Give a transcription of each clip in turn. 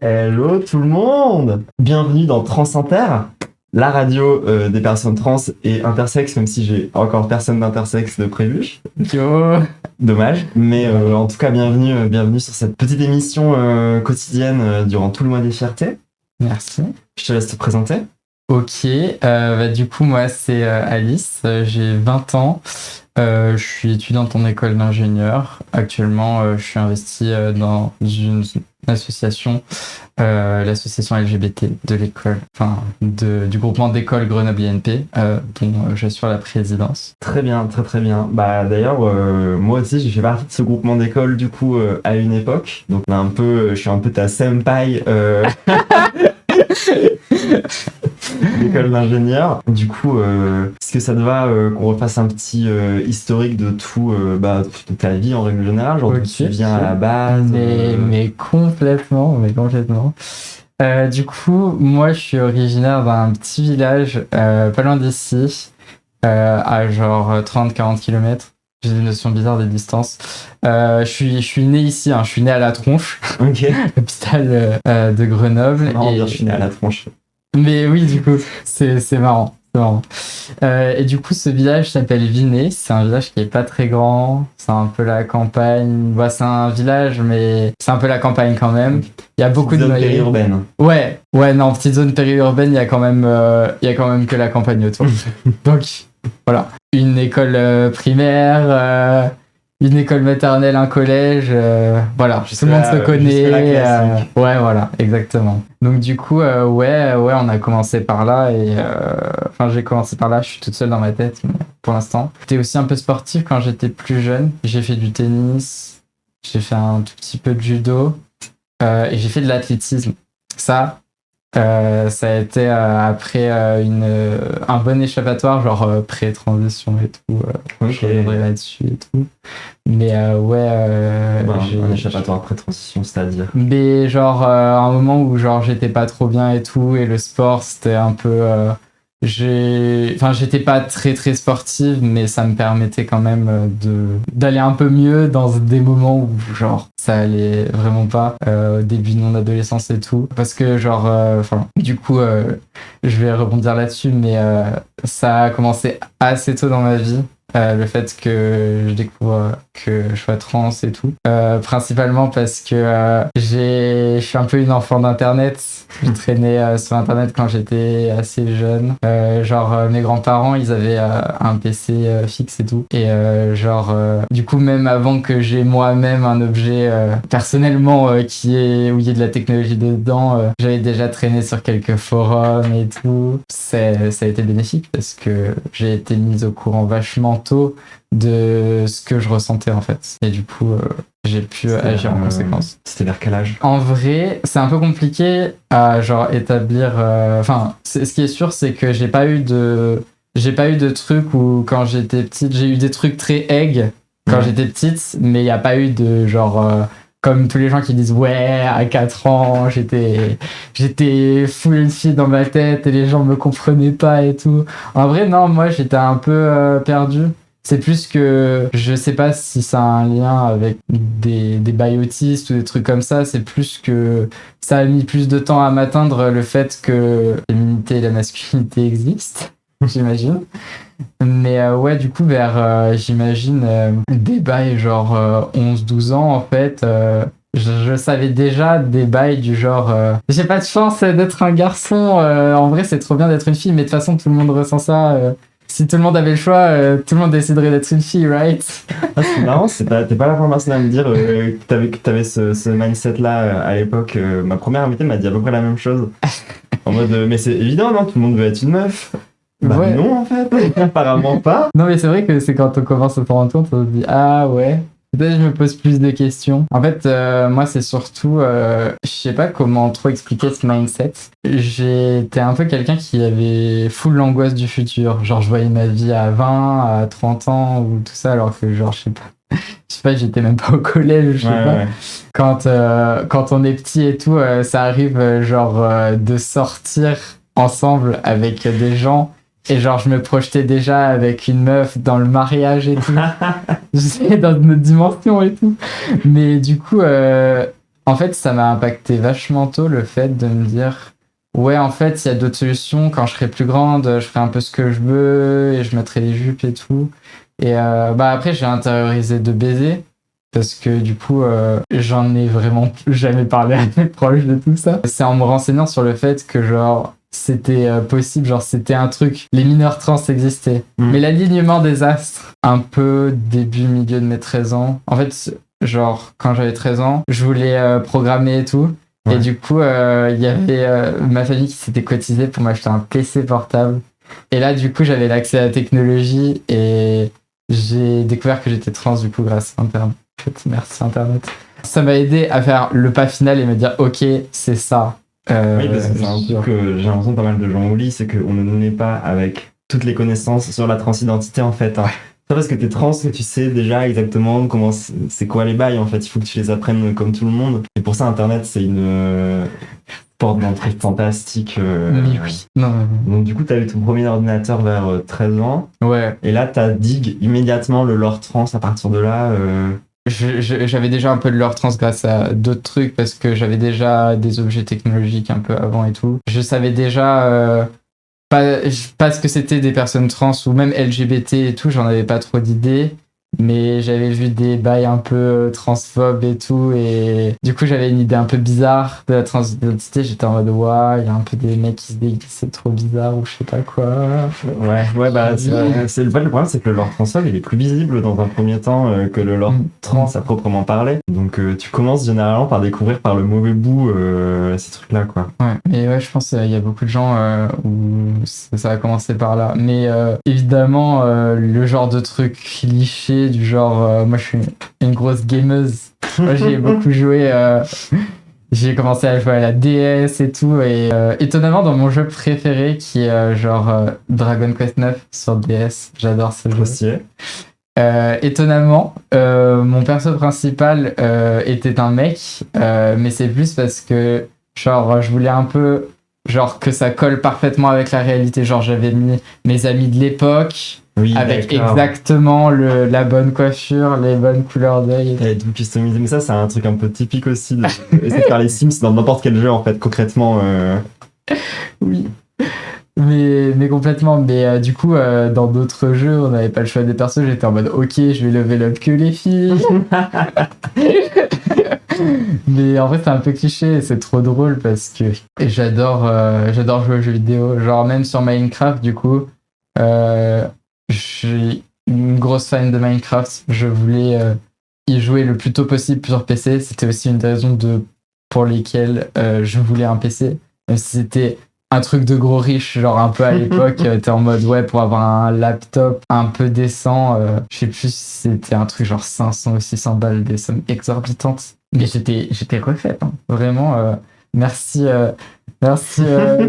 Hello tout le monde! Bienvenue dans Trans Inter, la radio des personnes trans et intersexes, même si j'ai encore personne d'intersexe de prévu. Yo. Dommage. Mais en tout cas, bienvenue sur cette petite émission quotidienne durant tout le mois des fiertés. Merci. Je te laisse te présenter. Ok, du coup moi c'est Alice, j'ai 20 ans, je suis étudiante en école d'ingénieur. Actuellement je suis investi dans une association, l'association LGBT de l'école, du groupement d'écoles Grenoble INP, dont j'assure la présidence. Très bien, très bien. Bah d'ailleurs moi aussi j'ai fait partie de ce groupement d'écoles du coup à une époque. Donc là, je suis un peu ta senpai l'école d'ingénieur. Du coup, est-ce que ça te va qu'on refasse un petit historique de de ta vie en règle générale, genre d'où tu viens à la base? Mais complètement. Du coup, moi je suis originaire d'un petit village pas loin d'ici, à genre 30-40 km. J'ai des notions bizarres des distances. Je suis né ici, je suis né à La Tronche, ok. L'hôpital de Grenoble. Je suis né à La Tronche. Mais oui, du coup, c'est marrant. Et du coup, ce village s'appelle Vinay. C'est un village qui est pas très grand. C'est un peu la campagne. Bah, c'est un village, mais c'est un peu la campagne quand même. Il y a beaucoup de zone périurbaine. Ouais, non, petite zone périurbaine. Il y a quand même que la campagne autour. Donc voilà, une école primaire. Une école maternelle, un collège, voilà, tout le monde se connaît. Ouais, voilà, exactement. Donc du coup, on a commencé par là et j'ai commencé par là. Je suis toute seule dans ma tête, mais pour l'instant. J'étais aussi un peu sportif quand j'étais plus jeune. J'ai fait du tennis, j'ai fait un tout petit peu de judo et j'ai fait de l'athlétisme. Ça a été après un bon échappatoire, genre pré-transition et tout. Je reviendrai là-dessus et tout. Mais un échappatoire pré-transition, c'est-à-dire? Mais genre un moment où genre j'étais pas trop bien et tout, et le sport c'était un peu... j'étais pas très très sportive, mais ça me permettait quand même d'aller un peu mieux dans des moments où genre ça allait vraiment pas, au début de mon adolescence et tout, parce que genre du coup je vais rebondir là-dessus, mais ça a commencé assez tôt dans ma vie. Le fait que je découvre que je sois trans et tout, principalement parce que je suis un peu une enfant d'internet. Je traînais sur internet quand j'étais assez jeune, mes grands-parents ils avaient un PC fixe et tout, et du coup même avant que j'ai moi-même un objet personnellement où il y ait de la technologie dedans, j'avais déjà traîné sur quelques forums et tout. Ça a été bénéfique parce que j'ai été mise au courant vachement tôt de ce que je ressentais en fait, et du coup j'ai pu agir en conséquence. C'était vers quel âge? En vrai, c'est un peu compliqué à établir. Ce qui est sûr, c'est que j'ai pas eu de trucs où quand j'étais petite, j'ai eu des trucs très egg quand j'étais petite, mais il y a pas eu de comme tous les gens qui disent ouais, à 4 ans j'étais full une fille dans ma tête et les gens me comprenaient pas et tout. En vrai non, moi j'étais un peu perdu. C'est plus que je sais pas si ça a un lien avec des bails autistes ou des trucs comme ça. C'est plus que ça a mis plus de temps à m'atteindre, le fait que la féminité et la masculinité existent, j'imagine. Mais du coup vers j'imagine des bails 11-12 ans en fait, je savais déjà des bails du j'ai pas de chance d'être un garçon, en vrai c'est trop bien d'être une fille, mais de toute façon tout le monde ressent ça. Si tout le monde avait le choix, tout le monde déciderait d'être une fille, right? C'est marrant, t'es pas la première personne à me dire que t'avais ce mindset-là à l'époque. Ma première invitée m'a dit à peu près la même chose. En mode, mais c'est évident, non? Tout le monde veut être une meuf. Bah ouais. Non, en fait, apparemment pas. Non, mais c'est vrai que c'est quand on commence à s'en rendre compte, on se dit, ah ouais. Peut-être je me pose plus de questions. En fait, moi, c'est surtout... je sais pas comment trop expliquer ce mindset. J'étais un peu quelqu'un qui avait full l'angoisse du futur. Genre, je voyais ma vie à 20, à 30 ans ou tout ça, alors que je sais pas, j'étais même pas au collège, je sais pas. Ouais. Quand on est petit et tout, ça arrive de sortir ensemble avec des gens. Et je me projetais déjà avec une meuf dans le mariage et tout. Je sais, dans notre dimension et tout. Mais du coup, en fait, ça m'a impacté vachement tôt le fait de me dire, ouais, en fait, il y a d'autres solutions. Quand je serai plus grande, je ferai un peu ce que je veux et je mettrai les jupes et tout. Et après, j'ai intériorisé de baiser parce que du coup, j'en ai vraiment jamais parlé à mes proches de tout ça. C'est en me renseignant sur le fait que genre c'était possible, genre c'était un truc, les mineurs trans existaient. Mais l'alignement des astres, un peu début, milieu de mes 13 ans. En fait, genre quand j'avais 13 ans, je voulais programmer et tout. Ouais. Et du coup, il y avait ma famille qui s'était cotisée pour m'acheter un PC portable. Et là, du coup, j'avais l'accès à la technologie et j'ai découvert que j'étais trans du coup grâce à Internet. En fait, merci Internet. Ça m'a aidé à faire le pas final et me dire ok, c'est ça. Oui, parce que c'est un truc que j'ai l'impression que pas mal de gens oublient, c'est qu'on ne naît pas avec toutes les connaissances sur la transidentité en fait. Hein. C'est pas parce que t'es trans que tu sais déjà exactement comment c'est quoi les bails en fait. Il faut que tu les apprennes comme tout le monde. Et pour ça, Internet, c'est une porte d'entrée fantastique. Mais oui. Non. Donc du coup, t'as eu ton premier ordinateur vers 13 ans. Ouais. Et là, t'as dig immédiatement le lore trans à partir de là. J'avais déjà un peu de lore trans grâce à d'autres trucs parce que j'avais déjà des objets technologiques un peu avant et tout. Je savais déjà pas ce que c'était des personnes trans ou même LGBT et tout, j'en avais pas trop d'idées. Mais j'avais vu des bails un peu transphobes et tout, et du coup j'avais une idée un peu bizarre de la transidentité. J'étais en mode ouais, il y a un peu des mecs qui se déguisent, c'est trop bizarre ou je sais pas quoi. Ouais, bah c'est le problème, c'est que le lore transphobe il est plus visible dans un premier temps que le lore trans à proprement parler. Donc tu commences généralement par découvrir par le mauvais bout ces trucs-là, quoi. Ouais, mais ouais, je pense qu'il y a beaucoup de gens où ça a commencé par là. Mais évidemment, le genre de truc cliché du genre moi je suis une grosse gameuse. Moi j'ai beaucoup joué, j'ai commencé à jouer à la DS et tout, et étonnamment dans mon jeu préféré qui est Dragon Quest 9 sur DS, j'adore ce jeu. Étonnamment mon perso principal était un mec, mais c'est plus parce que genre je voulais un peu genre que ça colle parfaitement avec la réalité. Genre j'avais mis mes amis de l'époque. Oui, avec exactement la bonne coiffure, les bonnes couleurs d'œil. Et tout customisé. Mais ça, c'est un truc un peu typique aussi de essayer de faire les Sims dans n'importe quel jeu, en fait, concrètement. Oui. Mais complètement. Mais du coup, dans d'autres jeux, on n'avait pas le choix des persos. J'étais en mode, ok, je vais level up que les filles. Mais en vrai, c'est un peu cliché et c'est trop drôle parce que j'adore jouer aux jeux vidéo. Genre, même sur Minecraft, du coup. Je suis une grosse fan de Minecraft. Je voulais y jouer le plus tôt possible sur PC. C'était aussi une des raisons pour lesquelles je voulais un PC. Même si c'était un truc de gros riche, genre un peu à l'époque, t'es en mode ouais, pour avoir un laptop un peu décent, je sais plus si c'était un truc genre 500 ou 600 balles, des sommes exorbitantes. Mais j'étais refaite, hein. Vraiment. Merci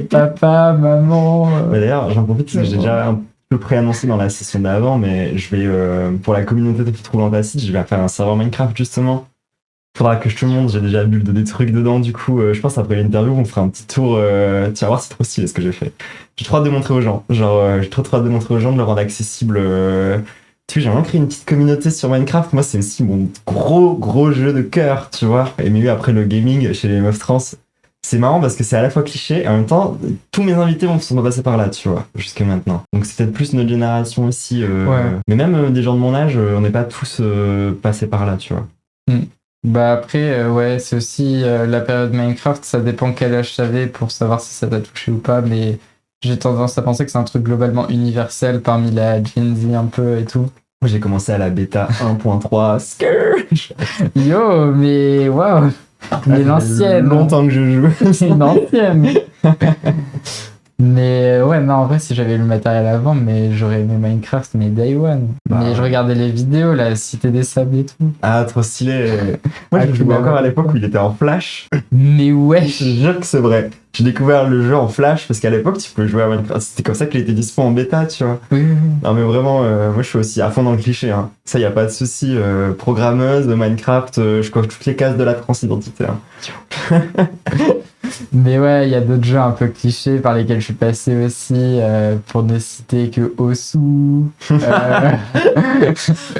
papa, maman. D'ailleurs, j'en profite parce que j'ai déjà un peu préannoncé dans la session d'avant, mais je vais pour la communauté de Troulant Tacite, je vais faire un serveur Minecraft justement. Faudra que je te montre, j'ai déjà build des trucs dedans, du coup je pense après l'interview on fera un petit tour, tu vas voir, c'est trop stylé ce que j'ai fait. J'ai trop hâte de montrer aux gens, j'ai trop hâte de montrer aux gens, de le rendre accessible. Tu sais, j'ai vraiment créé une petite communauté sur Minecraft, moi c'est aussi mon gros jeu de cœur, tu vois. Et mais après le gaming chez les meufs trans, c'est marrant parce que c'est à la fois cliché et en même temps tous mes invités sont passés par là, tu vois, jusque maintenant. Donc c'est peut-être plus notre génération aussi, ouais. Mais même des gens de mon âge, on n'est pas tous passés par là, tu vois. Bah après, ouais, c'est aussi la période Minecraft, ça dépend quel âge t'avais pour savoir si ça t'a touché ou pas, mais j'ai tendance à penser que c'est un truc globalement universel parmi la Gen Z un peu et tout. Moi j'ai commencé à la bêta 1.3, Yo, mais waouh. Mais l'ancienne. Longtemps que je joue. C'est une ancienne. Mais ouais, non, en vrai, si j'avais eu le matériel avant, mais j'aurais aimé Minecraft, mais Day One. Mais je regardais les vidéos, la Cité des Sables et tout. Ah, trop stylé. Moi, je jouais encore à l'époque où il était en Flash. Mais ouais. Je te jure que c'est vrai. J'ai découvert le jeu en Flash parce qu'à l'époque, tu pouvais jouer à Minecraft. C'était comme ça qu'il était dispo en bêta, tu vois. Oui. Non, mais vraiment, moi, je suis aussi à fond dans le cliché. Hein. Ça, y a pas de souci. Programmeuse de Minecraft, je coche toutes les cases de la transidentité. Hein. Mais ouais, il y a d'autres jeux un peu clichés par lesquels je suis passé aussi, pour ne citer que Osu.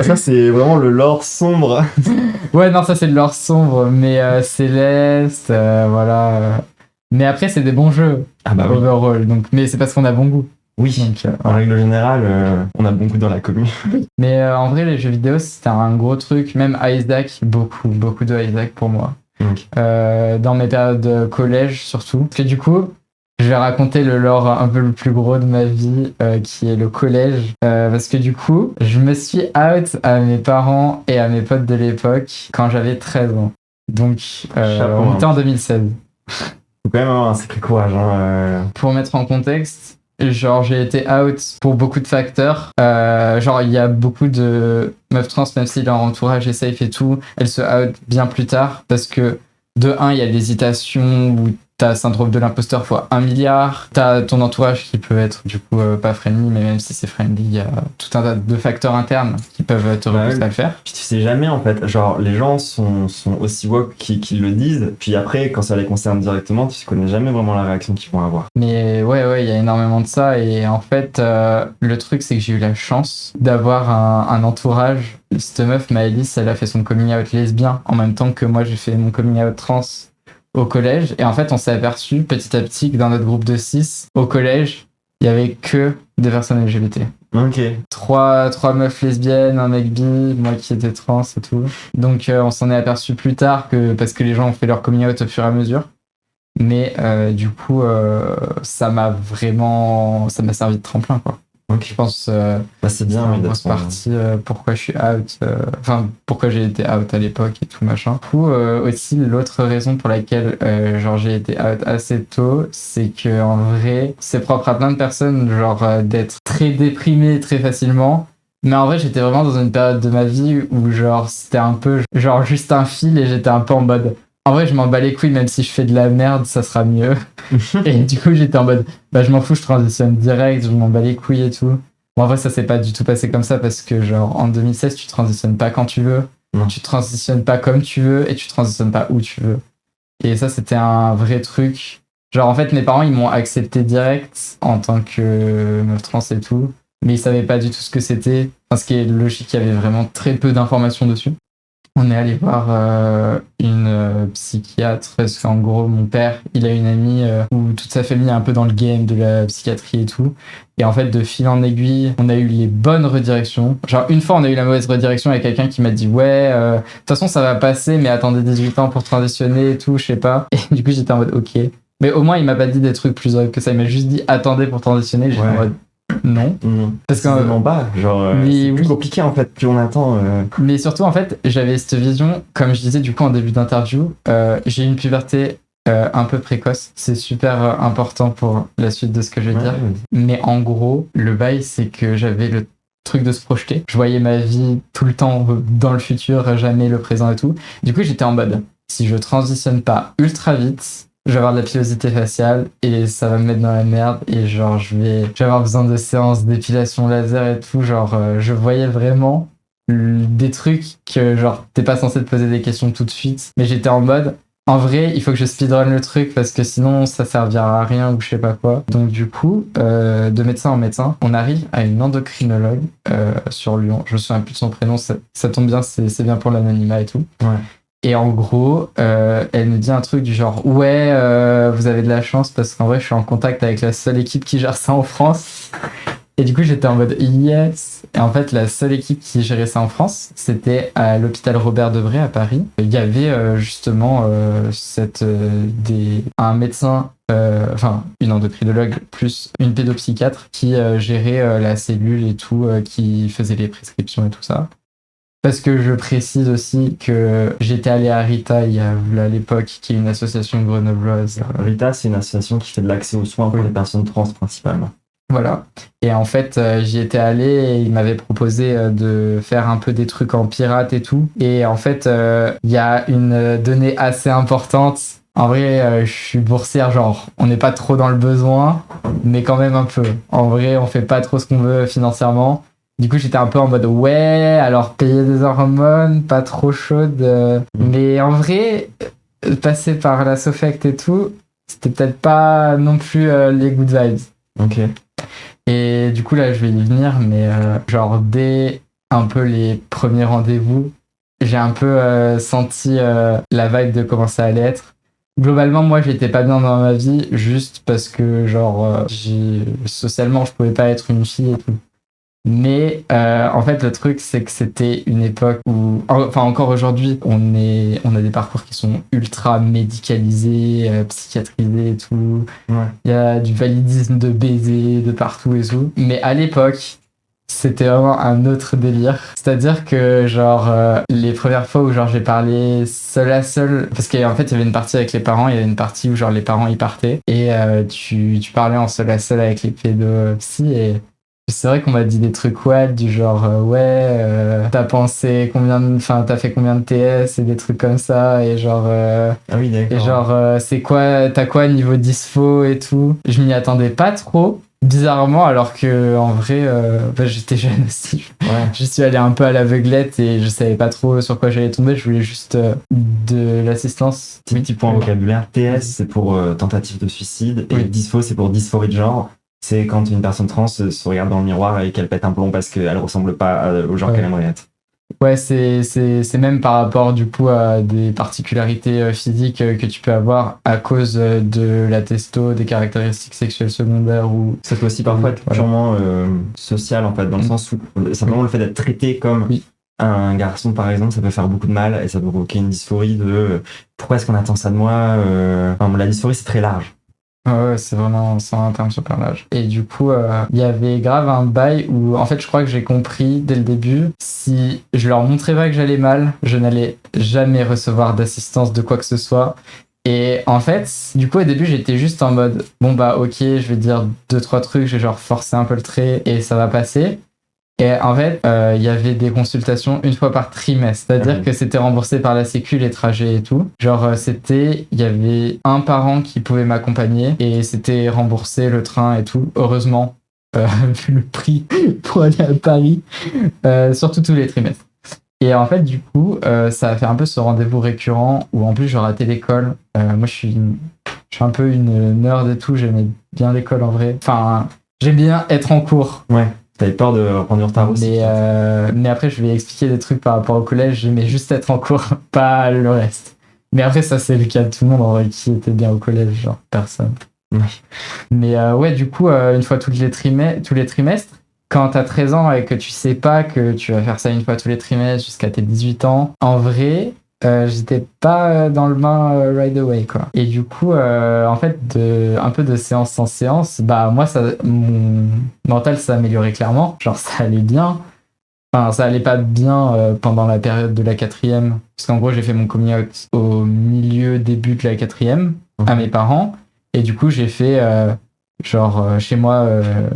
Ça, c'est vraiment le lore sombre. Ouais, non, ça c'est de l'or sombre, mais Céleste, voilà. Mais après, c'est des bons jeux, Ah bah oui. overall. Donc, mais c'est parce qu'on a bon goût. Oui, Donc, en règle générale, on a bon goût dans la commune. mais en vrai, les jeux vidéo, c'était un gros truc. Même Isaac, beaucoup de Isaac pour moi. Ok. Dans mes périodes de collège, surtout. Parce que du coup, je vais raconter le lore un peu le plus gros de ma vie, qui est le collège. Parce que du coup, je me suis out à mes parents et à mes potes de l'époque quand j'avais 13 ans. Donc, Chapeau, on était hein. en 2016. Faut quand même avoir un sacré courage. Pour mettre en contexte, genre j'ai été out pour beaucoup de facteurs. Genre il y a beaucoup de meufs trans, même si leur entourage est safe et tout, elles se out bien plus tard parce que de un, il y a l'hésitation où t'as syndrome de l'imposteur fois 1 milliard, t'as ton entourage qui peut être du coup pas friendly, mais même si c'est friendly, il y a tout un tas de facteurs internes qui peuvent te Bah repousser oui. à le faire. Puis tu sais jamais en fait, genre les gens sont aussi woke qu'ils le disent, puis après quand ça les concerne directement, tu connais jamais vraiment la réaction qu'ils vont avoir. Mais ouais, il y a énormément de ça. Et en fait, le truc, c'est que j'ai eu la chance d'avoir un entourage. Cette meuf, Maëlys, elle a fait son coming out lesbien en même temps que moi, j'ai fait mon coming out trans au collège. Et en fait, on s'est aperçu petit à petit que dans notre groupe de 6, au collège, il y avait que des personnes LGBT. Ok. Trois meufs lesbiennes, un mec bi, moi qui étais trans et tout. Donc on s'en est aperçu plus tard parce que les gens ont fait leur coming out au fur et à mesure. Mais du coup, ça m'a servi de tremplin, quoi. Ok. Je pense Bah c'est bien, en oui, grosse d'être partie pourquoi je suis out, enfin pourquoi j'ai été out à l'époque et tout machin. Du coup, aussi l'autre raison pour laquelle genre j'ai été out assez tôt, c'est que en vrai, c'est propre à plein de personnes, genre d'être très déprimé très facilement. Mais en vrai, j'étais vraiment dans une période de ma vie où genre c'était un peu genre juste un fil et j'étais un peu en mode en vrai, je m'en bats les couilles, même si je fais de la merde, ça sera mieux. Et du coup, j'étais en mode, bah, je m'en fous, je transitionne direct, je m'en bats les couilles et tout. Bon, en vrai, ça s'est pas du tout passé comme ça parce que, genre, en 2016, tu transitionnes pas quand tu veux, Non. tu transitionnes pas comme tu veux et tu transitionnes pas où tu veux. Et ça, c'était un vrai truc. Genre, en fait, mes parents, ils m'ont accepté direct en tant que meuf trans et tout, mais ils savaient pas du tout ce que c'était. Enfin, ce qui est logique, il y avait vraiment très peu d'informations dessus. On est allé voir une psychiatre parce qu'en gros mon père il a une amie où toute sa famille est un peu dans le game de la psychiatrie et tout, et en fait de fil en aiguille on a eu les bonnes redirections. Genre une fois on a eu la mauvaise redirection avec quelqu'un qui m'a dit ouais de toute façon ça va passer mais attendez 18 ans pour transitionner et tout, je sais pas, et du coup j'étais en mode ok, mais au moins il m'a pas dit des trucs plus horribles que ça, il m'a juste dit attendez pour transitionner. J'étais en mode non. Parce que non pas, genre mais c'est plus oui. compliqué en fait, plus on attend. Mais surtout, en fait, j'avais cette vision, comme je disais du coup en début d'interview, j'ai eu une puberté un peu précoce. C'est super important pour la suite de ce que je vais dire. Mais en gros, le bail, c'est que j'avais le truc de se projeter. Je voyais ma vie tout le temps dans le futur, jamais le présent et tout. Du coup, j'étais en mode, si je transitionne pas ultra vite, je vais avoir de la pilosité faciale et ça va me mettre dans la merde et genre je vais avoir besoin de séances d'épilation laser et tout. Genre je voyais vraiment des trucs que genre t'es pas censé te poser des questions tout de suite, mais j'étais en mode en vrai il faut que je speedrun le truc parce que sinon ça servira à rien ou je sais pas quoi. Donc du coup de médecin en médecin on arrive à une endocrinologue sur Lyon, je me souviens plus de son prénom, ça tombe bien, c'est bien pour l'anonymat et tout. Ouais. Et en gros, elle me dit un truc du genre ouais, vous avez de la chance parce qu'en vrai, je suis en contact avec la seule équipe qui gère ça en France. Et du coup, j'étais en mode yes. Et en fait, la seule équipe qui gérait ça en France, c'était à l'hôpital Robert Debré à Paris. Il y avait justement un médecin, enfin une endocrinologue plus une pédopsychiatre qui gérait la cellule et tout, qui faisait les prescriptions et tout ça. Parce que je précise aussi que j'étais allé à Rita à l'époque, qui est une association grenobloise. Rita, c'est une association qui fait de l'accès aux soins pour les personnes trans principalement. Voilà. Et en fait, j'y étais allé et il m'avait proposé de faire un peu des trucs en pirate et tout. Et en fait, il y a une donnée assez importante. En vrai, je suis boursière, genre, on n'est pas trop dans le besoin, mais quand même un peu. En vrai, on fait pas trop ce qu'on veut financièrement. Du coup, j'étais un peu en mode ouais, alors payer des hormones, pas trop chaude. Mais en vrai, passer par la Sofect et tout, c'était peut-être pas non plus les good vibes. Ok. Et du coup, là, je vais y venir, mais genre dès un peu les premiers rendez-vous, j'ai un peu senti la vibe de comment ça allait être. Globalement, moi, j'étais pas bien dans ma vie juste parce que, genre, socialement, je pouvais pas être une fille et tout. Mais en fait, le truc, c'est que c'était une époque où, enfin, encore aujourd'hui, on a des parcours qui sont ultra médicalisés, psychiatrisés et tout. Ouais. Il y a du validisme de baiser de partout et tout. Mais à l'époque, c'était vraiment un autre délire. C'est-à-dire que, genre, les premières fois où, genre, j'ai parlé seul à seul, parce qu'en fait, il y avait une partie avec les parents, il y avait une partie où, genre, les parents y partaient, et tu parlais en seul à seul avec les pédopsies, et c'est vrai qu'on m'a dit des trucs wild, du genre, t'as pensé enfin, t'as fait combien de TS, et des trucs comme ça, et genre, Ah oui, d'accord. et genre, c'est quoi, t'as quoi niveau dispo et tout. Je m'y attendais pas trop. Bizarrement, alors que en vrai, j'étais jeune aussi. Ouais. Je suis allé un peu à l'aveuglette et je savais pas trop sur quoi j'allais tomber. Je voulais juste de l'assistance. Petit point vocabulaire. TS, c'est pour tentative de suicide. Et dyspho, c'est pour dysphorie de genre. C'est quand une personne trans se regarde dans le miroir et qu'elle pète un plomb parce qu'elle ressemble pas au genre qu'elle aimerait être. Ouais, c'est même par rapport du coup à des particularités physiques que tu peux avoir à cause de la testo, des caractéristiques sexuelles secondaires ou... Ça peut aussi parfois être purement social en fait, dans le sens où simplement le fait d'être traité comme un garçon par exemple, ça peut faire beaucoup de mal et ça peut provoquer une dysphorie de pourquoi est-ce qu'on attend ça de moi Enfin, la dysphorie c'est très large. Ouais, c'est vraiment un terme super large. Et du coup, il y avait grave un bail où, en fait, je crois que j'ai compris dès le début, si je leur montrais pas que j'allais mal, je n'allais jamais recevoir d'assistance de quoi que ce soit. Et en fait, du coup, au début, j'étais juste en mode, bon bah ok, je vais dire 2-3 trucs, je vais genre forcer un peu le trait et ça va passer. Et en fait, il y avait des consultations une fois par trimestre. C'est-à-dire que c'était remboursé par la Sécu, les trajets et tout. Genre, il y avait un parent qui pouvait m'accompagner et c'était remboursé le train et tout. Heureusement, vu le prix pour aller à Paris, surtout tous les trimestres. Et en fait, du coup, ça a fait un peu ce rendez-vous récurrent où en plus, je ratais l'école. Moi, je suis un peu une nerd et tout. J'aimais bien l'école en vrai. Enfin, j'aime bien être en cours. Ouais. T'avais peur de reprendre du retard aussi. Mais après, je vais expliquer des trucs par rapport au collège. J'aimais juste être en cours, pas le reste. Mais après, ça, c'est le cas de tout le monde en vrai qui était bien au collège, genre personne. Oui. Mais ouais, du coup, une fois tous les trimestres, quand t'as 13 ans et que tu sais pas que tu vas faire ça une fois tous les trimestres jusqu'à tes 18 ans, en vrai, j'étais pas dans le bain right away, quoi. Et du coup, en fait, un peu de séance en séance, bah moi, mon mental s'est amélioré clairement. Genre, ça allait bien. Enfin, ça allait pas bien pendant la période de la 4e. Parce qu'en gros, j'ai fait mon coming out au début de la 4e, à mes parents. Et du coup, j'ai fait... chez moi,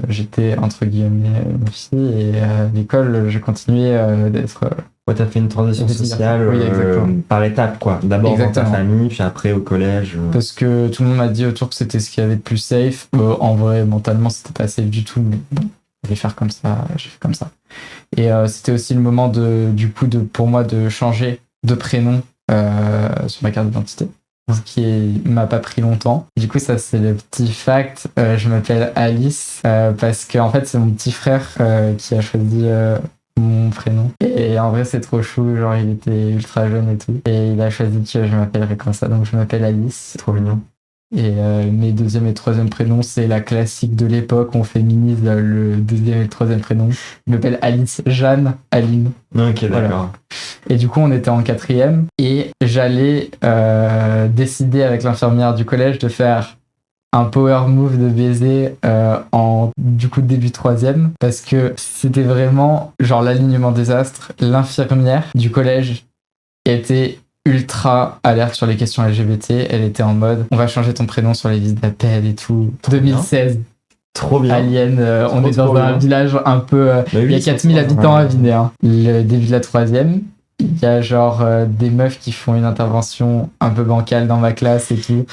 j'étais entre guillemets une fille et à l'école, je continuais d'être... Ouais, t'as fait une transition sociale par étapes, quoi. D'abord dans ta famille, puis après au collège. Parce que tout le monde m'a dit autour que c'était ce qu'il y avait de plus safe. En vrai, mentalement, c'était pas safe du tout, mais bon, je vais faire comme ça, j'ai fait comme ça. Et c'était aussi le moment pour moi de changer de prénom sur ma carte d'identité. Ce qui m'a pas pris longtemps. Du coup, ça, c'est le petit fact. Je m'appelle Alice parce que en fait, c'est mon petit frère qui a choisi mon prénom. Et en vrai, c'est trop chou. Genre, il était ultra jeune et tout. Et il a choisi que je m'appellerais comme ça. Donc, je m'appelle Alice. C'est trop mignon. Et mes deuxième et troisième prénoms, c'est la classique de l'époque. On féminise le deuxième et le troisième prénom. Je m'appelle Alice Jeanne Aline. Ok, d'accord. Voilà. Et du coup, on était en 4e. Et j'allais décider avec l'infirmière du collège de faire un power move de baiser du coup début 3e, parce que c'était vraiment genre l'alignement des astres. L'infirmière du collège était ultra alerte sur les questions LGBT. Elle était en mode on va changer ton prénom sur les listes d'appel et tout. Trop 2016. Bien. Trop bien. Alien, on est dans un village un peu... il y a 4000 habitants à Vinay. Hein. Le début de la 3e, il y a genre des meufs qui font une intervention un peu bancale dans ma classe et tout.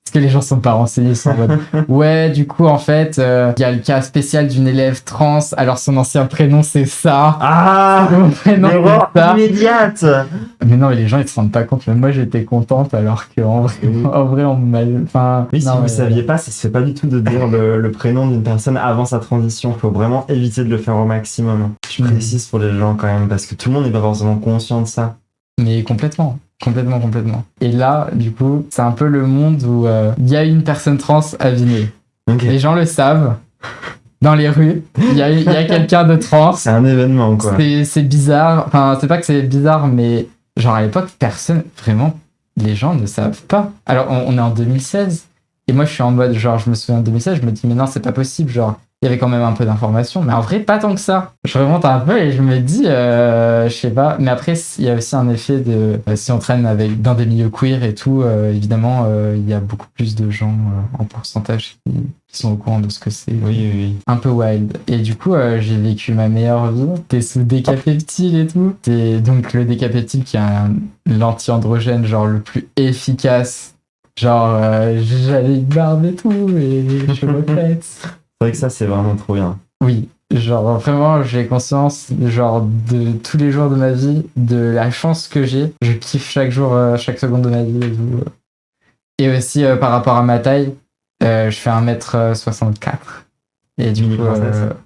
Parce que les gens sont pas renseignés, ils sont en mode ouais, du coup, en fait, il y a le cas spécial d'une élève trans, alors son ancien prénom c'est ça. Ah, mon prénom c'est ça. Immédiate. Mais non, mais les gens ils se rendent pas compte. Même moi j'étais contente, alors qu'en vrai, on m'a. Enfin, oui, si vous saviez pas, ça se fait pas du tout de dire le prénom d'une personne avant sa transition. Faut vraiment éviter de le faire au maximum. Je précise pour les gens quand même, parce que tout le monde n'est pas forcément conscient de ça. Mais complètement. Complètement. Et là, du coup, c'est un peu le monde où il y a une personne trans à Vinay. Ok. Les gens le savent. Dans les rues, il y a quelqu'un de trans. C'est un événement, quoi. C'est bizarre. Enfin, c'est pas que c'est bizarre, mais genre à l'époque, personne, vraiment, les gens ne savent pas. Alors, on est en 2016. Et moi, je suis en mode, genre, je me souviens de 2016, je me dis, mais non, c'est pas possible. Genre, il y avait quand même un peu d'informations, mais en vrai, pas tant que ça. Je remonte un peu et je me dis, je sais pas. Mais après, il y a aussi un effet de, si on traîne dans des milieux queer et tout, évidemment, il y a beaucoup plus de gens en pourcentage qui sont au courant de ce que c'est. Oui. Un peu wild. Et du coup, j'ai vécu ma meilleure vie. T'es sous décapeptile et tout. T'es donc le décapeptile qui est l'anti-androgène, genre le plus efficace. Genre, j'avais une barbe et tout, et je regrette. C'est vrai que ça, c'est vraiment trop bien. Oui, genre vraiment, j'ai conscience, genre, de tous les jours de ma vie, de la chance que j'ai. Je kiffe chaque jour, chaque seconde de ma vie et tout. Et aussi, par rapport à ma taille, je fais 1m64. Et du coup,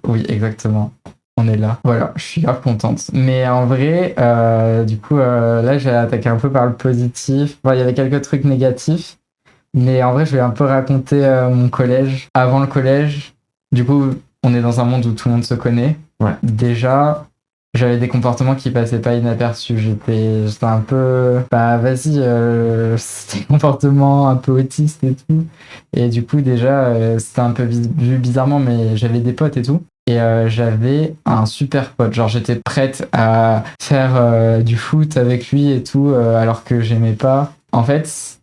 oui, exactement. On est là. Voilà, je suis grave contente. Mais en vrai, du coup, là, j'ai attaqué un peu par le positif. Bon, il y avait quelques trucs négatifs. Mais en vrai, je vais un peu raconter mon collège. Avant le collège, du coup, on est dans un monde où tout le monde se connaît. Ouais. Déjà, j'avais des comportements qui passaient pas inaperçus. J'étais un peu... Bah, vas-y, c'était des comportements un peu autistes et tout. Et du coup, déjà, c'était un peu vu bizarrement, mais j'avais des potes et tout. Et j'avais un super pote. Genre, j'étais prête à faire du foot avec lui et tout, alors que j'aimais pas. En fait,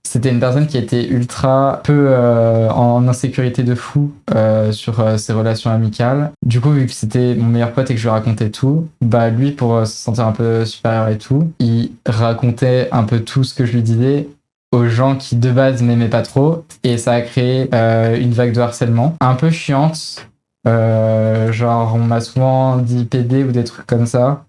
c'était une personne qui était ultra peu en insécurité de fou sur ses relations amicales. Du coup, vu que c'était mon meilleur pote et que je lui racontais tout, bah lui, pour se sentir un peu supérieur et tout, il racontait un peu tout ce que je lui disais aux gens qui de base m'aimaient pas trop, et ça a créé une vague de harcèlement un peu chiante. Genre, on m'a souvent dit PD ou des trucs comme ça.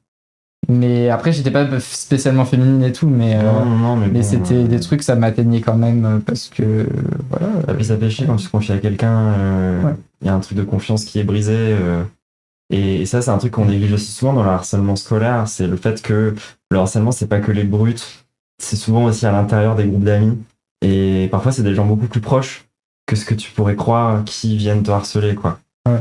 Mais après, j'étais pas spécialement féminine et tout, mais, Non, mais bon, c'était des trucs, ça m'atteignait quand même parce que voilà. Et puis ça fait chier quand tu te confies à quelqu'un, il y a un truc de confiance qui est brisé. Et ça, c'est un truc qu'on néglige aussi souvent dans le harcèlement scolaire, c'est le fait que le harcèlement, c'est pas que les brutes, c'est souvent aussi à l'intérieur des groupes d'amis. Et parfois, c'est des gens beaucoup plus proches que ce que tu pourrais croire qui viennent te harceler, quoi. Ouais.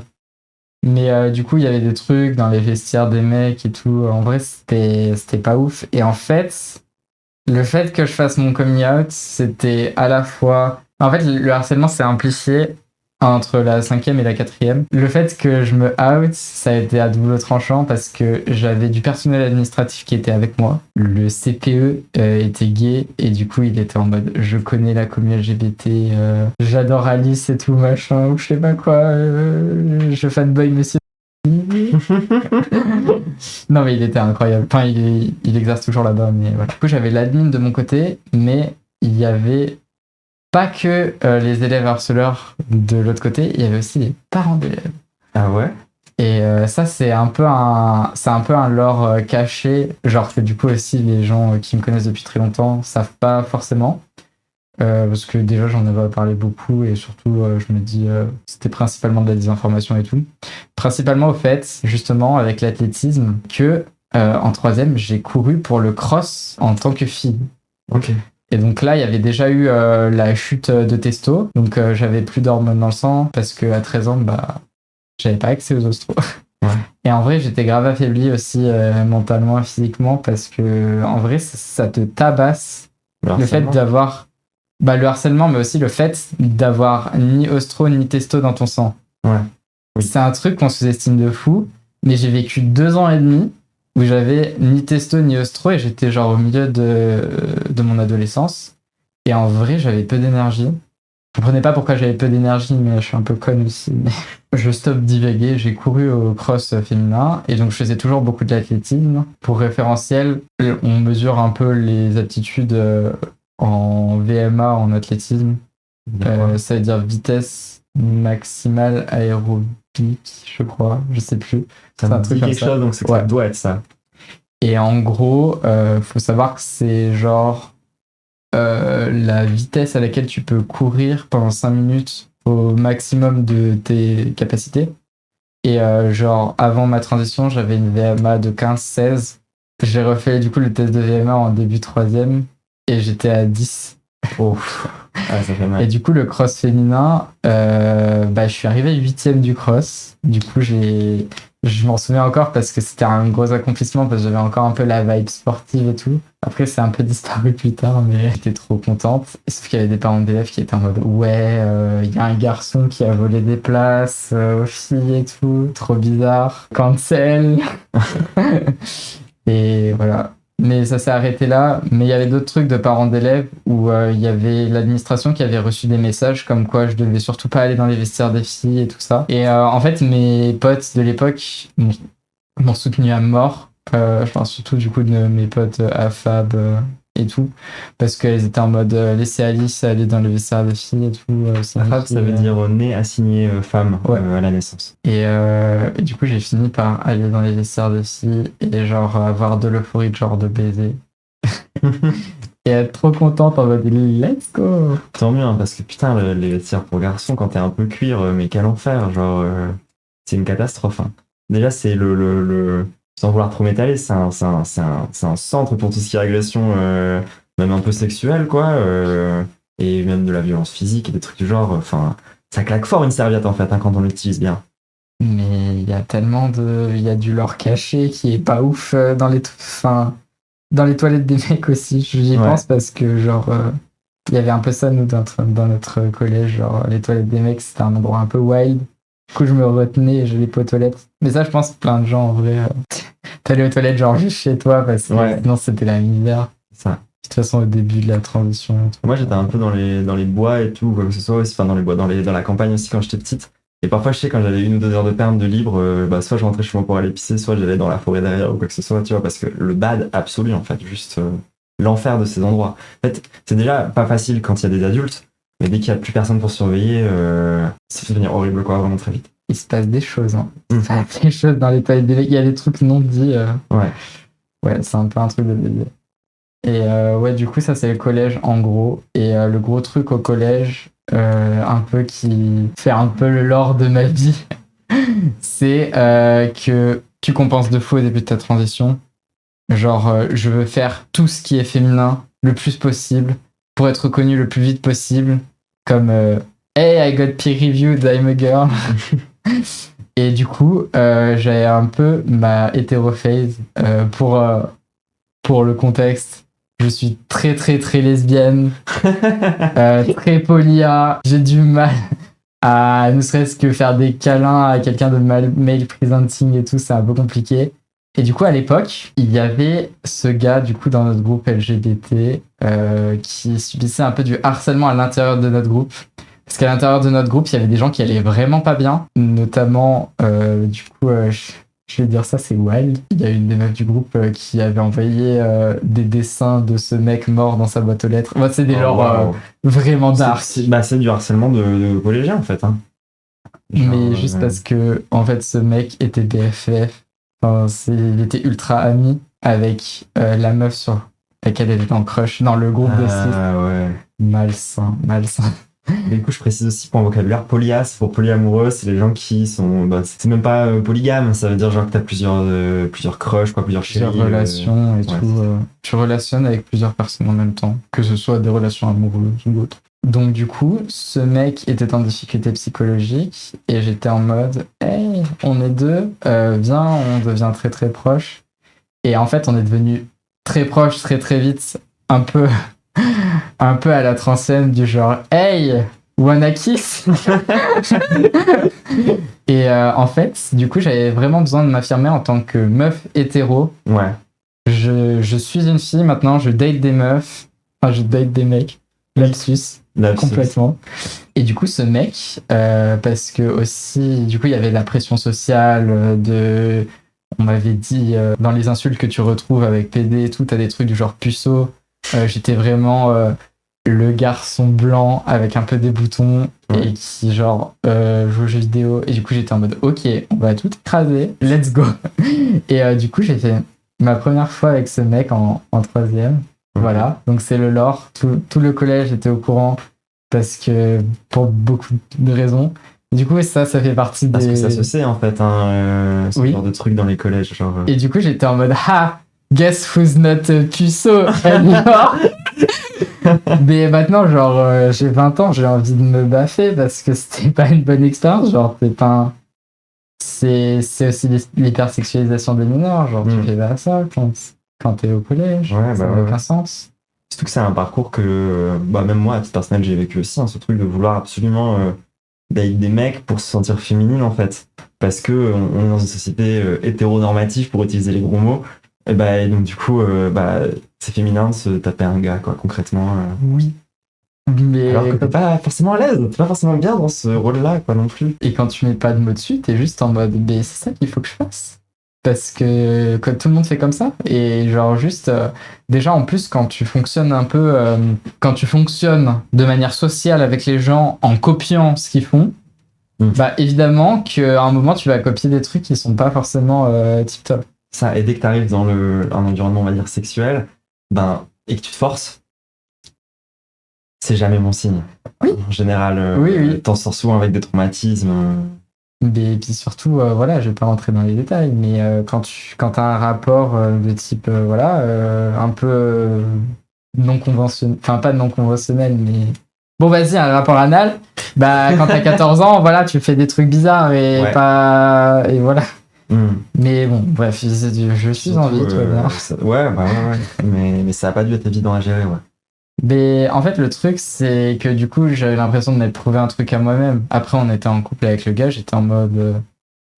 Mais du coup, il y avait des trucs dans les vestiaires des mecs et tout. En vrai, c'était pas ouf. Et en fait, le fait que je fasse mon coming out, c'était à la fois... En fait, le harcèlement, c'est amplifié entre la 5e et la 4e. Le fait que je me out, ça a été à double tranchant parce que j'avais du personnel administratif qui était avec moi. Le CPE était gay et du coup, il était en mode je connais la communauté LGBT, j'adore Alice et tout, machin, ou je sais pas quoi, je fanboy monsieur. Non, mais il était incroyable. Enfin, il exerce toujours là-bas, mais voilà. Du coup, j'avais l'admin de mon côté, mais il y avait pas que les élèves harceleurs de l'autre côté, il y avait aussi les parents d'élèves. Ah ouais? Et ça, c'est un peu un lore caché, genre que du coup aussi les gens qui me connaissent depuis très longtemps savent pas forcément. Parce que déjà j'en avais parlé beaucoup et surtout je me dis c'était principalement de la désinformation et tout. Principalement au fait, justement avec l'athlétisme, que en 3e j'ai couru pour le cross en tant que fille. Ok. Et donc là, il y avait déjà eu la chute de testo. Donc j'avais plus d'hormones dans le sang parce qu'à 13 ans, bah, j'avais pas accès aux ostros. Ouais. Et en vrai, j'étais grave affaibli aussi mentalement et physiquement parce que en vrai, ça te tabasse. Le fait d'avoir le harcèlement, mais aussi le fait d'avoir ni ostro ni testo dans ton sang. Ouais. Oui. C'est un truc qu'on sous-estime de fou. Mais j'ai vécu 2 ans et demi où j'avais ni testo ni ostro et j'étais genre au milieu de mon adolescence. Et en vrai, j'avais peu d'énergie. Je comprenais pas pourquoi j'avais peu d'énergie, mais je suis un peu conne aussi. Mais je stoppe divaguer, j'ai couru au cross féminin et donc je faisais toujours beaucoup de l'athlétisme. Pour référentiel, on mesure un peu les aptitudes en VMA, en athlétisme. Ça veut dire vitesse maximale aérobique, je crois, je sais plus. Ça me dit quelque chose, donc c'est que ça doit être ça. Et en gros, faut savoir que c'est genre la vitesse à laquelle tu peux courir pendant 5 minutes au maximum de tes capacités. Et genre, avant ma transition, j'avais une VMA de 15-16. j'ai refait du coup le test de VMA en début 3e et j'étais à 10. Ouf. Ah, ça fait mal. Et du coup, le cross féminin, je suis arrivé 8e du cross. Du coup, je m'en souviens encore parce que c'était un gros accomplissement parce que j'avais encore un peu la vibe sportive et tout. Après, c'est un peu disparu plus tard, mais j'étais trop contente. Sauf qu'il y avait des parents d'élèves qui étaient en mode ouais, il y a un garçon qui a volé des places aux filles et tout, trop bizarre. Cancel. Et voilà. Mais ça s'est arrêté là. Mais il y avait d'autres trucs de parents d'élèves où il y avait l'administration qui avait reçu des messages comme quoi je devais surtout pas aller dans les vestiaires des filles et tout ça. Et en fait, mes potes de l'époque m'ont soutenu à mort. Je parle surtout du coup de mes potes à Fab et tout. Parce qu'elles étaient en mode laissez Alice aller dans les vestiaires des filles et tout. Fab, ça veut dire né assigné femme à la naissance. Et du coup, j'ai fini par aller dans les vestiaires des filles et genre avoir de l'euphorie, genre de baiser. Et être trop contente en mode let's go! Tant mieux, hein, parce que putain, les vestiaires pour garçons, quand t'es un peu cuir, mais quel enfer, genre, c'est une catastrophe. Hein. Déjà, c'est sans vouloir trop m'étaler, c'est un centre pour tout ce qui est agression, même un peu sexuelle, quoi, et même de la violence physique et des trucs du genre. Enfin, ça claque fort une serviette en fait, hein, quand on l'utilise bien. Mais il y a tellement il y a du lore caché qui est pas ouf dans les toilettes des mecs aussi. J'y pense parce que genre il y avait un peu ça nous dans notre collège, genre les toilettes des mecs c'était un endroit un peu wild. Du coup je me retenais et je l'ai pas aux toilettes. Mais ça je pense plein de gens en vrai t'allais aux toilettes genre juste chez toi parce que sinon c'était la misère. Ça. De toute façon au début de la transition. Moi j'étais un peu dans les bois et tout, quoi que ce soit aussi, enfin dans les bois, dans la campagne aussi quand j'étais petite. Et parfois, je sais, quand j'avais 1 ou 2 heures de perm de libre, soit je rentrais chez moi pour aller pisser, soit j'allais dans la forêt derrière ou quoi que ce soit, tu vois, parce que le bad absolu, en fait, juste l'enfer de ces endroits. En fait, c'est déjà pas facile quand il y a des adultes, mais dès qu'il y a plus personne pour surveiller, ça peut devenir horrible, quoi, vraiment très vite. Il se passe des choses, hein. Il se passe des choses dans les toilettes des mecs, il y a des trucs non dits. Ouais, c'est un peu un truc de bébé. Et du coup, ça, c'est le collège, en gros. Et le gros truc au collège, un peu qui fait un peu le lore de ma vie, c'est que tu compenses de fou au début de ta transition. Genre, je veux faire tout ce qui est féminin le plus possible pour être reconnu le plus vite possible. Comme Hey, I got peer reviewed, I'm a girl. Et du coup, j'avais un peu ma hétérophase pour le contexte. Je suis très très très lesbienne, très polia. J'ai du mal à ne serait-ce que faire des câlins à quelqu'un de male presenting et tout, c'est un peu compliqué. Et du coup, à l'époque, il y avait ce gars du coup dans notre groupe LGBT qui subissait un peu du harcèlement à l'intérieur de notre groupe. Parce qu'à l'intérieur de notre groupe, il y avait des gens qui allaient vraiment pas bien, notamment je vais dire ça, c'est wild. Il y a une des meufs du groupe qui avait envoyé des dessins de ce mec mort dans sa boîte aux lettres. Moi, c'est des vraiment dark. C'est du harcèlement de collégien, en fait. Hein. Mais juste parce que, en fait, ce mec était BFF. Enfin, il était ultra ami avec la meuf sur laquelle elle était en crush dans le groupe de 6. Ouais. Malsain. Mais du coup, je précise aussi pour un vocabulaire, polyas, pour polyamoureux, c'est les gens qui sont. C'est même pas polygame, ça veut dire genre que t'as plusieurs crushs, quoi, plusieurs chéris. Plusieurs relations et tout. Tu relationnes avec plusieurs personnes en même temps, que ce soit des relations amoureuses ou autres. Donc, du coup, ce mec était en difficulté psychologique et j'étais en mode hey, on est deux, viens, on devient très très proches. Et en fait, on est devenus très proches très très vite, un peu à la transcène du genre hey, wanna kiss. Et en fait, du coup, j'avais vraiment besoin de m'affirmer en tant que meuf hétéro. Ouais. Je suis une fille maintenant, je date des meufs, enfin je date des mecs. Lapsus. Complètement. Et du coup, ce mec, parce que aussi, du coup, il y avait la pression sociale on m'avait dit dans les insultes que tu retrouves avec PD et tout, t'as des trucs du genre puceau. J'étais vraiment le garçon blanc avec un peu des boutons et qui genre joue aux jeux vidéo. Et du coup, j'étais en mode ok, on va tout écraser, let's go. Et du coup, j'ai fait ma première fois avec ce mec en 3e. Voilà, donc c'est le lore. Tout le collège était au courant parce que pour beaucoup de raisons. Du coup, ça fait partie des... Parce que ça se sait en fait, ce genre de trucs dans les collèges. Genre... Et du coup, j'étais en mode ah, Guess who's not puceau anymore. Mais maintenant, genre, j'ai 20 ans, j'ai envie de me baffer parce que c'était pas une bonne expérience. Genre, c'est pas un- c'est aussi l'hypersexualisation des mineurs. Genre, tu fais pas ça quand t'es au collège. Ouais, Ça bah n'a ouais. aucun sens. Surtout que c'est un parcours que, bah, même moi, à titre personnel, j'ai vécu aussi, hein, ce truc de vouloir absolument date des mecs pour se sentir féminine, en fait. Parce que on est dans une société hétéronormative, pour utiliser les gros mots. Et donc, du coup, c'est féminin de se taper un gars, quoi, concrètement. Oui. Mais Alors que t'es pas forcément à l'aise, t'es pas forcément bien dans ce rôle-là, quoi, non plus. Et quand tu mets pas de mots dessus, t'es juste en mode, mais c'est ça qu'il faut que je fasse. Parce que quand tout le monde fait comme ça, et genre juste, déjà en plus, quand tu fonctionnes un peu, quand tu fonctionnes de manière sociale avec les gens en copiant ce qu'ils font, bah évidemment qu'à un moment, tu vas copier des trucs qui sont pas forcément tip-top. Ça, et dès que t'arrives dans un environnement, on va dire, sexuel, et que tu te forces, c'est jamais bon signe. Oui. En général, Oui. t'en sors souvent avec des traumatismes. Et puis surtout, voilà, je vais pas rentrer dans les détails, mais quand t'as un rapport de type, un peu non conventionnel, enfin pas non conventionnel, mais bon, vas-y, un rapport anal, bah quand t'as 14 ans, voilà, tu fais des trucs bizarres et Ouais. pas. Et voilà. Mais bon, bref, je suis en vie, tout va bien. Ouais. Mais ça a pas dû être évident à gérer, ouais. Mais en fait, le truc, c'est que du coup, j'avais l'impression de m'être trouvé un truc à moi-même. Après, on était en couple avec le gars, j'étais en mode,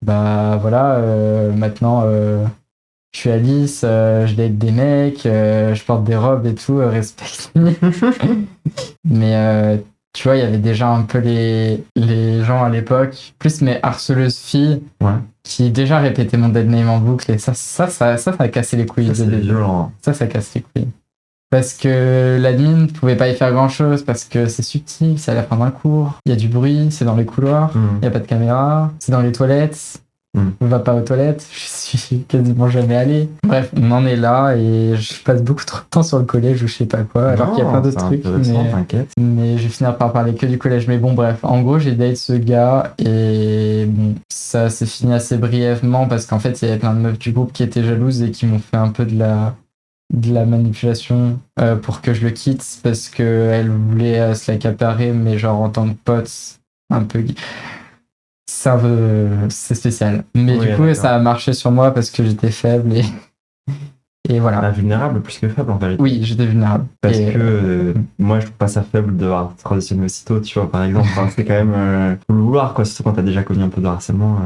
maintenant, je suis Alice, je date des mecs, je porte des robes et tout, respecte-moi. Mais tu vois, il y avait déjà un peu les gens à l'époque, plus mes harceleuses filles, qui déjà répétaient mon dead name en boucle, et ça a cassé les couilles. C'est violent. Ça casse les couilles. Parce que l'admin pouvait pas y faire grand chose, parce que c'est subtil, c'est à la fin d'un cours, il y a du bruit, c'est dans les couloirs, il n'y a pas de caméra, c'est dans les toilettes, on va pas aux toilettes, je suis quasiment jamais allé. Bref, on en est là et je passe beaucoup trop de temps sur le collège ou je sais pas quoi, alors qu'il y a plein d'autres trucs. Mais je vais finir par parler que du collège. Mais bon, bref, en gros, j'ai date ce gars et bon, ça s'est fini assez brièvement parce qu'en fait, il y avait plein de meufs du groupe qui étaient jalouses et qui m'ont fait un peu de la manipulation pour que je le quitte parce qu'elle voulait se l'accaparer, mais genre en tant que pote, un peu. C'est spécial. Mais du coup, d'accord. Ça a marché sur moi parce que j'étais faible et voilà. Vulnérable plus que faible en vérité. Oui, j'étais vulnérable. Parce que moi, je trouve pas ça faible de devoir transitionner aussitôt, tu vois, par exemple. C'est quand même faut le vouloir, quoi, surtout quand t'as déjà connu un peu de harcèlement.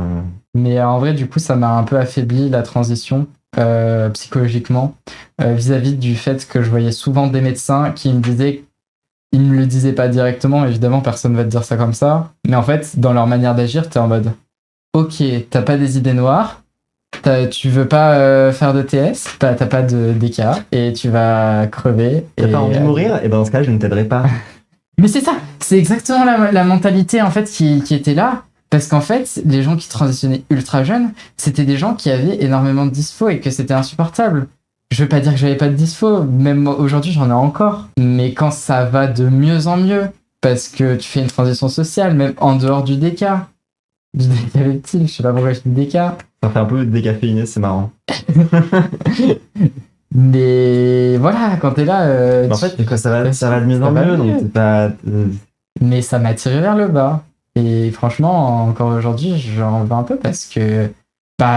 Mais en vrai, du coup, ça m'a un peu affaibli la transition. Psychologiquement vis-à-vis du fait que je voyais souvent des médecins qui me disaient, ils me le disaient pas directement, évidemment personne va te dire ça comme ça, mais en fait dans leur manière d'agir t'es en mode ok, t'as pas des idées noires, tu veux pas faire de TS, t'as pas de DK et tu vas crever. T'as pas envie de mourir, et dans ce cas je ne t'aiderai pas. Mais c'est ça, c'est exactement la mentalité en fait qui était là. Parce qu'en fait, les gens qui transitionnaient ultra jeunes, c'était des gens qui avaient énormément de dysphos et que c'était insupportable. Je veux pas dire que j'avais pas de dysphos, même aujourd'hui j'en ai encore. Mais quand ça va de mieux en mieux, parce que tu fais une transition sociale, même en dehors du DK. Du DK reptile, je sais pas pourquoi je dis DK. Ça fait un peu décaféiné, c'est marrant. Mais voilà, quand t'es là... en fait, ça va de mieux en mieux, donc c'est pas... Mais ça m'a tiré vers le bas. Et franchement, encore aujourd'hui, j'en veux un peu parce que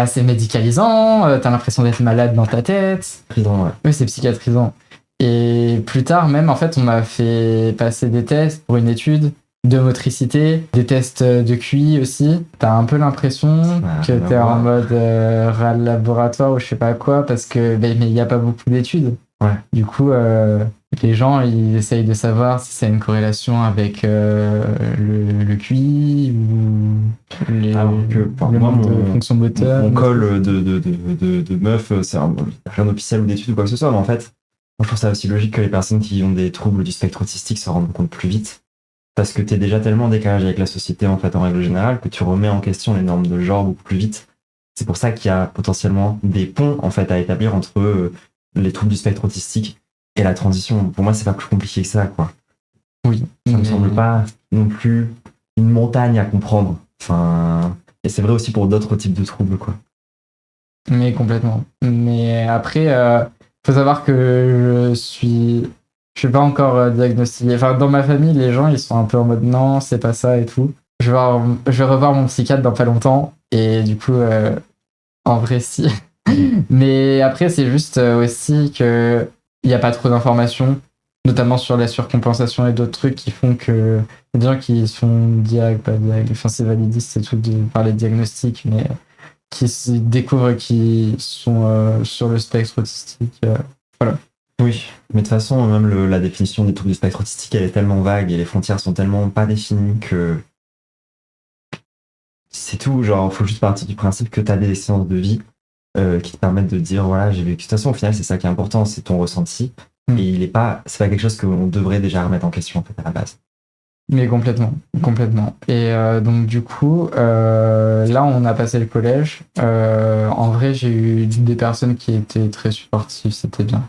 c'est médicalisant, t'as l'impression d'être malade dans ta tête. Psychiatrisant, ouais. Oui, c'est psychiatrisant. Et plus tard, même, en fait, on m'a fait passer des tests pour une étude de motricité, des tests de QI aussi. T'as un peu l'impression que t'es en mode RAL laboratoire ou je sais pas quoi, parce que mais il n'y a pas beaucoup d'études. Ouais. Du coup, les gens, ils essayent de savoir si ça a une corrélation avec le QI ou mon fonction moteur. Mon col de meuf, c'est rien d'officiel ou d'études ou quoi que ce soit, mais en fait, moi je trouve ça aussi logique que les personnes qui ont des troubles du spectre autistique se rendent compte plus vite. Parce que t'es déjà tellement en décalage avec la société en fait en règle générale que tu remets en question les normes de genre beaucoup plus vite. C'est pour ça qu'il y a potentiellement des ponts en fait à établir entre les troubles du spectre autistique et la transition. Pour moi, c'est pas plus compliqué que ça, quoi. Oui. Ça me semble pas non plus une montagne à comprendre. Enfin, et c'est vrai aussi pour d'autres types de troubles, quoi. Mais complètement. Mais après, faut savoir que je suis pas encore diagnostiqué. Enfin, dans ma famille, les gens, ils sont un peu en mode non, c'est pas ça et tout. Je vais revoir mon psychiatre dans pas longtemps. Et du coup, en vrai, si. Mais après, c'est juste aussi que il n'y a pas trop d'informations, notamment sur la surcompensation et d'autres trucs qui font que il y a des gens qui sont pas diag, enfin c'est validiste et tout par les diagnostics, mais qui se découvrent qui sont sur le spectre autistique. Voilà. Oui, mais de toute façon, même la définition des troubles du spectre autistique, elle est tellement vague et les frontières sont tellement pas définies que c'est tout. Genre, faut juste partir du principe que t'as des séances de vie qui te permettent de dire, voilà, j'ai vécu. De toute façon, au final, c'est ça qui est important, c'est ton ressenti. Et c'est pas quelque chose qu'on devrait déjà remettre en question, en fait, à la base. Mais complètement, complètement. Et donc du coup, là on a passé le collège. En vrai, j'ai eu des personnes qui étaient très supportives, c'était bien.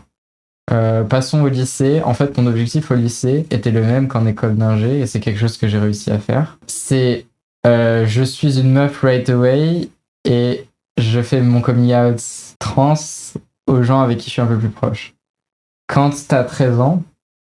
Passons au lycée. En fait, mon objectif au lycée était le même qu'en école d'ingé, et c'est quelque chose que j'ai réussi à faire. C'est je suis une meuf right away, et je fais mon coming out trans aux gens avec qui je suis un peu plus proche. Quand t'as 13 ans,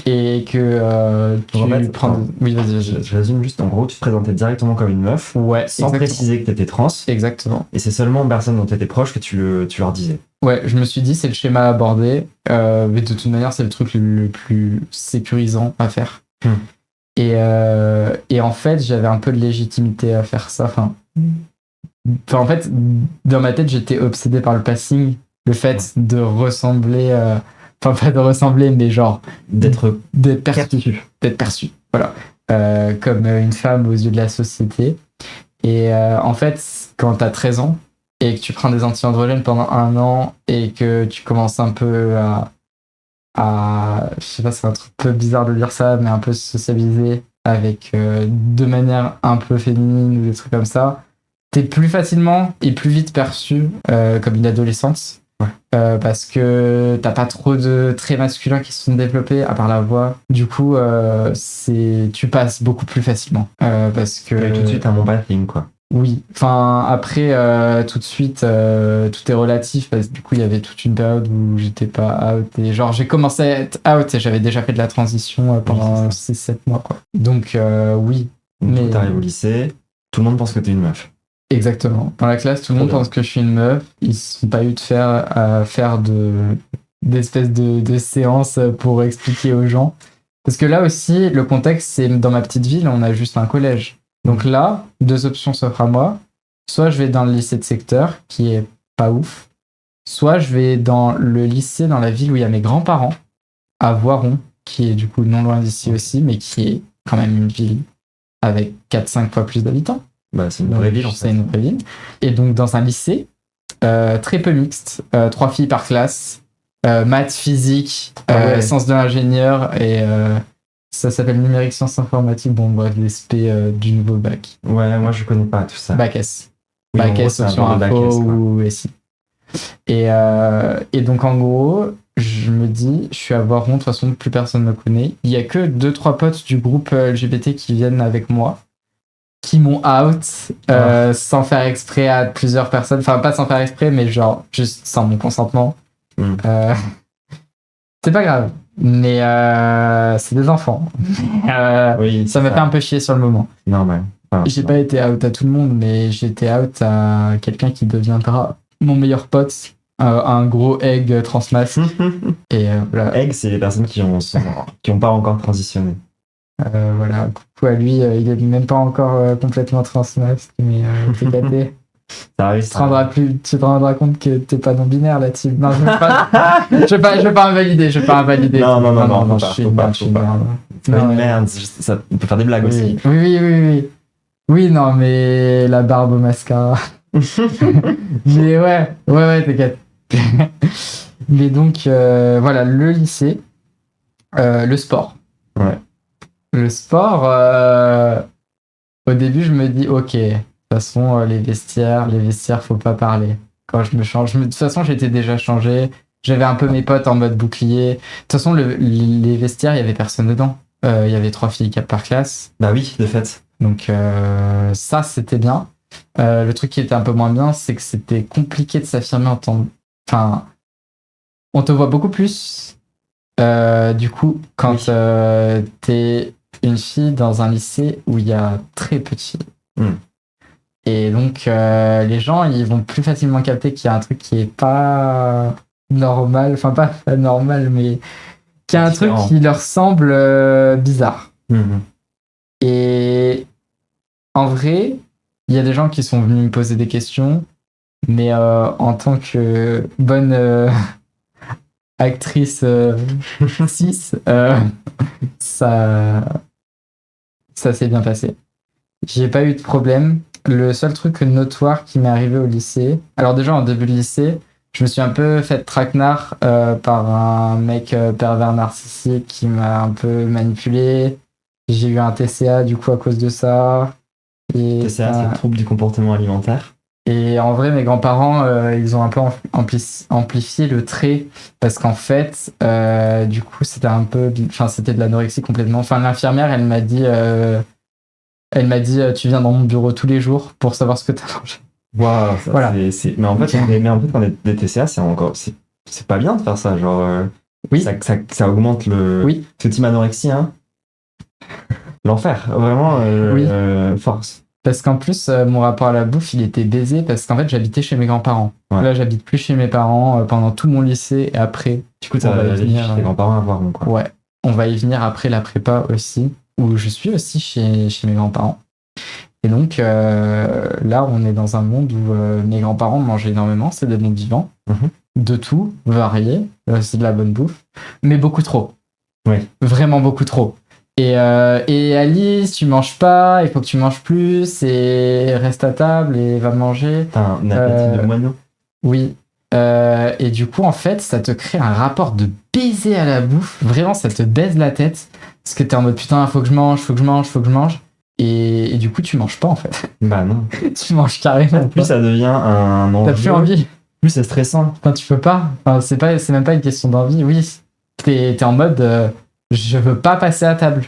et que tu prends... Oui, vas-y. Je résume juste, en gros, tu te présentais directement comme une meuf, Ouais, sans exactement. préciser que t'étais trans, Exactement. et c'est seulement aux personnes dont t'étais proche que tu leur disais. Ouais, je me suis dit, c'est le schéma à aborder, mais de toute manière, c'est le truc le plus sécurisant à faire. Et en fait, j'avais un peu de légitimité à faire ça. Enfin, en fait, dans ma tête, j'étais obsédé par le passing, le fait de ressembler... Enfin, pas de ressembler, mais genre... D'être perçu. D'être perçu, voilà. Comme une femme aux yeux de la société. Et en fait, quand t'as 13 ans, et que tu prends des anti-androgènes pendant 1 an, et que tu commences un peu je sais pas, c'est un truc un peu bizarre de dire ça, mais un peu sociabiliser avec de manière un peu féminine ou des trucs comme ça, t'es plus facilement et plus vite perçu comme une adolescente. Parce que t'as pas trop de traits masculins qui se sont développés à part la voix. Du coup, tu passes beaucoup plus facilement. Parce que tout de suite un bon passing, quoi. Oui, enfin après tout de suite tout est relatif parce que du coup il y avait toute une période où j'étais pas out et genre j'ai commencé à être out et j'avais déjà fait de la transition pendant 6-7 mois quoi. Donc oui. Mais t'arrives au lycée, tout le monde pense que t'es une meuf. Exactement. Dans la classe, tout le monde pense que je suis une meuf. Ils sont pas eu de faire d'espèces de séances pour expliquer aux gens. Parce que là aussi, le contexte, c'est dans ma petite ville, on a juste un collège. Donc là, 2 options s'offrent à moi. Soit je vais dans le lycée de secteur, qui est pas ouf. Soit je vais dans le lycée dans la ville où il y a mes grands-parents, à Voiron, qui est du coup non loin d'ici aussi, mais qui est quand même une ville avec 4-5 fois plus d'habitants. Bah, c'est une vraie ville, en fait. C'est une vraie ville. Et donc, dans un lycée très peu mixte, 3 filles par classe, maths, physique, sciences de l'ingénieur, et ça s'appelle numérique sciences informatiques. Bon, bref, les SP du nouveau bac. Ouais, moi, je connais pas tout ça. Bac S. Oui, bac S, option info ou SI. Et donc, en gros, je me dis, je suis à Voiron, de toute façon, plus personne me connaît. Il y a que 2-3 potes du groupe LGBT qui viennent avec moi, qui m'ont out sans faire exprès à plusieurs personnes. Enfin, pas sans faire exprès, mais genre juste sans mon consentement. C'est pas grave, mais c'est des enfants. Oui, ça m'a fait un peu chier sur le moment. Normal. J'ai pas été out à tout le monde, mais j'ai été out à quelqu'un qui deviendra mon meilleur pote, un gros egg transmasque. Et voilà. Egg, c'est les personnes qui ont pas encore transitionné. Voilà, coucou à lui, il est même pas encore complètement transmasque, mais t'es gâté. Tu te rendras compte que t'es pas non-binaire là, Tim. Non, je vais pas invalider. Non, je suis une merde. C'est pas une merde, ça, on peut faire des blagues aussi. Oui. Oui, non, mais la barbe au mascara. Mais ouais, t'inquiète. Mais donc, voilà, le lycée, le sport. Ouais. Le sport, au début, je me dis, ok, de toute façon, les vestiaires, faut pas parler. Quand je me change, de toute façon, j'étais déjà changé. J'avais un peu mes potes en mode bouclier. De toute façon, les vestiaires, il y avait personne dedans. Il y avait 3 filles par classe. Bah oui, de fait. Donc, ça, c'était bien. Le truc qui était un peu moins bien, c'est que c'était compliqué de s'affirmer en tant... Enfin, on te voit beaucoup plus, du coup, quand t'es une fille dans un lycée où il y a très peu de filles. Et donc, les gens, ils vont plus facilement capter qu'il y a un truc qui est pas normal, enfin pas normal, mais qu'il y a un truc qui leur semble bizarre. Et en vrai, il y a des gens qui sont venus me poser des questions, mais en tant que bonne actrice 6, ça s'est bien passé. J'ai pas eu de problème. Le seul truc notoire qui m'est arrivé au lycée, alors déjà en début de lycée, je me suis un peu fait traquenard par un mec pervers narcissique qui m'a un peu manipulé. J'ai eu un TCA du coup à cause de ça. Et TCA, c'est le trouble du comportement alimentaire. Et en vrai, mes grands-parents, ils ont un peu amplifié le trait parce qu'en fait, du coup, c'était un peu, enfin, c'était de l'anorexie complètement. Enfin, l'infirmière, elle m'a dit, tu viens dans mon bureau tous les jours pour savoir ce que t'as mangé. Waouh, voilà. Mais en fait, quand on est des TCA, c'est pas bien de faire ça. Genre, oui. Ça augmente le. Oui. Ce type anorexie, hein. L'enfer, vraiment, oui. Force. Parce qu'en plus, mon rapport à la bouffe, il était baisé parce qu'en fait, j'habitais chez mes grands-parents. Ouais. Là, j'habite plus chez mes parents pendant tout mon lycée et après. Du coup, t'as venir tes grands-parents à voir, quoi. Ouais, on va y venir après la prépa aussi, où je suis aussi chez mes grands-parents. Et donc, là, on est dans un monde où mes grands-parents mangent énormément, c'est des bons vivants, de tout, varié, c'est de la bonne bouffe, mais beaucoup trop. Oui. Vraiment beaucoup trop. Et Alice, tu manges pas, il faut que tu manges plus, et reste à table et va manger. T'as un appétit de moineau. Oui. Et du coup, en fait, ça te crée un rapport de baiser à la bouffe. Vraiment, ça te baise la tête. Parce que t'es en mode putain, faut que je mange. Et du coup, tu manges pas en fait. Bah non. Tu manges carrément. Plus ça devient un enjeu. T'as plus envie. Plus c'est stressant. Enfin, tu peux pas. Enfin, c'est même pas une question d'envie. Oui. T'es en mode je veux pas passer à table.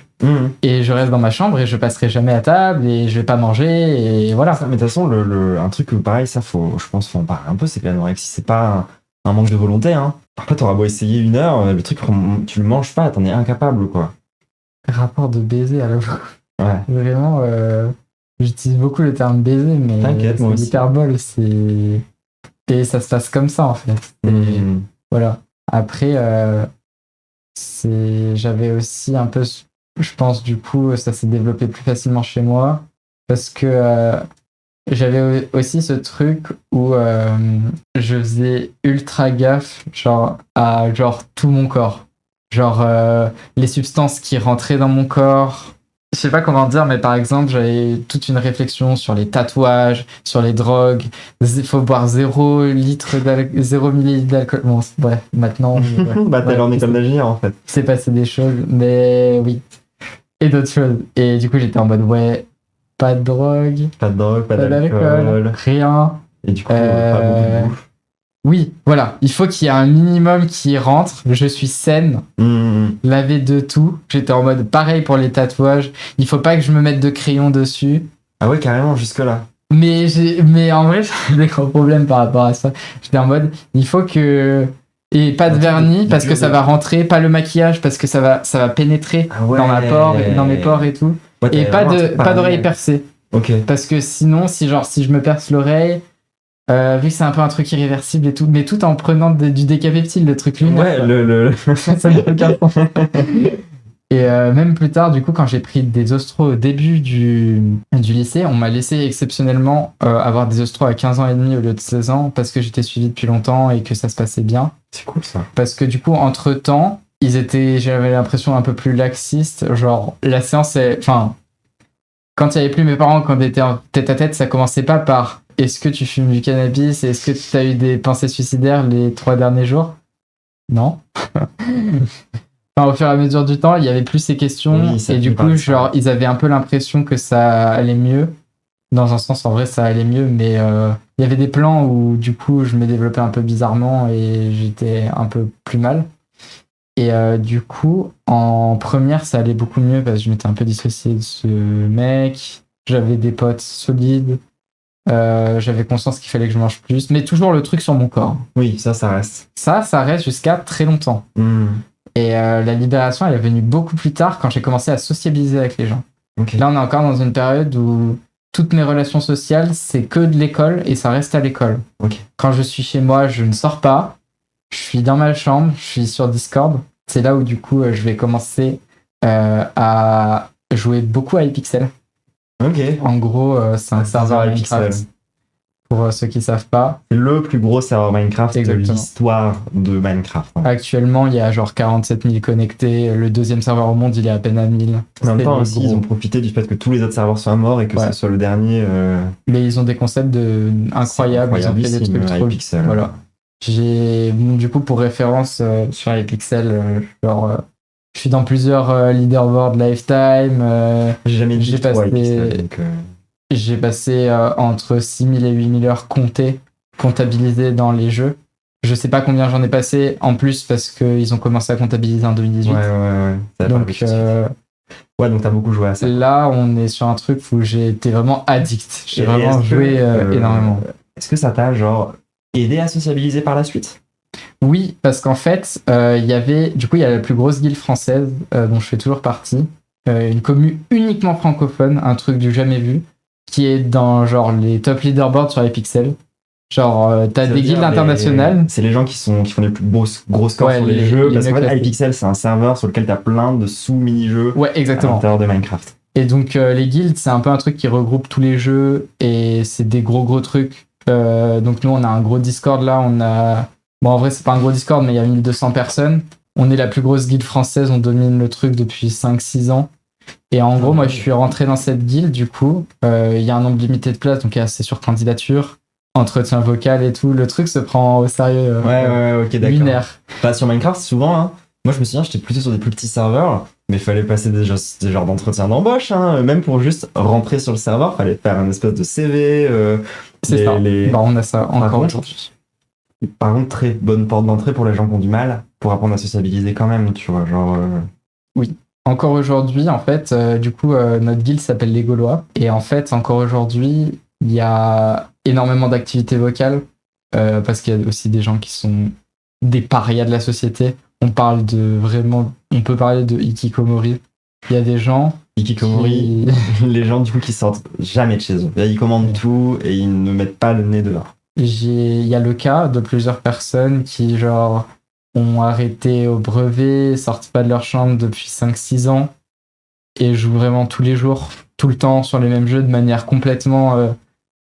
Et je reste dans ma chambre et je passerai jamais à table et je vais pas manger et voilà. Mais de toute façon, un truc pareil, ça, je pense, faut en parler un peu, c'est que l'anorexie, c'est pas un manque de volonté, hein. En fait, t'auras beau essayer 1 heure, le truc, tu le manges pas, t'en es incapable, quoi. Rapport de baiser à la bouffe. Ouais. Vraiment, j'utilise beaucoup le terme baiser, mais c'est l'hyperbole, c'est... Et ça se passe comme ça, en fait. Voilà. Après, j'avais aussi un peu... Je pense, du coup, ça s'est développé plus facilement chez moi, parce que j'avais aussi ce truc où je faisais ultra gaffe, à tout mon corps. Les substances qui rentraient dans mon corps. Je sais pas comment dire, mais par exemple, j'avais toute une réflexion sur les tatouages, sur les drogues. Il faut boire 0 millilitre d'alcool. Bon, bref, maintenant... bah, t'es allé en école d'ingénieur, en fait. C'est passé des choses, mais oui. Et d'autres choses. Et du coup, j'étais en mode, ouais, pas de drogue. Pas d'alcool. Rien. Et du coup, pas beaucoup de bouffe. Oui, voilà. Il faut qu'il y ait un minimum qui rentre. Je suis saine. Lavé de tout. J'étais en mode pareil pour les tatouages. Il faut pas que je me mette de crayon dessus. Ah ouais, carrément, jusque-là. Mais en vrai, j'ai des gros problèmes par rapport à ça. J'étais en mode, il faut que... Et pas de vernis parce que ça va rentrer. Pas le maquillage parce que ça va pénétrer dans mes pores et tout. Ouais, et pas d'oreille percée. Ok. Parce que sinon, si je me perce l'oreille... vu que c'est un peu un truc irréversible et tout, mais tout en prenant du décapeptile, le truc lunaire. Ouais, ça me regarde. Et même plus tard, du coup, quand j'ai pris des ostros au début du lycée, on m'a laissé exceptionnellement avoir des ostros à 15 ans et demi au lieu de 16 ans parce que j'étais suivi depuis longtemps et que ça se passait bien. C'est cool ça. Parce que du coup, entre-temps, j'avais l'impression un peu plus laxiste. Genre, la séance enfin, quand il n'y avait plus mes parents, quand on était en tête à tête, ça commençait pas par est-ce que tu fumes du cannabis? Est-ce que tu as eu des pensées suicidaires les 3 derniers jours? Non. Enfin, au fur et à mesure du temps, il y avait plus ces questions. Oui, et du coup, ils avaient un peu l'impression que ça allait mieux. Dans un sens, en vrai, ça allait mieux. Mais il y avait des plans où, du coup, je me développais un peu bizarrement et j'étais un peu plus mal. Et du coup, en première, ça allait beaucoup mieux parce que je m'étais un peu dissocié de ce mec. J'avais des potes solides. J'avais conscience qu'il fallait que je mange plus, mais toujours le truc sur mon corps. Oui, ça reste. Ça reste jusqu'à très longtemps. Et la libération, elle est venue beaucoup plus tard quand j'ai commencé à sociabiliser avec les gens. Okay. Là, on est encore dans une période où toutes mes relations sociales, c'est que de l'école et ça reste à l'école. Okay. Quand je suis chez moi, je ne sors pas. Je suis dans ma chambre, je suis sur Discord. C'est là où, du coup, je vais commencer à jouer beaucoup à Hypixel. Ok. En gros, c'est un serveur Minecraft. Pour ceux qui savent pas. C'est le plus gros serveur Minecraft Exactement. de l'histoire de Minecraft. Hein. Actuellement, il y a genre 47 000 connectés. Le deuxième serveur au monde, il est à peine à 1000. En même temps aussi, ils ont profité du fait que tous les autres serveurs soient morts et que ce soit le dernier. Mais ils ont des concepts incroyables. Ils ont fait des trucs trop. Hypixel. Voilà. Du coup, pour référence sur Hypixel, je suis dans plusieurs leaderboards Lifetime. J'ai jamais dit passé. Hypixel, donc, J'ai passé entre 6000 et 8000 heures comptabilisées dans les jeux. Je sais pas combien j'en ai passé en plus parce qu'ils ont commencé à comptabiliser en 2018. Ouais. Donc t'as beaucoup joué à ça. Là, on est sur un truc où j'ai été vraiment addict. J'ai vraiment joué énormément. Est-ce que ça t'a aidé à sociabiliser par la suite? Oui, parce qu'en fait, il y a la plus grosse guilde française dont je fais toujours partie. Une commune uniquement francophone, un truc du jamais vu, qui est dans genre les top leaderboards sur Hypixel. Genre, t'as des guildes internationales. C'est les gens qui font les plus gros scores sur les jeux. Parce qu'en fait, Hypixel, c'est un serveur sur lequel t'as plein de sous-mini-jeux à l'intérieur de Minecraft. Et donc, les guildes, c'est un peu un truc qui regroupe tous les jeux et c'est des gros trucs. Donc, nous, on a un gros Discord là. Bon, en vrai, c'est pas un gros Discord, mais il y a 1200 personnes. On est la plus grosse guilde française. On domine le truc depuis 5-6 ans. Et en gros, moi, je suis rentré dans cette guilde, du coup. Il y a un nombre limité de places, donc c'est sur candidature. Entretien vocal et tout, le truc se prend au sérieux. Ok, d'accord. Lunaire. Pas sur Minecraft, souvent, hein. Moi, je me souviens, j'étais plutôt sur des plus petits serveurs, mais il fallait passer des genres d'entretien d'embauche, hein. Même pour juste rentrer sur le serveur, fallait faire un espèce de CV. C'est ça. Bah, on a ça encore aujourd'hui. Par contre, très bonne porte d'entrée pour les gens qui ont du mal, pour apprendre à sociabiliser quand même, tu vois, genre. Oui. Encore aujourd'hui, en fait, du coup, notre guilde s'appelle les Gaulois. Et en fait, encore aujourd'hui, il y a énormément d'activités vocales parce qu'il y a aussi des gens qui sont des parias de la société. On peut parler de Hikikomori. Il y a des gens Hikikomori, les gens du coup qui sortent jamais de chez eux. Ils commandent tout et ils ne mettent pas le nez dehors. Il y a le cas de plusieurs personnes qui genre ont arrêté au brevet, sortent pas de leur chambre depuis 5-6 ans et jouent vraiment tous les jours, tout le temps sur les mêmes jeux de manière complètement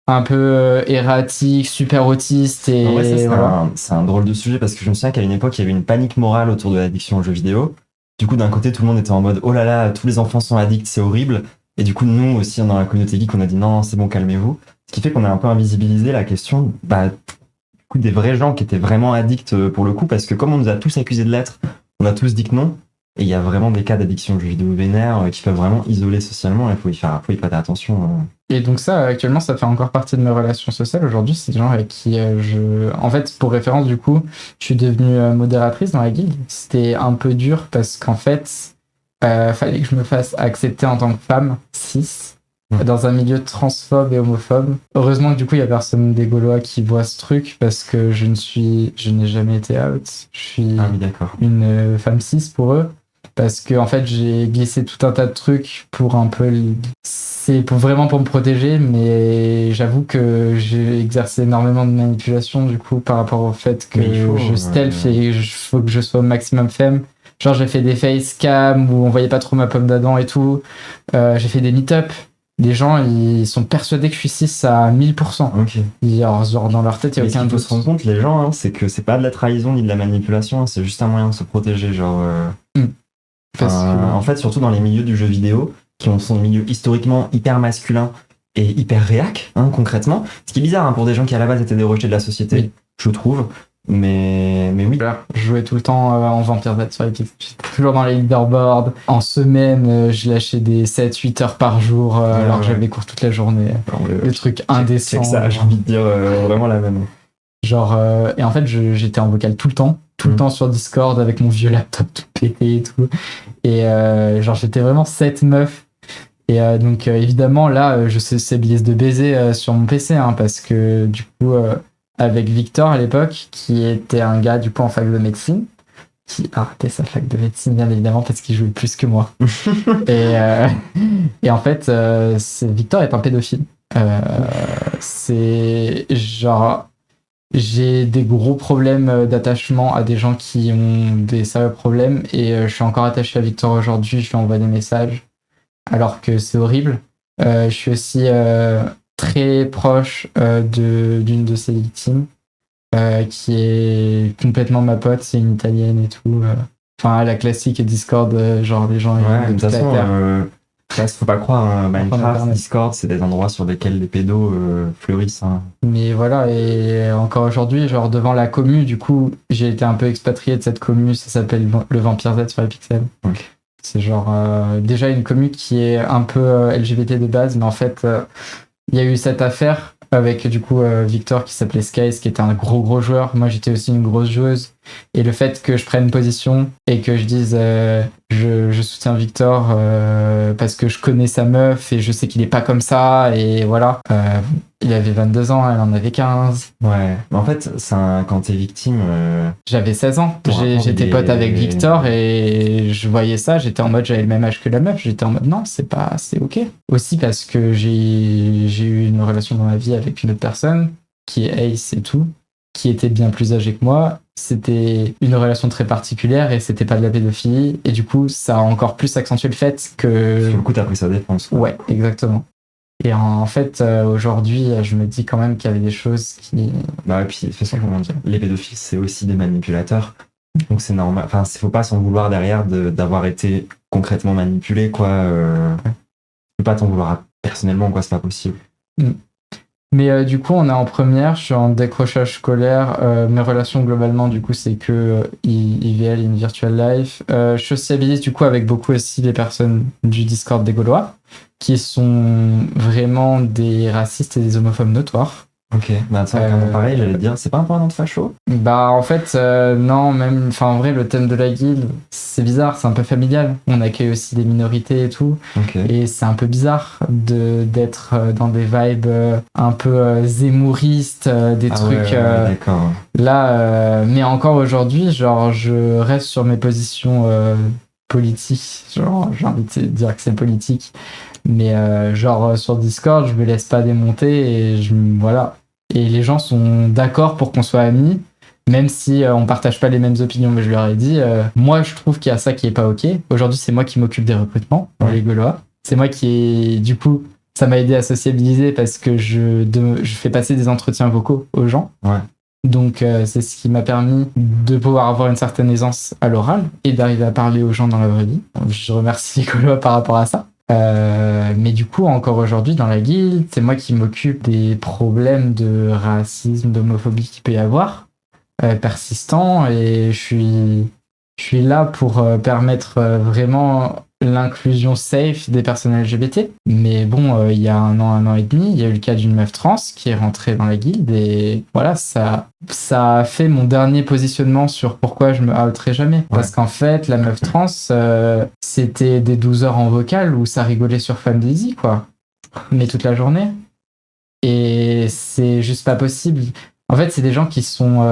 un peu erratique, super autiste. Et en vrai, c'est un drôle de sujet parce que je me souviens qu'à une époque, il y avait une panique morale autour de l'addiction aux jeux vidéo. Du coup, d'un côté, tout le monde était en mode « Oh là là, tous les enfants sont addicts, c'est horrible ». Et du coup, nous aussi, dans la communauté geek, on a dit « Non, c'est bon, calmez-vous ». Ce qui fait qu'on a un peu invisibilisé la question des vrais gens qui étaient vraiment addicts pour le coup, parce que comme on nous a tous accusés de l'être, on a tous dit que non. Et il y a vraiment des cas d'addiction aux jeux vidéo vénères qui peuvent vraiment isoler socialement et il faut y prêter attention. Et donc ça, actuellement, ça fait encore partie de mes relations sociales. Aujourd'hui, c'est des gens avec qui En fait, pour référence, du coup, je suis devenue modératrice dans la guilde. C'était un peu dur parce qu'en fait, fallait que je me fasse accepter en tant que femme cis dans un milieu transphobe et homophobe. Heureusement que du coup, il y a personne des Gaulois qui voit ce truc parce que je n'ai jamais été out. Je suis une femme cis pour eux. Parce que en fait j'ai glissé tout un tas de trucs pour un peu vraiment pour me protéger, mais j'avoue que j'ai exercé énormément de manipulation du coup par rapport au fait que je stealth et il faut que je sois au maximum femme. Genre j'ai fait des facecam où on voyait pas trop ma pomme d'Adam et tout. J'ai fait des meet-up. Les gens ils sont persuadés que je suis cis à 1000%. Okay. Genre dans leur tête il y a aucun doute. Ce qu'il faut se rendre compte les gens, hein, c'est que c'est pas de la trahison ni de la manipulation, c'est juste un moyen de se protéger, genre. En fait, surtout dans les milieux du jeu vidéo, qui sont des milieux historiquement hyper masculins et hyper réac, hein, concrètement. Ce qui est bizarre hein, pour des gens qui à la base étaient des rejetés de la société, je trouve. Mais oui. Je jouais tout le temps en Vampire Z sur Epic. J'étais toujours dans les leaderboards. En semaine, je lâchais des 7-8 heures par jour alors que j'avais cours toute la journée. Le truc indécent. C'est ça, j'ai envie de dire vraiment la même. Genre, et en fait, j'étais en vocal tout le temps sur Discord avec mon vieux laptop tout pété et tout. Et genre, j'étais vraiment cette meuf. Et donc évidemment là je sociabilise de baiser sur mon PC hein, parce que du coup avec Victor à l'époque qui était un gars du coup en fac de médecine qui a raté sa fac de médecine bien évidemment parce qu'il jouait plus que moi et en fait Victor est un pédophile. C'est genre j'ai des gros problèmes d'attachement à des gens qui ont des sérieux problèmes et je suis encore attaché à Victor aujourd'hui, je lui envoie des messages alors que c'est horrible. Je suis aussi très proche d'une de ses victimes qui est complètement ma pote, c'est une italienne et tout. Enfin, la classique Discord, genre les gens Ouais, de de toute toute la façon, terre. faut pas croire, hein, Minecraft, Internet. Discord, c'est des endroits sur lesquels les pédos fleurissent. Hein. Mais voilà, et encore aujourd'hui, genre devant la commu, du coup, j'ai été un peu expatrié de cette commu, ça s'appelle le Vampire Z sur les pixels. Okay. C'est genre déjà une commu qui est un peu LGBT de base, mais en fait, il y a eu cette affaire avec du coup Victor qui s'appelait Skies, qui était un gros joueur. Moi, j'étais aussi une grosse joueuse. Et le fait que je prenne position et que je dise je soutiens Victor parce que je connais sa meuf et je sais qu'il est pas comme ça, et voilà. Il avait 22 ans, elle en avait 15. Ouais, mais en fait, quand t'es victime. J'avais 16 ans. J'étais pote avec Victor et je voyais ça. J'étais en mode, j'avais le même âge que la meuf. J'étais en mode, non, c'est ok. Aussi parce que j'ai eu une relation dans ma vie avec une autre personne qui est Ace et tout, qui était bien plus âgée que moi. C'était une relation très particulière et c'était pas de la pédophilie. Et du coup, ça a encore plus accentué le fait que. Sur le coup, t'as pris sa défense. Quoi. Ouais, exactement. Et en fait, aujourd'hui, je me dis quand même qu'il y avait des choses qui. Bah, et puis, de toute façon, comment dire, les pédophiles, c'est aussi des manipulateurs. Donc, c'est normal. Enfin, faut pas s'en vouloir derrière d'avoir été concrètement manipulé, quoi. Tu peux pas t'en vouloir personnellement, quoi, c'est pas possible. Mais du coup, on est en première, je suis en décrochage scolaire. Mes relations, globalement, du coup, c'est que IVL, In Virtual Life. Je sociabilise, du coup, avec beaucoup aussi les personnes du Discord des Gaulois, qui sont vraiment des racistes et des homophobes notoires. Ok, bah pareil, j'allais te dire, c'est pas un peu un nom de facho? Bah en fait, non, même, enfin en vrai, le thème de la guilde, c'est bizarre, c'est un peu familial. On accueille aussi des minorités et tout. Okay. Et c'est un peu bizarre d'être dans des vibes un peu zémouristes, des trucs... Ouais, d'accord. Là, mais encore aujourd'hui, genre, je reste sur mes positions politiques. Genre, j'ai envie de dire que c'est politique. Mais genre, sur Discord, je me laisse pas démonter et voilà. Et les gens sont d'accord pour qu'on soit amis, même si on partage pas les mêmes opinions. Mais je leur ai dit, moi, je trouve qu'il y a ça qui est pas ok. Aujourd'hui, c'est moi qui m'occupe des recrutements dans les Gaulois. C'est moi qui du coup, ça m'a aidé à sociabiliser parce que je fais passer des entretiens vocaux aux gens. Ouais. Donc, c'est ce qui m'a permis de pouvoir avoir une certaine aisance à l'oral et d'arriver à parler aux gens dans la vraie vie. Donc, je remercie les Gaulois par rapport à ça. Mais du coup, encore aujourd'hui, dans la guilde, c'est moi qui m'occupe des problèmes de racisme, d'homophobie qu'il peut y avoir, persistants, et je suis là pour permettre vraiment l'inclusion safe des personnes LGBT. Mais bon, il y a un an et demi, il y a eu le cas d'une meuf trans qui est rentrée dans la guilde, et voilà, ça a fait mon dernier positionnement sur pourquoi je me outerai jamais. Ouais. Parce qu'en fait, la meuf trans, c'était des 12 heures en vocal où ça rigolait sur Fantasy, quoi. Mais toute la journée. Et c'est juste pas possible. En fait, c'est des gens qui sont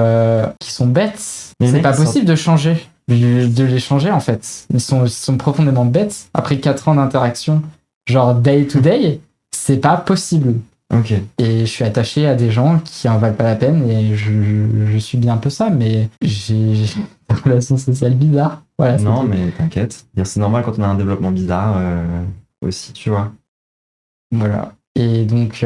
bêtes. Mais c'est pas possible de changer. De les changer, en fait. Ils sont profondément bêtes. Après 4 ans d'interaction, genre day to day, c'est pas possible. Ok. Et je suis attaché à des gens qui en valent pas la peine et je suis bien un peu ça, mais j'ai une relation sociale bizarre. Voilà, non, mais t'inquiète. C'est normal quand on a un développement bizarre aussi, tu vois. Voilà. Et donc,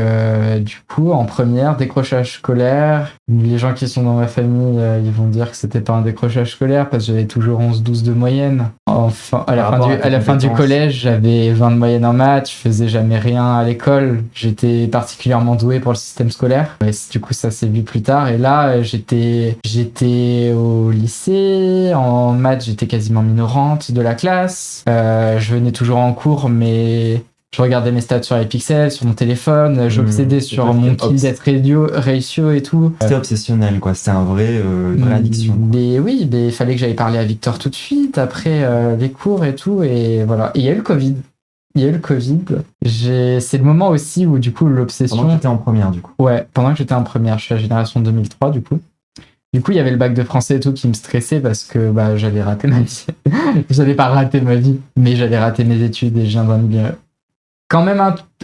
du coup, en première, décrochage scolaire. Les gens qui sont dans ma famille, ils vont dire que c'était pas un décrochage scolaire parce que j'avais toujours 11-12 de moyenne. Enfin, à la fin du collège, j'avais 20 de moyenne en maths, je faisais jamais rien à l'école. J'étais particulièrement doué pour le système scolaire. Et du coup, ça s'est vu plus tard. Et là, j'étais au lycée. En maths, j'étais quasiment minorante de la classe. Je venais toujours en cours, mais... Je regardais mes stats sur les pixels, sur mon téléphone, j'obsédais sur mon kill death ratio et tout. C'était obsessionnel, quoi. C'était une vraie addiction. Mais oui, il fallait que j'aille parler à Victor tout de suite, après les cours et tout, et voilà. Et il y a eu le Covid. il y a eu le Covid. C'est le moment aussi où, du coup, Pendant que l'obsession. j'étais en première, du coup. Ouais, pendant que j'étais en première, je suis la génération 2003, du coup. Du coup, il y avait le bac de français et tout qui me stressait parce que bah, j'allais rater ma vie. J'allais pas rater ma vie, mais j'allais rater mes études et je viens d'un milieu quand même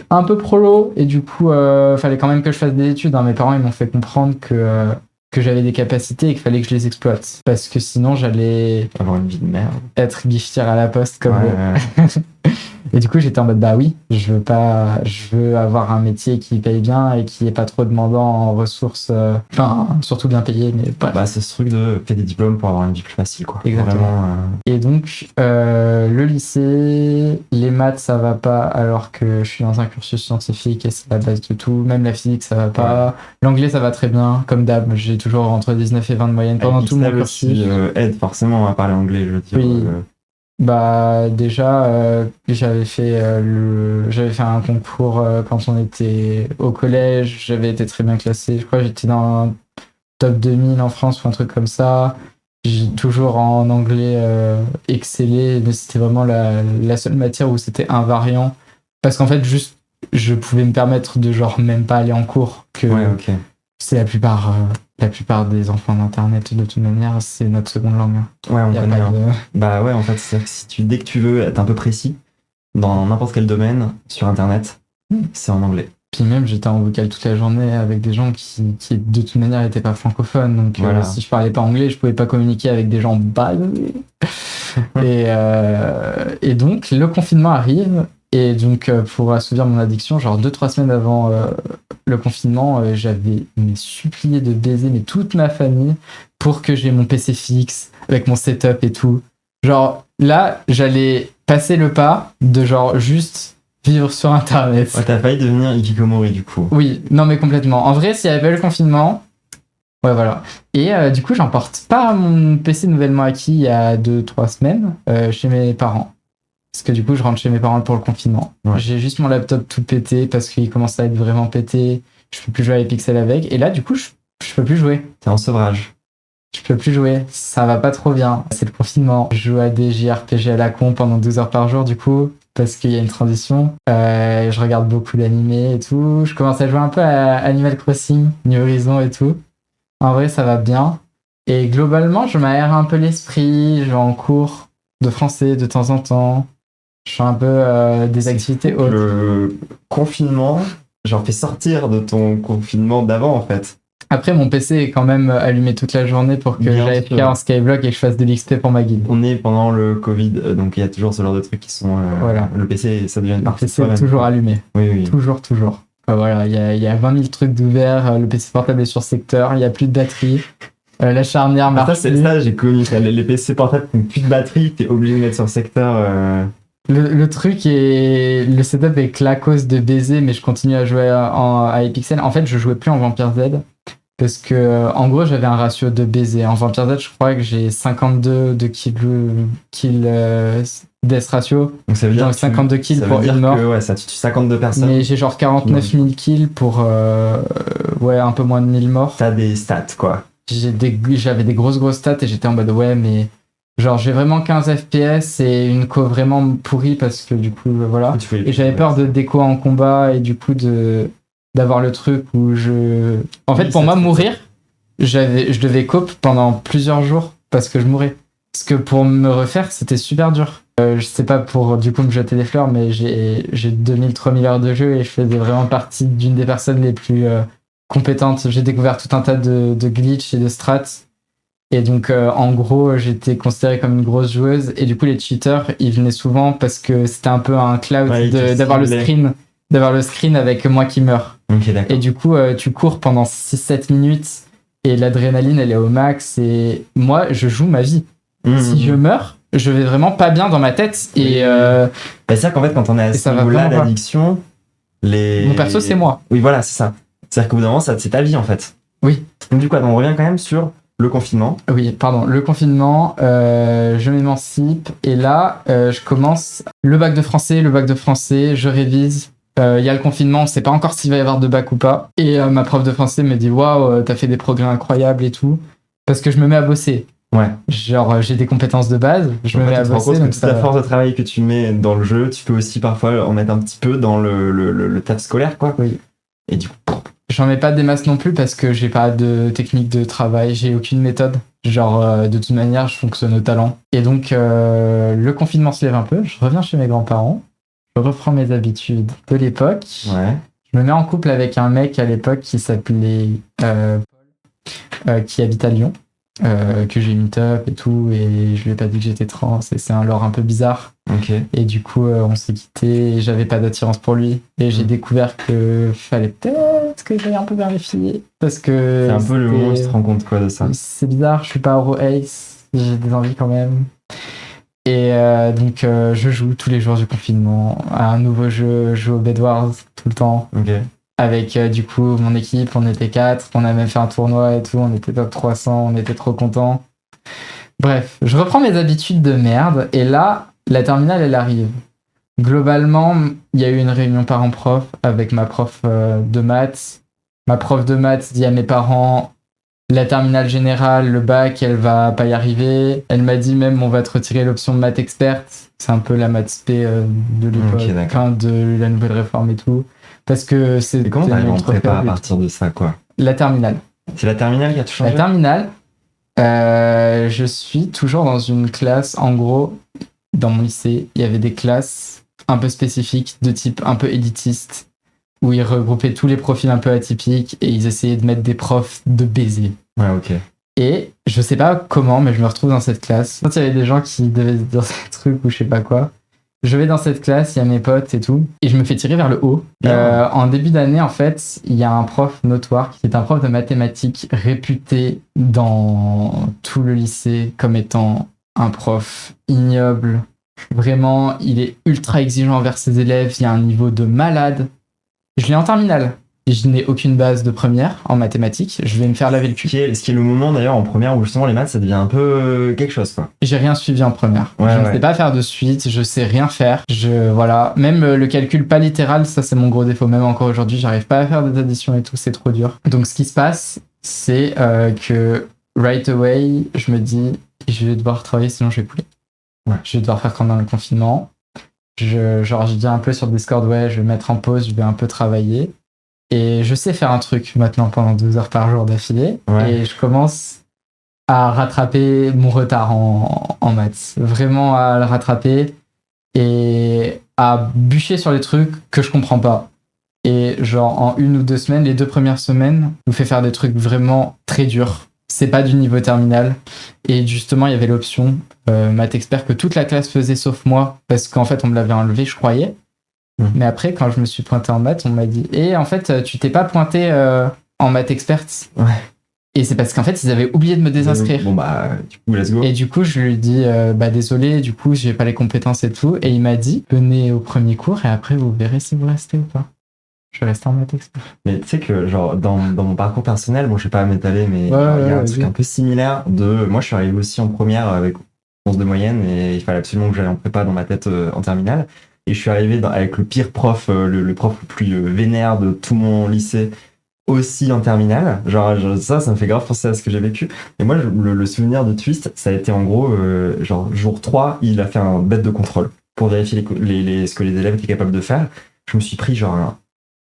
un peu prolo. Et du coup, fallait quand même que je fasse des études. Hein. Mes parents, ils m'ont fait comprendre que j'avais des capacités et qu'il fallait que je les exploite. Parce que sinon, j'allais Avoir une vie de merde. être guichetière à la poste comme Ouais. Et du coup, j'étais en mode, bah oui, je veux avoir un métier qui paye bien et qui est pas trop demandant en ressources, enfin, surtout bien payé, mais bref. Bah, c'est ce truc de faire des diplômes pour avoir une vie plus facile, quoi. Exactement. Vraiment, Et donc, le lycée, les maths, ça va pas, alors que je suis dans un cursus scientifique et c'est la base de tout. Même la physique, ça va pas. L'anglais, ça va très bien, comme d'hab. J'ai toujours entre 19 et 20 de moyenne pendant tout mon Excel cursus. aussi, aide forcément à parler anglais, je veux dire. Oui. Bah déjà j'avais fait un concours quand on était au collège, j'avais été très bien classé, je crois que j'étais dans un top 2000 en France ou un truc comme ça. J'ai toujours en anglais excellé, mais c'était vraiment la seule matière où c'était invariant parce qu'en fait juste je pouvais me permettre de genre même pas aller en cours que Ouais, ok. c'est la plupart des enfants d'internet de toute manière, c'est notre seconde langue. Hein. Ouais, on Y a connaît. pas Hein. de- Bah ouais, en fait, c'est-à-dire que dès que tu veux être un peu précis, dans n'importe quel domaine, sur Internet, c'est en anglais. Puis même, j'étais en vocal toute la journée avec des gens qui de toute manière n'étaient pas francophones. Donc, Voilà. si je parlais pas anglais, je pouvais pas communiquer avec des gens basés. Et donc, le confinement arrive. Et donc, pour assouvir mon addiction, genre 2-3 semaines avant le confinement, j'avais supplié de baiser mais toute ma famille pour que j'ai mon PC fixe avec mon setup et tout. Genre, là, j'allais passer le pas de genre juste vivre sur Internet. Ouais, t'as failli devenir Hikikomori, du coup. Oui, non mais complètement. En vrai, s'il n'y avait pas eu le confinement, ouais voilà. Et du coup, j'emporte pas mon PC nouvellement acquis il y a 2-3 semaines chez mes parents. Parce que du coup, je rentre chez mes parents pour le confinement. Ouais. J'ai juste mon laptop tout pété parce qu'il commence à être vraiment pété. Je peux plus jouer à les pixels avec. Et là, du coup, je peux plus jouer. T'es en sevrage. Je peux plus jouer. Ça va pas trop bien. C'est le confinement. Je joue à des JRPG à la con pendant 12 heures par jour, du coup. Parce qu'il y a une transition. Je regarde beaucoup d'animés et tout. Je commence à jouer un peu à Animal Crossing, New Horizon et tout. En vrai, ça va bien. Et globalement, je m'aère un peu l'esprit. Je vais en cours de français de temps en temps. Je fais un peu des activités autres. Le confinement, genre, fait sortir de ton confinement d'avant, en fait. Après, mon PC est quand même allumé toute la journée pour que Bien j'aille sûr. faire en Skyblock et que je fasse de l'XP pour ma guilde. On est pendant le Covid, donc il y a toujours ce genre de trucs qui sont. Voilà. Le PC, ça devient une Le partie de PC est toi-même. toujours allumé. Oui, oui. Toujours. Enfin, voilà, il y a 20 000 trucs d'ouvert. Le PC portable est sur secteur. Il n'y a plus de batterie. La charnière Ah, marche plus. ça, j'ai connu ça. Les PC portables qui n'ont plus de batterie, t'es obligé de mettre sur secteur. Le truc est. Le setup est claquos de baiser, mais je continue à jouer à Hypixel. En fait, je jouais plus en Vampire Z. Parce que, en gros, j'avais un ratio de baiser. En Vampire Z, je crois que j'ai 52 de kill death ratio. Donc ça veut dire Genre que 52 kills ça pour veut dire une mort. que, ouais, ça tue 52 personnes. Mais j'ai genre 49 000 kills pour ouais, un peu moins de 1000 morts. T'as des stats, quoi. J'avais des grosses stats et j'étais en mode ouais, mais genre j'ai vraiment 15 FPS et une co vraiment pourrie parce que du coup, voilà. Et j'avais peur de déco en combat et du coup d'avoir le truc où je. En fait, Oui, pour ça moi, te fait mourir, je devais cope pendant plusieurs jours parce que je mourais. Parce que pour me refaire, c'était super dur. Je sais pas pour du coup me jeter des fleurs, mais j'ai 2000-3000 heures de jeu et je faisais vraiment partie d'une des personnes les plus compétentes. J'ai découvert tout un tas de glitch et de strats. Et donc, en gros, j'étais considérée comme une grosse joueuse. Et du coup, les cheaters, ils venaient souvent parce que c'était un peu un cloud Ouais, d'avoir le screen avec moi qui meurs. Ok, d'accord. Et du coup, tu cours pendant 6-7 minutes et l'adrénaline, elle est au max. Et moi, je joue ma vie. Si je meurs, je vais vraiment pas bien dans ma tête. Et Bah, c'est ça qu'en fait, quand on est à ce ça va niveau-là vraiment pas. d'addiction, mon perso, c'est moi. Oui, voilà, c'est ça. C'est-à-dire qu'au bout d'un moment, c'est ta vie, en fait. Oui. Donc, du coup, on revient quand même sur le confinement. Oui, pardon. Le confinement, je m'émancipe. Et là, je commence le bac de français, je révise. Il y a le confinement, on sait pas encore s'il va y avoir de bac ou pas. Et ma prof de français me dit waouh, t'as fait des progrès incroyables et tout. Parce que je me mets à bosser. Ouais. Genre, j'ai des compétences de base, je me En fait, mets à tu te rends bosser. compte que Donc toute la force de travail que tu mets dans le jeu, tu peux aussi parfois en mettre un petit peu dans le taf scolaire, quoi. Oui. Et du coup, J'en mets pas des masses non plus parce que j'ai pas de technique de travail, j'ai aucune méthode. Genre, de toute manière, je fonctionne au talent. Et donc, le confinement se lève un peu, je reviens chez mes grands-parents, je reprends mes habitudes de l'époque. ouais. Je me mets en couple avec un mec à l'époque qui s'appelait qui habite à Lyon, que j'ai meet up et tout, et je lui ai pas dit que j'étais trans, et c'est un lore un peu bizarre. Ok. Et du coup, on s'est quitté, et j'avais pas d'attirance pour lui, et j'ai découvert que fallait peut-être que j'aille un peu vers les filles, parce que C'est un peu le c'était- moment où tu te rends compte, quoi, de ça. c'est bizarre, je suis pas euro ace, j'ai des envies quand même. Et donc, je joue tous les jours du confinement à un nouveau jeu, je joue au Bed Wars tout le temps. Ok. Avec du coup mon équipe, on était 4, on a même fait un tournoi et tout, on était top 300, on était trop contents. Bref, je reprends mes habitudes de merde et là, la terminale elle arrive. Globalement, il y a eu une réunion parents-prof avec ma prof de maths. Ma prof de maths dit à mes parents, la terminale générale, le bac, elle va pas y arriver. Elle m'a dit même, on va te retirer l'option de maths experte. C'est un peu la maths spé de l'époque, Ok, d'accord. enfin, de la nouvelle réforme et tout. Parce que c'est Et comment t'arrives en prépa à partir de ça, quoi? la terminale. C'est la terminale qui a tout La changé? terminale, je suis toujours dans une classe, en gros, dans mon lycée, il y avait des classes un peu spécifiques, de type un peu élitiste, où ils regroupaient tous les profils un peu atypiques et ils essayaient de mettre des profs de baiser. Ouais, ok. Et je sais pas comment, mais je me retrouve dans cette classe. Quand il y avait des gens qui devaient se dire ces trucs ou je sais pas quoi, je vais dans cette classe, il y a mes potes et tout, et je me fais tirer vers le haut. Bien. En début d'année, en fait, il y a un prof notoire qui est un prof de mathématiques réputé dans tout le lycée comme étant un prof ignoble. Vraiment, il est ultra exigeant envers ses élèves, il y a un niveau de malade. Je l'ai en terminale. Je n'ai aucune base de première en mathématiques, je vais me faire laver le cul. Ce qui est le moment d'ailleurs en première où justement les maths ça devient un peu quelque chose, quoi. J'ai rien suivi en première. Ouais, Je ne ouais. sais pas faire de suite, je sais rien faire. Voilà. Même le calcul pas littéral, ça c'est mon gros défaut. Même encore aujourd'hui, j'arrive pas à faire des additions et tout, c'est trop dur. Donc ce qui se passe, c'est que right away, je me dis, je vais devoir travailler sinon je vais couler. Ouais. Je vais devoir faire comme dans le confinement. Je dis un peu sur Discord, ouais, je vais mettre en pause, je vais un peu travailler. Et je sais faire un truc maintenant pendant 12 heures par jour d'affilée. Ouais. Et je commence à rattraper mon retard en maths. Vraiment à le rattraper et à bûcher sur les trucs que je comprends pas. Et genre en 1 ou 2 semaines, les 2 premières semaines, nous fait faire des trucs vraiment très durs. C'est pas du niveau terminal. Et justement, il y avait l'option maths expert que toute la classe faisait sauf moi, parce qu'en fait, on me l'avait enlevé, je croyais. Mais après, quand je me suis pointé en maths, on m'a dit « en fait, tu t'es pas pointé en maths experte. » Ouais. Et c'est parce qu'en fait, ils avaient oublié de me désinscrire. Bon bah, du coup, let's go. Et du coup, je lui dis désolé, du coup, j'ai pas les compétences et tout. Et il m'a dit « Venez au premier cours et après, vous verrez si vous restez ou pas. » Je suis resté en maths expert. Mais tu sais que, genre, dans mon parcours personnel, bon, je vais pas m'étaler, mais il y a un truc un peu similaire de. Moi, je suis arrivé aussi en première avec 11 de moyenne et il fallait absolument que j'aille en prépa dans ma tête en terminale. Et je suis arrivé avec le pire prof, le prof le plus vénère de tout mon lycée, aussi en terminale. Ça me fait grave penser à ce que j'ai vécu. Et moi, le souvenir de Twist, ça a été en gros, genre, jour 3, il a fait un bête de contrôle pour vérifier ce que les élèves étaient capables de faire. Je me suis pris genre un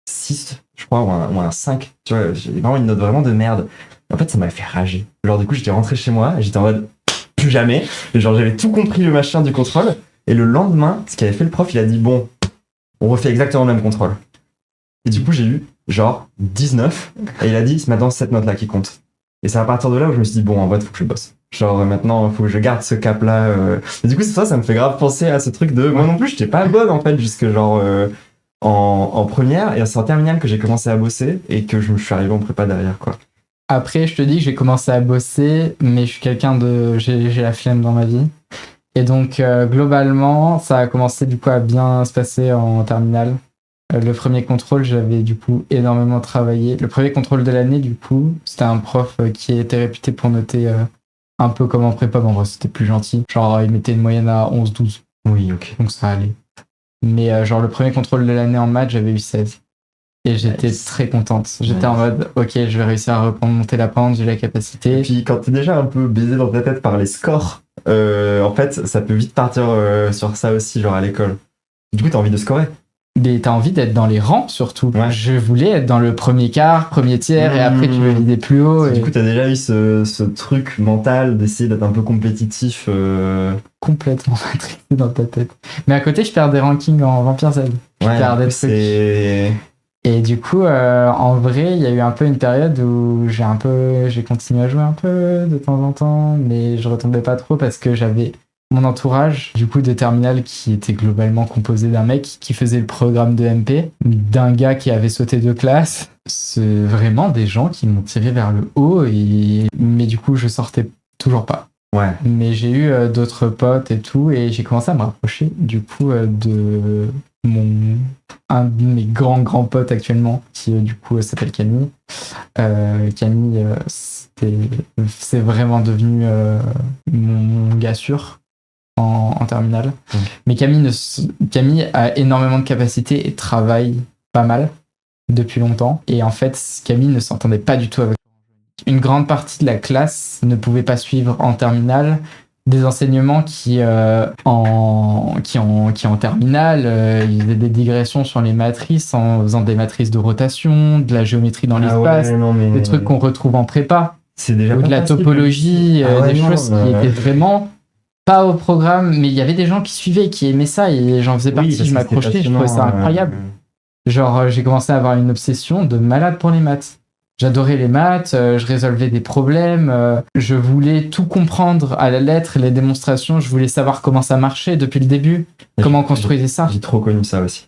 6, je crois, ou un 5. Tu vois, j'ai vraiment une note vraiment de merde. Et en fait, ça m'a fait rager. Genre, du coup, j'étais rentré chez moi et j'étais en mode plus jamais. Et genre, j'avais tout compris le machin du contrôle. Et le lendemain, ce qu'avait fait le prof, il a dit bon, on refait exactement le même contrôle. Et du coup, j'ai eu genre 19. Et il a dit c'est maintenant cette note-là qui compte. Et c'est à partir de là où je me suis dit bon, en vrai, il faut que je bosse. Genre maintenant, il faut que je garde ce cap-là. Et du coup, ça me fait grave penser à ce truc de moi non plus, j'étais pas bonne en fait, jusque genre en première. Et c'est en terminale que j'ai commencé à bosser et que je me suis arrivé en prépa derrière, quoi. Après, je te dis que j'ai commencé à bosser, mais je suis quelqu'un de. J'ai la flemme dans ma vie. Et donc, globalement, ça a commencé du coup à bien se passer en terminale. Le premier contrôle, j'avais du coup énormément travaillé. Le premier contrôle de l'année, du coup, c'était un prof qui était réputé pour noter un peu comme en prépa, mais en vrai, c'était plus gentil. Genre, il mettait une moyenne à 11-12. Oui, ok. Donc ça allait. Mais genre, le premier contrôle de l'année en maths, j'avais eu 16. Et j'étais Nice. très contente. J'étais en Nice. mode, ok, je vais réussir à remonter la pente, j'ai la capacité. Et puis quand t'es déjà un peu baisé dans ta tête par les scores, en fait, ça peut vite partir sur ça aussi, genre à l'école. Du coup, t'as envie de scorer. Mais t'as envie d'être dans les rangs surtout. Ouais. Je voulais être dans le premier quart, premier tiers, et après tu veux viser plus haut. Parce que Et Du coup, t'as déjà eu ce truc mental d'essayer d'être un peu compétitif. complètement matrixé dans ta tête. Mais à côté, je perds des rankings en Vampire Z. Ouais, perds des c'est. Et du coup, en vrai, il y a eu un peu une période où j'ai continué à jouer un peu de temps en temps, mais je retombais pas trop parce que j'avais mon entourage, du coup, de terminale qui était globalement composé d'un mec qui faisait le programme de MP, d'un gars qui avait sauté de classe. C'est vraiment des gens qui m'ont tiré vers le haut, mais du coup, je sortais toujours pas. Ouais. Mais j'ai eu d'autres potes et tout, et j'ai commencé à me rapprocher, du coup, de un de mes grands potes actuellement, qui du coup s'appelle Camille. Camille, c'est vraiment devenu mon gars sûr en terminale. Mais Camille a énormément de capacités et travaille pas mal depuis longtemps. Et en fait, Camille ne s'entendait pas du tout avec. Une grande partie de la classe ne pouvait pas suivre en terminale des enseignements qui en terminale, ils faisaient des digressions sur les matrices en faisant des matrices de rotation, de la géométrie dans l'espace, des trucs qu'on retrouve en prépa, C'est déjà ou de la facile. topologie, des choses qui étaient vraiment pas au programme, mais il y avait des gens qui suivaient, qui aimaient ça, et j'en faisais partie, je m'accrochais, je trouvais ça incroyable. Genre, j'ai commencé à avoir une obsession de malade pour les maths. J'adorais les maths, je résolvais des problèmes, je voulais tout comprendre à la lettre, les démonstrations, je voulais savoir comment ça marchait depuis le début, comment on construisait ça. J'ai trop connu ça aussi.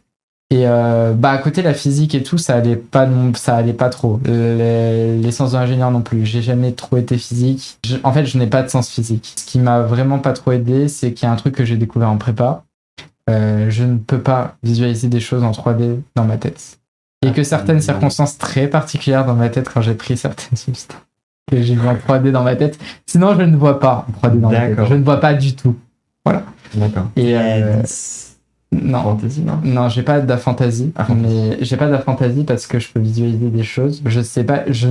Et à côté, la physique et tout, ça allait pas trop. Les sciences de l'ingénieur non plus. J'ai jamais trop été physique. En fait, je n'ai pas de sens physique. Ce qui m'a vraiment pas trop aidé, c'est qu'il y a un truc que j'ai découvert en prépa. Je ne peux pas visualiser des choses en 3D dans ma tête. Et que certaines circonstances très particulières dans ma tête quand j'ai pris certaines substances que j'ai mis en 3D dans ma tête. Sinon, je ne vois pas en 3D dans ma tête. Je ne vois pas du tout. Voilà. D'accord. Et non. Fantasy, non? Non, j'ai pas d'aphantasie. Ah, mais j'ai pas d'aphantasie parce que je peux visualiser des choses. Je ne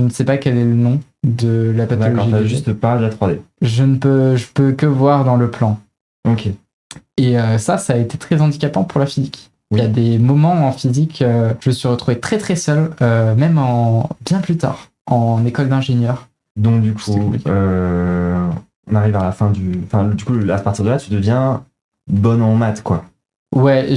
sais pas quel est le nom de la pathologie. D'accord, t'as juste pas de la 3D. Je peux que voir dans le plan. Ok. Et ça a été très handicapant pour la physique. Oui. Il y a des moments en physique, je me suis retrouvé très très seul, même bien plus tard, en école d'ingénieur. Donc du coup, on arrive à la fin du... Enfin, du coup, à partir de là, tu deviens bonne en maths, quoi. Ouais,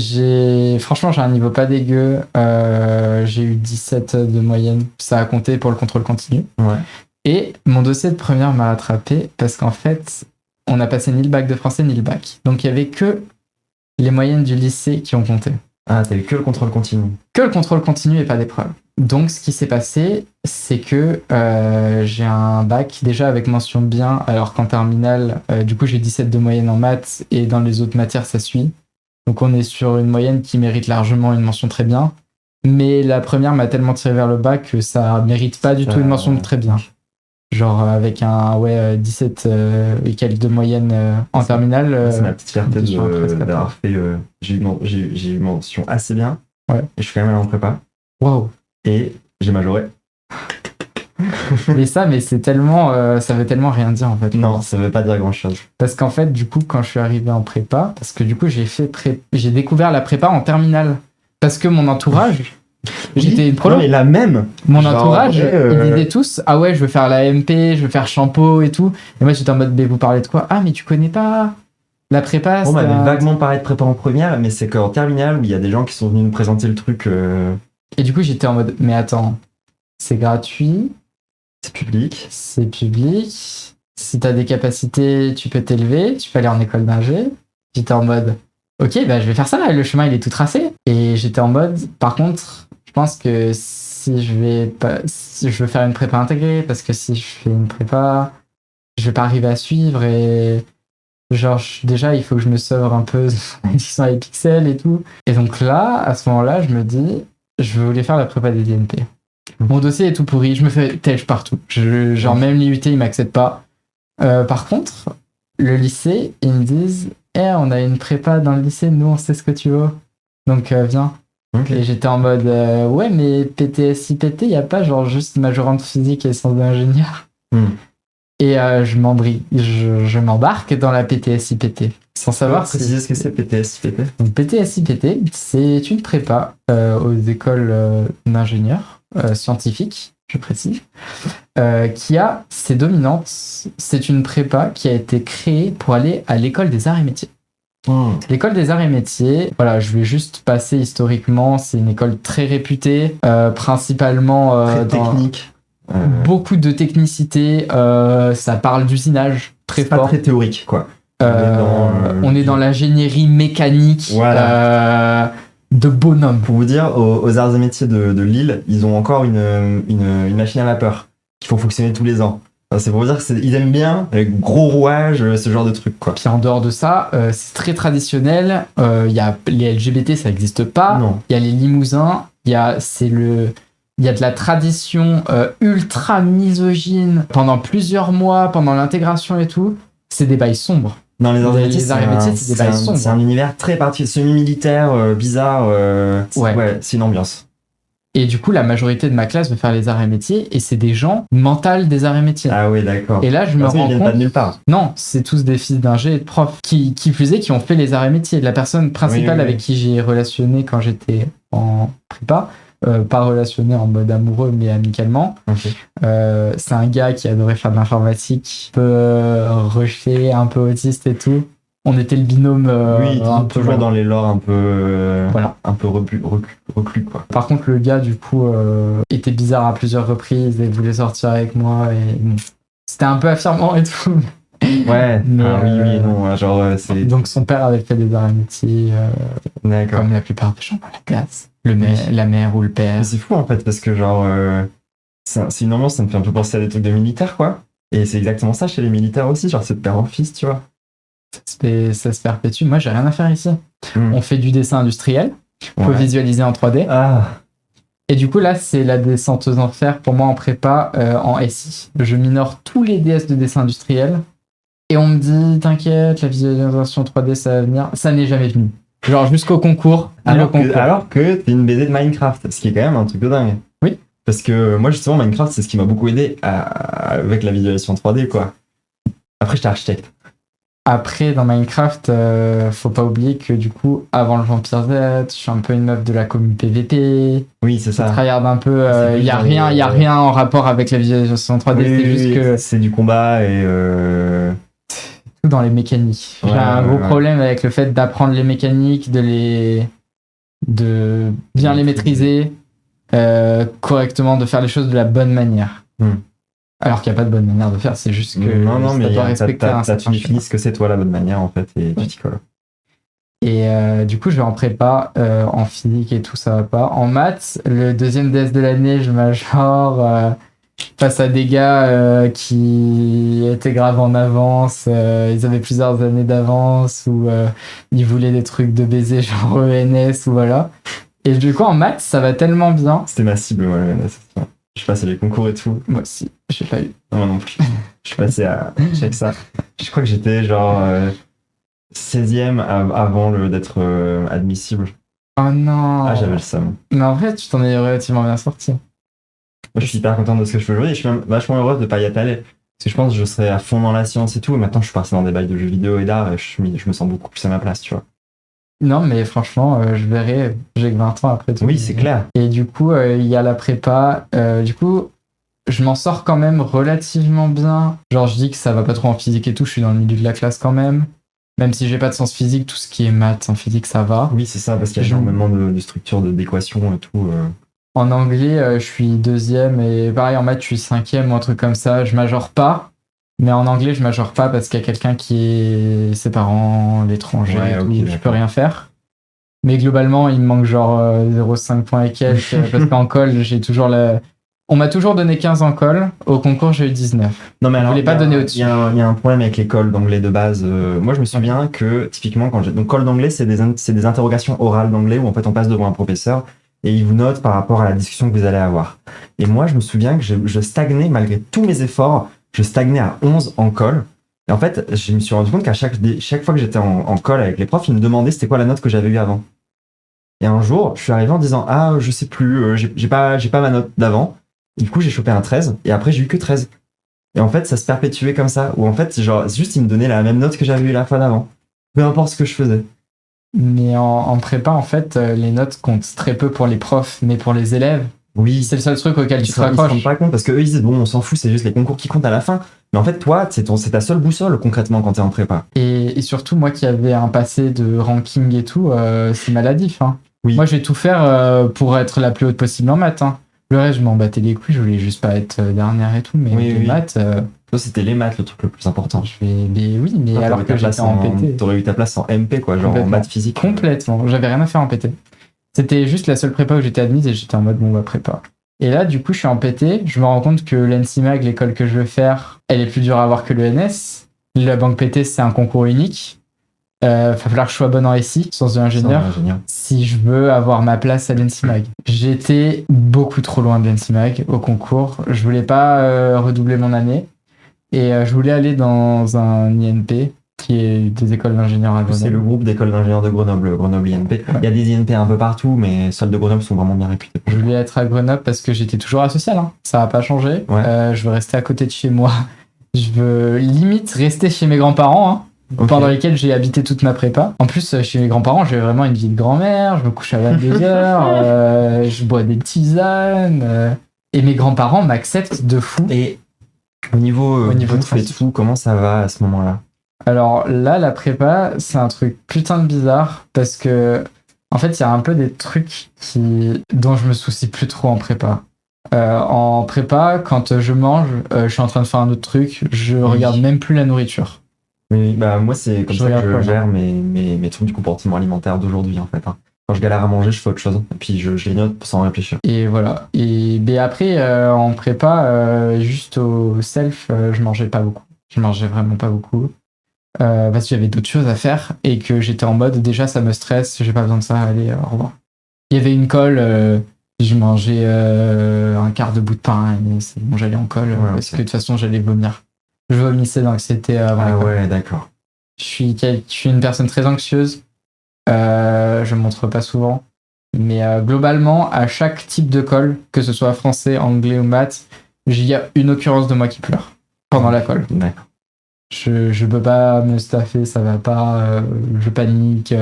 franchement, j'ai un niveau pas dégueu. J'ai eu 17 de moyenne. Ça a compté pour le contrôle continu. Ouais. Et mon dossier de première m'a rattrapé parce qu'en fait, on n'a passé ni le bac de français ni le bac. Donc il y avait que les moyennes du lycée qui ont compté. Ah, t'as eu que le contrôle continu. Que le contrôle continu et pas d'épreuve. Donc ce qui s'est passé, c'est que j'ai un bac déjà avec mention bien, alors qu'en terminale, du coup j'ai 17 de moyenne en maths et dans les autres matières ça suit. Donc on est sur une moyenne qui mérite largement une mention très bien. Mais la première m'a tellement tiré vers le bas que ça mérite pas du tout une mention de très bien. Genre avec un 17 et quelques de moyenne en terminale. C'est ma petite fierté d'avoir fait... j'ai eu mention assez bien. Ouais. Et je suis quand même allé en prépa. Waouh. Et j'ai majoré. Mais ça veut tellement rien dire en fait. Non, ça veut pas dire grand chose. Parce qu'en fait, du coup, quand je suis arrivé en prépa, parce que du coup, j'ai découvert la prépa en terminale. Parce que mon entourage, j'étais une prolo. Non, mais la même. Mon entourage, ils disaient tous, ah ouais, je veux faire la MP, je veux faire Champeau et tout. Et moi, j'étais en mode, mais vous parlez de quoi? Ah, mais tu connais pas la prépa? On m'avait vaguement parlé de prépa en première, mais c'est qu'en terminale, où il y a des gens qui sont venus nous présenter le truc. Et du coup, j'étais en mode, mais attends, c'est gratuit. C'est public. C'est public. Si t'as des capacités, tu peux t'élever. Tu peux aller en école d'ingé. J'étais en mode, ok, bah je vais faire ça. Le chemin, il est tout tracé. Et j'étais en mode, par contre, je pense que si je veux faire une prépa intégrée, parce que si je fais une prépa, je vais pas arriver à suivre. Et genre, déjà, il faut que je me sauve un peu l'édition avec Pixel et tout. Et donc là, à ce moment-là, je me dis, je voulais faire la prépa des INP. Mon dossier est tout pourri, je me fais tèche partout. Genre même l'IUT, ils m'acceptent pas. Par contre, le lycée, ils me disent on a une prépa dans le lycée, nous on sait ce que tu veux. Donc viens. Ok. Et j'étais en mode, ouais, mais PTS-IPT, y a pas genre juste majorante physique et sciences d'ingénieur. Et je m'embarque dans la PTS-IPT, sans savoir si... préciser ce que c'est PTS-IPT. Donc, PTS-IPT, c'est une prépa aux écoles d'ingénieurs scientifiques, je précise, qui a ses dominantes. C'est une prépa qui a été créée pour aller à l'école des arts et métiers. L'école des arts et métiers, voilà, je vais juste passer historiquement, c'est une école très réputée, principalement Très dans technique. beaucoup de technicité, ça parle d'usinage très C'est pas fort. très théorique, quoi. On est dans l'ingénierie mécanique de bonhomme. Pour vous dire, aux arts et métiers de Lille, ils ont encore une machine à vapeur qui font fonctionner tous les ans. Enfin, c'est pour vous dire qu'ils aiment bien les gros rouages, ce genre de trucs, quoi. Puis en dehors de ça, c'est très traditionnel. Il y a les LGBT, ça n'existe pas. Non. Il y a les limousins. Il y a de la tradition ultra misogyne pendant plusieurs mois, pendant l'intégration et tout. C'est des bails sombres. Dans les arts et métiers, Les arts et métiers, c'est des bails sombres. C'est un univers très particulier, semi-militaire, bizarre. Ouais, c'est une ambiance. Et du coup, la majorité de ma classe veut faire les arts et métiers, et c'est des gens mentales des arts et métiers. Ah oui, d'accord. Et là, je me Parce qu'ils rends viennent compte... pas de nulle part. Non, c'est tous des fils d'ingé et de profs. Qui plus est, qui ont fait les arts et métiers. La personne principale Oui. avec qui j'ai relationné quand j'étais en prépa, pas relationné en mode amoureux, mais amicalement, Ok. c'est un gars qui adorait faire de l'informatique, un peu rushé, un peu autiste et tout. On était le binôme Oui, un peu... toujours dans les lores un peu, Voilà. un peu reclus, quoi. Par contre, le gars, du coup, était bizarre à plusieurs reprises et voulait sortir avec moi. Et bon, c'était un peu affirmant et tout. Ouais, Mais, oui, non, genre, c'est... Donc, son père avait fait des arts et métiers, D'accord. comme la plupart des gens dans la classe. Oui. La mère ou le père. Mais c'est fou, en fait, parce que, genre, c'est une ambiance, ça me fait un peu penser à des trucs de militaires, quoi. Et c'est exactement ça chez les militaires aussi, genre, c'est de père en fils, tu vois. Ça se perpétue. Moi, j'ai rien à faire ici. On fait du dessin industriel. On peut Ouais. visualiser en 3D. Ah, Et du coup, là, c'est la descente aux enfers pour moi en prépa en SI. Je minore tous les DS de dessin industriel. Et on me dit, t'inquiète, la visualisation 3D, ça va venir. Ça n'est jamais venu. Genre jusqu'au concours. alors que t'es une BD de Minecraft, ce qui est quand même un truc de dingue. Oui. Parce que moi, justement, Minecraft, c'est ce qui m'a beaucoup aidé avec la visualisation 3D, quoi. Après, j'étais architecte. Après, dans Minecraft, faut pas oublier que du coup, avant le Vampire Z, je suis un peu une meuf de la commune PVP. Oui, c'est ça. Je tryhard un peu. C'est Il y a plus rien, dans il y a rien en rapport avec la visualisation 3D. Oui, c'est juste que c'est du combat et... tout dans les mécaniques. J'ai un gros problème avec le fait d'apprendre les mécaniques, de bien les maîtriser correctement, de faire les choses de la bonne manière. Alors qu'il n'y a pas de bonne manière de faire, c'est juste que non, mais ça doit respecter un tu certain définis schéma. ce que c'est toi la bonne manière en fait et tu t'y colles. Et du coup, je vais en prépa, en physique et tout, ça va pas. En maths, le deuxième DS de l'année, je majore face à des gars qui étaient grave en avance. Ils avaient plusieurs années d'avance ou ils voulaient des trucs de baiser genre ENS ou voilà. Et du coup, en maths, ça va tellement bien. C'était ma cible, ouais, c'est ça. Je passais les concours et tout. Moi aussi, j'ai pas eu. Non, moi non plus. Je suis passé à... Check ça. Je crois que j'étais genre 16e avant d'être admissible. Oh non. Ah, j'avais le seum. Mais en vrai, tu t'en es relativement bien sorti. Moi, je suis hyper content de ce que je fais aujourd'hui et je suis même vachement heureuse de pas y être allé. Parce que je pense que je serais à fond dans la science et tout. Et maintenant, je suis parti dans des bails de jeux vidéo et d'art et je me sens beaucoup plus à ma place, tu vois. Non, mais franchement, je verrai. J'ai que 20 ans après tout. Oui, c'est clair. Et du coup, il y a la prépa. Du coup, je m'en sors quand même relativement bien. Genre, je dis que ça va pas trop en physique et tout. Je suis dans le milieu de la classe quand même. Même si j'ai pas de sens physique, tout ce qui est maths en physique, ça va. Oui, c'est ça, parce qu'il y a énormément de structures d'équations et tout. En anglais, je suis 2e et pareil en maths, je suis 5e ou un truc comme ça. Je majore pas. Mais en anglais, je majore pas parce qu'il y a quelqu'un qui est ses parents, l'étranger, Ouais, et tout, ok, je peux rien faire. Mais globalement, il me manque genre 0,5 points et quelques parce qu'en colle, j'ai toujours la... On m'a toujours donné 15 en colle. Au concours, j'ai eu 19. Non, mais alors, voulais pas donner au-dessus. Il y a un problème avec les cols d'anglais de base. Moi, je me souviens que, typiquement, quand j'ai... Donc, colle d'anglais, c'est des interrogations orales d'anglais où, en fait, on passe devant un professeur et il vous note par rapport à la discussion que vous allez avoir. Et moi, je me souviens que je stagnais, malgré tous mes efforts, je stagnais à 11 en colle. Et en fait, je me suis rendu compte qu'à chaque fois que j'étais en colle avec les profs, ils me demandaient c'était quoi la note que j'avais eue avant. Et un jour, je suis arrivé en disant, ah, je sais plus, j'ai pas ma note d'avant. Et du coup, j'ai chopé un 13, et après, j'ai eu que 13. Et en fait, ça se perpétuait comme ça, où en fait, genre, juste, ils me donnaient la même note que j'avais eu la fois d'avant. Peu importe ce que je faisais. Mais en prépa, en fait, les notes comptent très peu pour les profs, mais pour les élèves, Oui, c'est le seul truc auquel tu te ils se rendent raccroches. pas compte parce qu'eux ils disent bon on s'en fout, c'est juste les concours qui comptent à la fin. Mais en fait toi c'est ta seule boussole concrètement quand t'es en prépa. Et surtout, moi qui avais un passé de ranking et tout, c'est maladif. Hein. Oui. Moi, je vais tout faire pour être la plus haute possible en maths. Hein. Le reste, je m'en battais les couilles, je voulais juste pas être dernière et tout, mais Oui, les oui. maths, Toi c'était les maths le truc le plus important. mais oui, mais Toi, alors t'aurais que j'étais en PT. t'aurais eu ta place en MP quoi, genre en Complètement. maths physique. Complètement, j'avais rien à faire en PT. C'était juste la seule prépa où j'étais admise et j'étais en mode bon, bah prépa. Et là, du coup, je suis en PT, je me rends compte que l'ENSIMAG, l'école que je veux faire, elle est plus dure à avoir que l'ENS. La banque PT, c'est un concours unique. Va falloir que je sois bonne en SI, sciences de l'ingénieur, si je veux avoir ma place à l'ENSIMAG. J'étais beaucoup trop loin de l'ENSIMAG au concours. Je voulais pas redoubler mon année. Et je voulais aller dans un INP, qui est des écoles d'ingénieurs à Grenoble. C'est le groupe d'écoles d'ingénieurs de Grenoble, Grenoble INP. Ouais. Il y a des INP un peu partout, mais celles de Grenoble sont vraiment bien réputées. Je voulais être à Grenoble parce que j'étais toujours asocial. Hein. Ça n'a pas changé. Ouais. Je veux rester à côté de chez moi. Je veux limite rester chez mes grands-parents, hein, Okay. pendant lesquels j'ai habité toute ma prépa. En plus, chez mes grands-parents, j'ai vraiment une vie de grand-mère. Je me couche à 22h. Je bois des tisanes. Et mes grands-parents m'acceptent de fou. Et au niveau bouffe et tout, comment ça va à ce moment-là? Alors là, la prépa, c'est un truc putain de bizarre parce que, en fait, il y a un peu des trucs dont je me soucie plus trop en prépa. En prépa, quand je mange, je suis en train de faire un autre truc, je regarde même plus la nourriture. Oui, bah moi c'est comme Je ça que regarde je pas, gère mes trucs du comportement alimentaire d'aujourd'hui en fait. Hein. Quand je galère à manger, je fais autre chose. Et puis je les note sans réfléchir. Et voilà. Et mais après, en prépa, juste au self, je mangeais pas beaucoup. Je mangeais vraiment pas beaucoup. Parce que j'avais d'autres choses à faire et que j'étais en mode déjà ça me stresse, j'ai pas besoin de ça, allez, au revoir. Il y avait une colle, je mangeais un quart de bout de pain et c'est bon, j'allais en colle parce que de toute façon j'allais vomir. Je vomissais d'anxiété avant. Ah ouais, d'accord. Je suis une personne très anxieuse, je me montre pas souvent, mais globalement à chaque type de colle, que ce soit français, anglais ou maths, il y a une occurrence de moi qui pleure pendant la colle. D'accord. Je peux pas me staffer, ça va pas, je panique,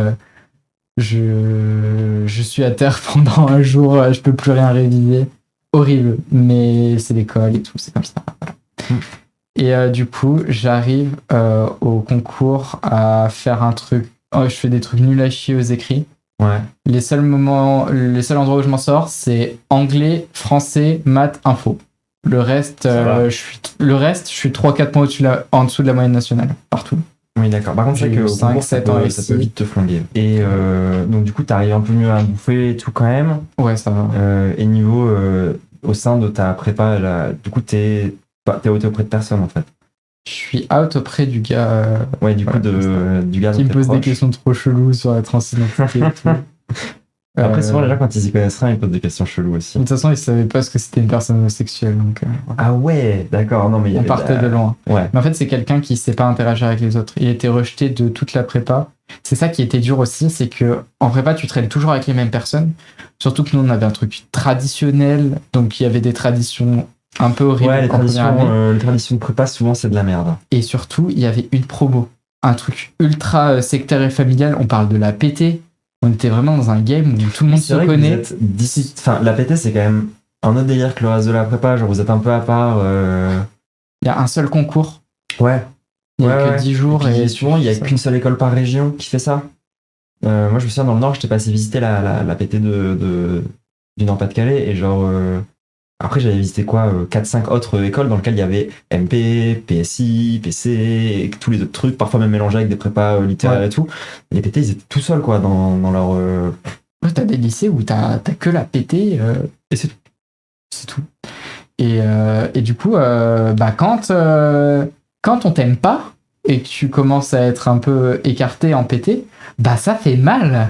je suis à terre pendant un jour, je peux plus rien réviser. Horrible, mais c'est l'école et tout, c'est comme ça. Voilà. Et du coup, j'arrive au concours à faire un truc. Je fais des trucs nuls à chier aux écrits. Ouais. Les seuls endroits où je m'en sors, c'est anglais, français, maths, info. Le reste, je suis 3-4 points en dessous de la moyenne nationale, partout. Oui, d'accord. Par contre, c'est que 5, 7 ans ça peut vite te flinguer. Et donc, du coup, t'arrives un peu mieux à bouffer et tout quand même. Ouais, ça va. Et niveau, au sein de ta prépa, là, du coup, t'es out auprès de personne en fait. Je suis out auprès du gars. Ouais, du coup, du gars qui me pose des questions trop cheloues sur la transidentité et tout. Après, souvent, les gens, quand ils y connaissent rien, ils posent des questions cheloues aussi. De toute façon, ils savaient pas ce que c'était une personne homosexuelle. Donc, voilà. Ah ouais, d'accord. Non, mais on partait de loin. Ouais. Mais en fait, c'est quelqu'un qui sait pas interagir avec les autres. Il était rejeté de toute la prépa. C'est ça qui était dur aussi, c'est que en prépa, tu traînes toujours avec les mêmes personnes. Surtout que nous, on avait un truc traditionnel. Donc, il y avait des traditions un peu horribles. Ouais, les traditions de prépa, souvent, c'est de la merde. Et surtout, il y avait une promo. Un truc ultra sectaire et familial. On parle de la PT. On était vraiment dans un game où tout le monde se connaît. Enfin, la PT, c'est quand même un autre délire que le reste de la prépa. Genre, vous êtes un peu à part. Il y a un seul concours. Ouais. Il n'y a que 10 jours. Et souvent, il n'y a qu'une seule école par région qui fait ça. Moi, je me souviens, dans le Nord, j'étais passé visiter la PT du Nord-Pas-de-Calais. Et genre, après, j'avais visité 4-5 autres écoles dans lesquelles il y avait MP, PSI, PC, et tous les autres trucs, parfois même mélangés avec des prépas littéraires et tout. Et les PT, ils étaient tout seuls, quoi, dans leur... Ouais, t'as des lycées où t'as que la PT, et c'est tout. C'est tout. Et du coup, quand on t'aime pas, et que tu commences à être un peu écarté en PT, ça fait mal.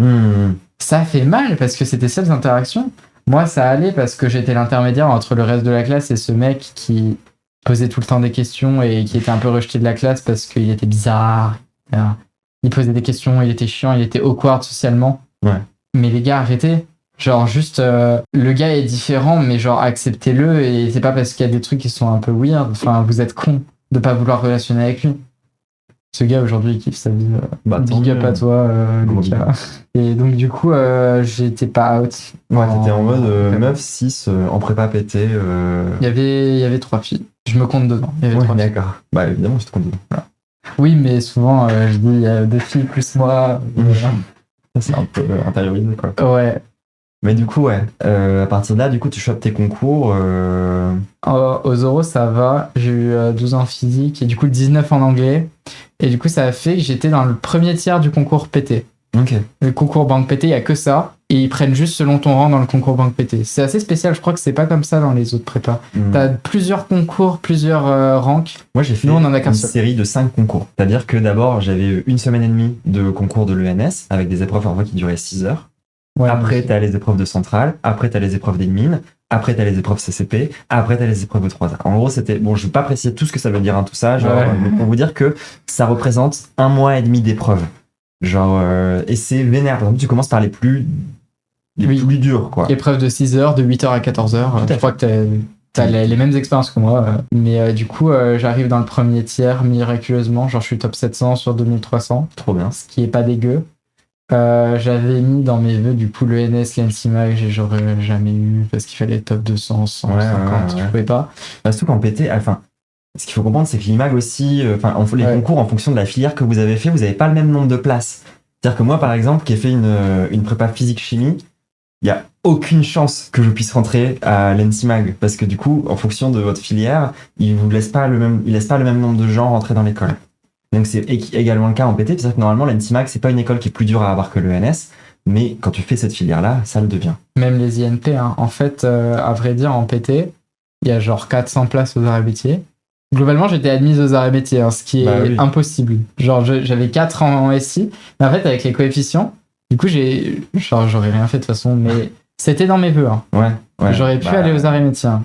Ça fait mal, parce que c'était seules interactions. Moi, ça allait parce que j'étais l'intermédiaire entre le reste de la classe et ce mec qui posait tout le temps des questions et qui était un peu rejeté de la classe parce qu'il était bizarre. Il posait des questions, il était chiant, il était awkward socialement. Ouais. mais les gars, arrêtez. Genre, juste, le gars est différent, mais genre, acceptez-le. Et c'est pas parce qu'il y a des trucs qui sont un peu weird. Enfin, vous êtes con de pas vouloir relationner avec lui. Ce gars, aujourd'hui, il kiffe sa vie. Tant Big up mieux. à toi, Gros Lucas. Et donc, du coup, j'étais pas out. Ouais, t'étais en mode prépa. meuf 6 en prépa pété. Il y avait 3 filles. Je me compte dedans. Il y avait Ouais, 3 filles. d'accord. Bah évidemment, je te compte. Voilà. Oui, mais souvent, je dis, il y a 2 filles plus moi. Voilà. Ça, c'est un peu intériorisé, quoi. Ouais. Mais du coup, ouais. À partir de là, du coup, tu chopes tes concours. Aux oraux, ça va. J'ai eu 12 en physique et du coup 19 en anglais. Et du coup, ça a fait que j'étais dans le premier tiers du concours PT. Ok. Le concours banque PT, il n'y a que ça. Et ils prennent juste selon ton rang dans le concours banque PT. C'est assez spécial. Je crois que c'est pas comme ça dans les autres prépas. T'as plusieurs concours, plusieurs ranks. Moi, j'ai fait Nous, on en a qu'un une seul. série de 5 concours. C'est-à-dire que d'abord, j'avais 1 semaine et demie de concours de l'ENS avec des épreuves parfois qui duraient 6 heures. Ouais, Après, t'as les épreuves de centrale. Après, t'as les épreuves des mines. Après, t'as les épreuves CCP. Après, t'as les épreuves de 3A. En gros, c'était... Bon, je vais pas préciser tout ce que ça veut dire, hein, tout ça. Genre, mais pour vous dire que ça représente 1 mois et demi d'épreuves. Genre, et c'est vénère. Par exemple, tu commences par les plus durs, quoi. Épreuve de 6 heures, de 8 heures à 14 heures. Tout à Je crois que t'as les mêmes expériences que moi. Mais du coup, j'arrive dans le premier tiers miraculeusement. Genre, je suis top 700 sur 2300. Trop bien. Ce qui est pas dégueu. J'avais mis dans mes vœux du coup le NS, l'NCMAG, j'aurais jamais eu parce qu'il fallait top 200, 150, je pouvais pas. Surtout qu'en PT, enfin, ce qu'il faut comprendre, c'est que l'IMAG aussi, on fait les concours en fonction de la filière que vous avez fait, vous n'avez pas le même nombre de places. C'est-à-dire que moi, par exemple, qui ai fait une prépa physique-chimie, il n'y a aucune chance que je puisse rentrer à l'NCMAG parce que du coup, en fonction de votre filière, il laisse pas le même nombre de gens rentrer dans l'école. Donc c'est également le cas en PT, c'est-à-dire que normalement l'NCMAG c'est pas une école qui est plus dure à avoir que l'ENS, mais quand tu fais cette filière-là, ça le devient. Même les INP, hein. En fait, à vrai dire, en PT, il y a genre 400 places aux arts et métiers. Globalement, j'étais admise aux arts et métiers, hein, ce qui est impossible. Genre, j'avais 4 en SI, mais en fait, avec les coefficients, du coup, j'aurais rien fait de toute façon, mais c'était dans mes vœux. Hein. Ouais. J'aurais pu aller aux arts et métiers. Hein.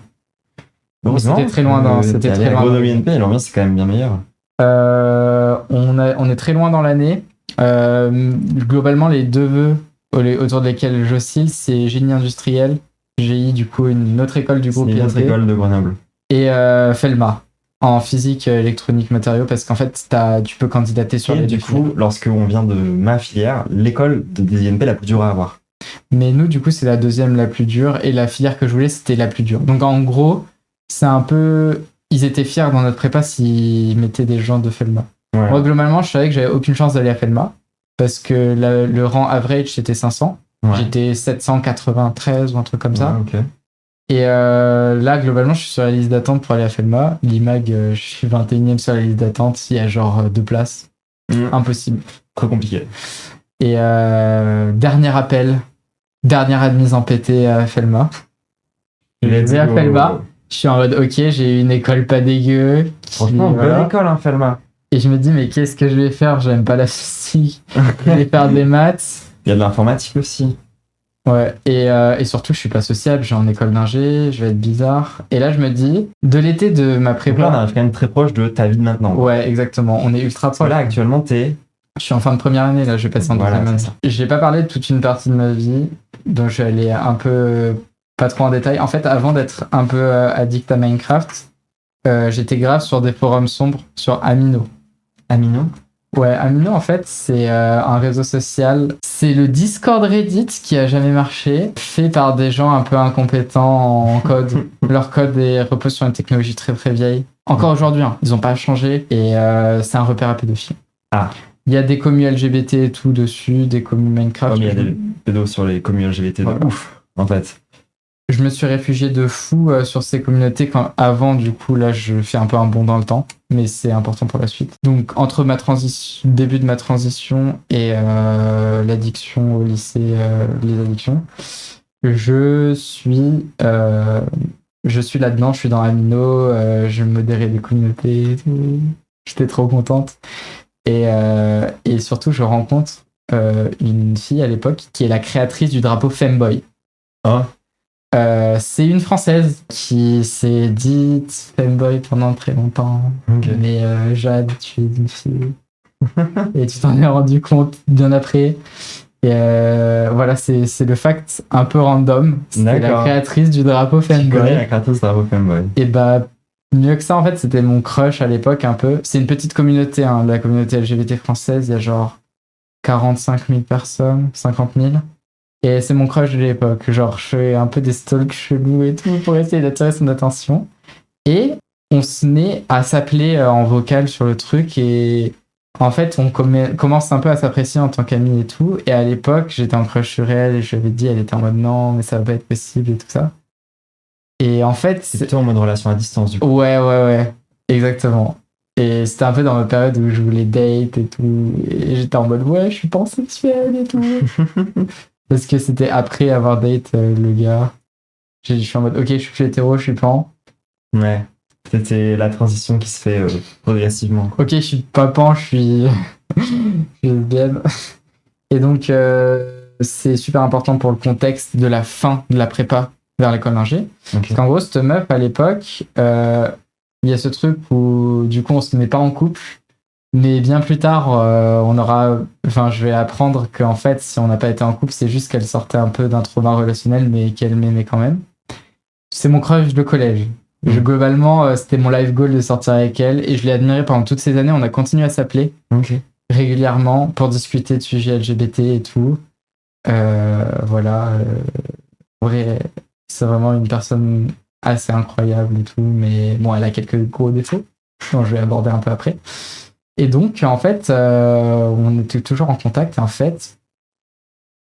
Bon, c'était très loin dans. C'était très loin. Grenoble INP, l'ambiance c'est quand même bien meilleure. On est très loin dans l'année. Globalement, les 2 vœux autour desquels j'oscille, c'est génie industriel, GI, du coup, une autre école du groupe INP. Une autre école de Grenoble. Et Felma, en physique, électronique, matériaux, parce qu'en fait, tu peux candidater sur les 2 filières. Du coup, lorsqu'on vient de ma filière, l'école des INP la plus dure à avoir. Mais nous, du coup, c'est la 2e la plus dure, et la filière que je voulais, c'était la plus dure. Donc, en gros, c'est un peu... Ils étaient fiers dans notre prépa s'ils mettaient des gens de Felma. Ouais. Moi, globalement, je savais que j'avais aucune chance d'aller à Felma parce que le rang average, c'était 500. Ouais. J'étais 793 ou un truc comme ça. Okay. Et là, globalement, je suis sur la liste d'attente pour aller à Felma. L'IMAG, je suis 21e sur la liste d'attente. Il y a genre 2 places. Impossible. Trop compliqué. Et dernier appel, dernière admise en PT à Felma. Je vais à Felma. Je suis en mode, ok, j'ai une école pas dégueu. Franchement, bonne école, hein, Felma. Et je me dis, mais qu'est-ce que je vais faire? J'aime pas la physique. Je vais faire des maths. Il y a de l'informatique aussi. Ouais, et surtout, je suis pas sociable. J'ai en école d'ingé, je vais être bizarre. Et là, je me dis, de l'été de ma prépa. Donc là, on arrive quand même très proche de ta vie de maintenant. Ouais, exactement. On est ultra proche. Là, actuellement, je suis en fin de première année, là, je vais passer en deuxième année. J'ai pas parlé de toute une partie de ma vie, donc je vais aller un peu. Pas trop en détail. En fait, avant d'être un peu addict à Minecraft, j'étais grave sur des forums sombres sur Amino. Amino? Ouais, Amino, en fait, c'est un réseau social. C'est le Discord Reddit qui a jamais marché, fait par des gens un peu incompétents en code. Leur code repose sur une technologie très très vieille. Encore aujourd'hui, hein, ils ont pas changé et c'est un repère à pédophiles. Ah. Il y a des commus LGBT et tout dessus, des commus Minecraft. Il y a des pédos sur les commus LGBT. Voilà. Ouf, en fait. Je me suis réfugié de fou sur ces communautés avant, du coup, là, je fais un peu un bond dans le temps, mais c'est important pour la suite. Donc, entre début de ma transition et l'addiction au lycée, les addictions, je suis là-dedans, je suis dans Amino, je modérais des communautés et tout. J'étais trop contente. Et surtout, je rencontre une fille à l'époque qui est la créatrice du drapeau Femboy. Ah. C'est une Française qui s'est dite Femboy pendant très longtemps. Okay. Mais Jade, tu es une fille. Et tu t'en es rendu compte bien après. Et voilà, c'est le fact un peu random. C'était la D'accord. créatrice du drapeau Tu connais fanboy. la créatrice de Drapeau Fanboy. Et bah, mieux que ça, en fait, c'était mon crush à l'époque un peu. C'est une petite communauté, hein, la communauté LGBT française. Il y a genre 45 000 personnes, 50 000. Et c'est mon crush de l'époque. Genre, je fais un peu des stalks chelous et tout pour essayer d'attirer son attention. Et on se met à s'appeler en vocal sur le truc. Et en fait, on commence un peu à s'apprécier en tant qu'amis et tout. Et à l'époque, j'étais en crush sur elle et je lui avais dit, elle était en mode non, mais ça va pas être possible et tout ça. Et en fait, C'est plutôt en mode relation à distance, du coup. ouais, exactement. Et c'était un peu dans ma période où je voulais date et tout. Et j'étais en mode, ouais, je suis pansexuel et tout. Parce que c'était après avoir date le gars. Je suis en mode, ok, je suis plus hétéro, je suis pan. Ouais. C'était la transition qui se fait progressivement. Ok, je suis pas pan, je suis lesbienne. Et donc, c'est super important pour le contexte de la fin de la prépa vers l'école d'ingé. Ok. Parce qu'en gros, cette meuf, à l'époque, il y a ce truc où, du coup, on se met pas en couple. Mais bien plus tard, je vais apprendre qu'en fait, si on n'a pas été en couple, c'est juste qu'elle sortait un peu d'un trauma relationnel, mais qu'elle m'aimait quand même. C'est mon crush de collège. Globalement, c'était mon life goal de sortir avec elle, et je l'ai admirée pendant toutes ces années. On a continué à s'appeler régulièrement pour discuter de sujets LGBT et tout. Voilà. En vrai, c'est vraiment une personne assez incroyable et tout, mais bon, elle a quelques gros défauts, dont je vais aborder un peu après. Et donc, en fait, on était toujours en contact. En fait,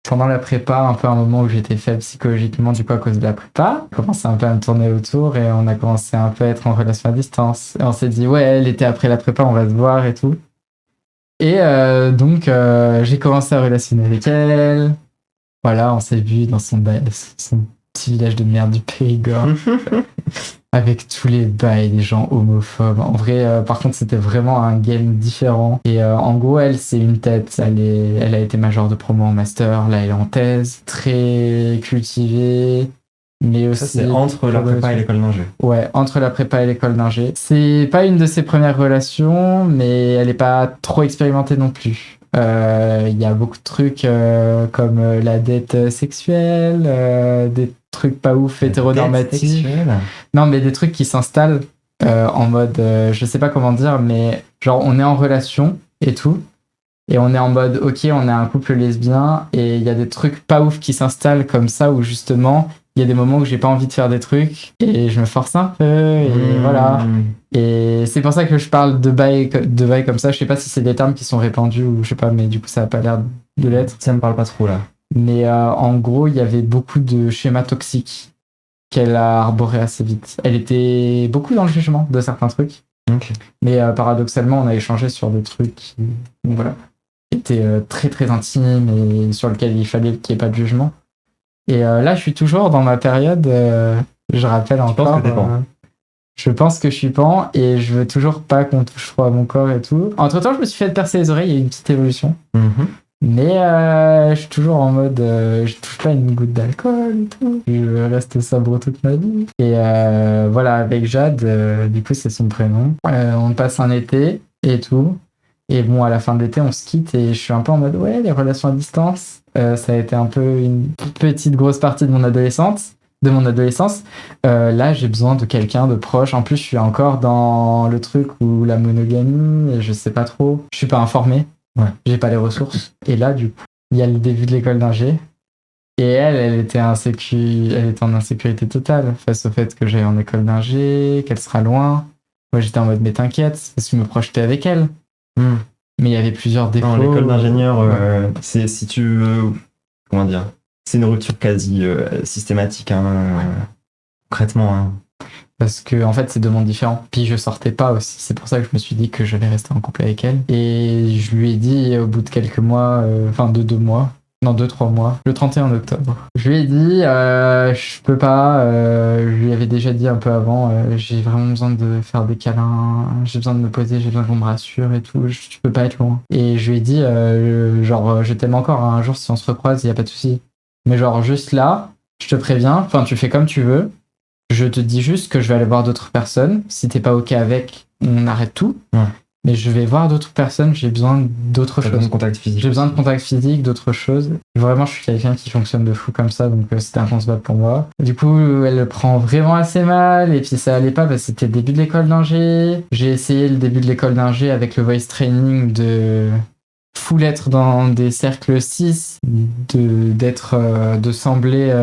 pendant la prépa, un peu un moment où j'étais faible psychologiquement, du coup, à cause de la prépa, on commençait un peu à me tourner autour et on a commencé un peu à être en relation à distance. Et on s'est dit, ouais, l'été après la prépa, on va se voir et tout. Et donc, j'ai commencé à relationner avec elle. Voilà, on s'est vu dans son petit village de merde du Périgord. Avec tous les bails, les gens homophobes. En vrai, par contre, c'était vraiment un game différent. Et en gros, elle, c'est une tête. Elle a été majeure de promo en master. Là, elle est en thèse. Très cultivée. Mais aussi. Ça, c'est entre la prépa et l'école d'ingé. Ouais, entre la prépa et l'école d'ingé. C'est pas une de ses premières relations, mais elle est pas trop expérimentée non plus. Il y a beaucoup de trucs comme la dette sexuelle, des trucs pas ouf hétéronormatifs. Non, mais des trucs qui s'installent en mode, je sais pas comment dire, mais genre on est en relation et tout, et on est en mode, ok, on est un couple lesbien, et il y a des trucs pas ouf qui s'installent comme ça, où justement, il y a des moments où j'ai pas envie de faire des trucs, et je me force un peu, et voilà. Et c'est pour ça que je parle de bail comme ça. Je sais pas si c'est des termes qui sont répandus, ou je sais pas, mais du coup, ça a pas l'air de l'être. Ça me parle pas trop, là. Mais en gros, il y avait beaucoup de schémas toxiques qu'elle a arboré assez vite. Elle était beaucoup dans le jugement de certains trucs. Okay. Mais paradoxalement, on a échangé sur des trucs qui étaient très très intimes et sur lesquels il fallait qu'il n'y ait pas de jugement. Et là, je suis toujours dans ma période, je rappelle encore. Je pense que je suis pan et je veux toujours pas qu'on touche trop à mon corps et tout. Entre temps, je me suis fait percer les oreilles, il y a eu une petite évolution. Mais je suis toujours en mode, je touche pas une goutte d'alcool et tout. Je reste sobre toute ma vie. Et voilà, avec Jade, du coup c'est son prénom. On passe un été et tout. Et bon, à la fin de l'été, on se quitte et je suis un peu en mode, ouais, les relations à distance, ça a été un peu une petite grosse partie de mon adolescence. Là, j'ai besoin de quelqu'un de proche. En plus, je suis encore dans le truc où la monogamie, je sais pas trop. Je suis pas informé. Ouais. J'ai pas les ressources. Et là, du coup, il y a le début de l'école d'ingé. Et elle était en insécurité totale face au fait que j'aille en école d'ingé, qu'elle sera loin. Moi, j'étais en mode, mais t'inquiète, parce que je me projetais avec elle. Mais il y avait plusieurs défauts. Non, l'école d'ingénieur, c'est, si tu veux, comment dire, c'est une rupture quasi systématique, concrètement. Hein. Parce que en fait, c'est deux mondes différents. Puis je sortais pas aussi. C'est pour ça que je me suis dit que j'allais rester en couple avec elle. Et je lui ai dit au bout de quelques mois, de 2 mois, non 2-3 mois, le 31 octobre. Je lui ai dit, je peux pas. Je lui avais déjà dit un peu avant, j'ai vraiment besoin de faire des câlins, j'ai besoin de me poser, j'ai besoin qu'on me rassure et tout. Je peux pas être loin. Et je lui ai dit, je t'aime encore. Un jour, si on se recroise, y a pas de souci. Mais genre juste là, je te préviens. Enfin, tu fais comme tu veux. Je te dis juste que je vais aller voir d'autres personnes. Si t'es pas ok avec, on arrête tout. mais je vais voir d'autres personnes, j'ai besoin d'autres T'as besoin choses. de contact physique. J'ai besoin de contact physique, d'autres choses. Vraiment, je suis quelqu'un qui fonctionne de fou comme ça, donc c'était inconcevable pour moi. Du coup, elle le prend vraiment assez mal, et puis ça allait pas parce que c'était le début de l'école d'ingé. J'ai essayé le début de l'école d'ingé avec le voice training de full être dans des cercles 6, de sembler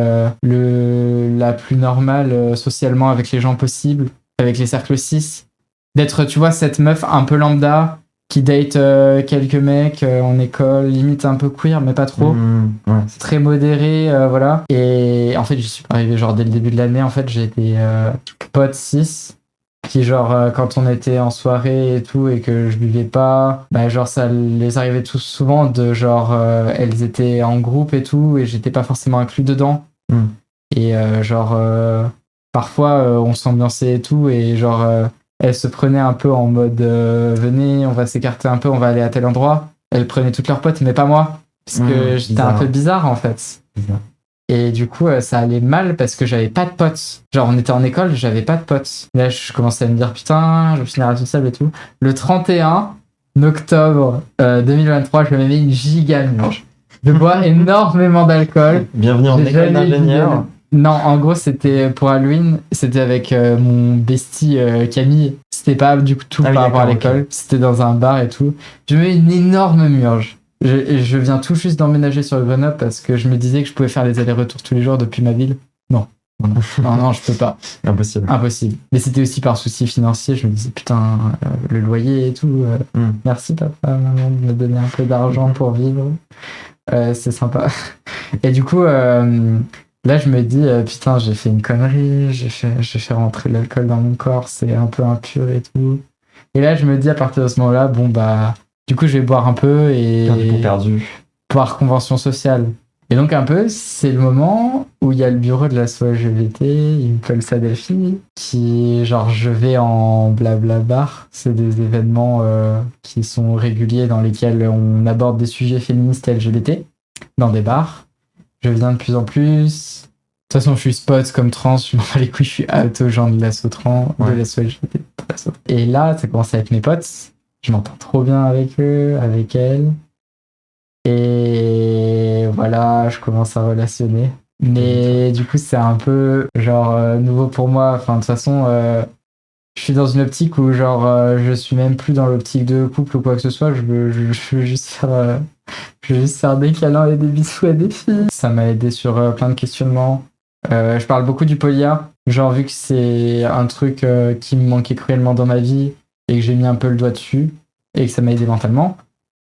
la plus normale socialement avec les gens possible, avec les cercles 6. D'être, tu vois, cette meuf un peu lambda qui date quelques mecs en école, limite un peu queer, mais pas trop. Ouais. Très modéré, voilà. Et en fait, je suis pas arrivé genre dès le début de l'année. En fait, j'ai des potes 6 qui, genre, quand on était en soirée et tout et que je buvais pas, bah, genre, ça les arrivait tout souvent de genre, elles étaient en groupe et tout et j'étais pas forcément inclus dedans. Et genre, parfois, on s'ambiançait et tout et genre, elles se prenaient un peu en mode, venez, on va s'écarter un peu, on va aller à tel endroit. Elles prenaient toutes leurs potes, mais pas moi. Parce que j'étais un peu bizarre en fait. Bizarre. Et du coup, ça allait mal parce que j'avais pas de potes. Genre, on était en école, j'avais pas de potes. Là, je commençais à me dire, putain, je vais finir responsable et tout. Le 31 octobre 2023, je me mets une giga murge. Je bois énormément d'alcool. Bienvenue en J'ai école jamais d'ingénieur. vu Non, en gros, c'était pour Halloween. C'était avec mon bestie Camille. C'était pas du tout Ah oui, par rapport à d'accord, l'école. ok. C'était dans un bar et tout. Je mets une énorme murge. Je viens tout juste d'emménager sur Grenoble parce que je me disais que je pouvais faire les allers-retours tous les jours depuis ma ville. Non, je peux pas. Impossible. Impossible. Mais c'était aussi par souci financier. Je me disais, putain, le loyer et tout. Merci papa, maman de me donner un peu d'argent pour vivre. C'est sympa. Et du coup, là, je me dis, putain, j'ai fait une connerie. J'ai fait rentrer de l'alcool dans mon corps. C'est un peu impur et tout. Et là, je me dis, à partir de ce moment-là, bon, bah, du coup, je vais boire un peu et Perdu. par convention sociale. Et donc, un peu, c'est le moment où il y a le bureau de l'asso LGBT, il me colle sa Delphi, qui, genre, je vais en blabla bar. C'est des événements qui sont réguliers dans lesquels on aborde des sujets féministes et LGBT dans des bars. Je viens de plus en plus. De toute façon, je suis spot comme trans, je m'en bats les couilles, je suis out aux gens de l'asso trans, de l'asso LGBT. Et là, ça commence avec mes potes. Je m'entends trop bien avec eux, avec elles. Et voilà, je commence à relationner. Mais du coup, c'est un peu genre nouveau pour moi. Enfin, de toute façon, je suis dans une optique où genre je suis même plus dans l'optique de couple ou quoi que ce soit. Je veux juste faire des câlins et des bisous à des filles. Ça m'a aidé sur plein de questionnements. Je parle beaucoup du polia. Genre, vu que c'est un truc qui me manquait cruellement dans ma vie et que j'ai mis un peu le doigt dessus et que ça m'a aidé mentalement,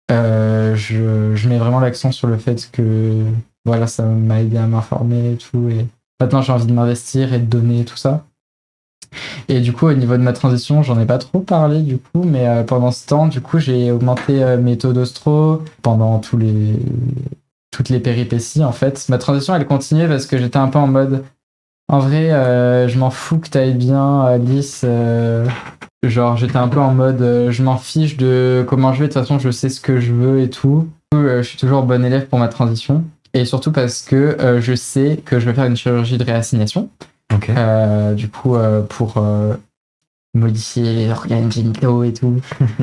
je mets vraiment l'accent sur le fait que voilà, ça m'a aidé à m'informer et tout. Et maintenant, j'ai envie de m'investir et de donner tout ça. Et du coup, au niveau de ma transition, j'en ai pas trop parlé du coup, mais pendant ce temps, du coup, j'ai augmenté mes taux d'ostro pendant toutes les péripéties en fait. Ma transition, elle continuait parce que j'étais un peu en mode en vrai, je m'en fous que t'ailles bien, Alice. Genre, j'étais un peu en mode je m'en fiche de comment je vais, de toute façon, je sais ce que je veux et tout. Je suis toujours bon élève pour ma transition. Et surtout parce que je sais que je vais faire une chirurgie de réassignation. Ok. Du coup, pour modifier les organes génitaux et tout.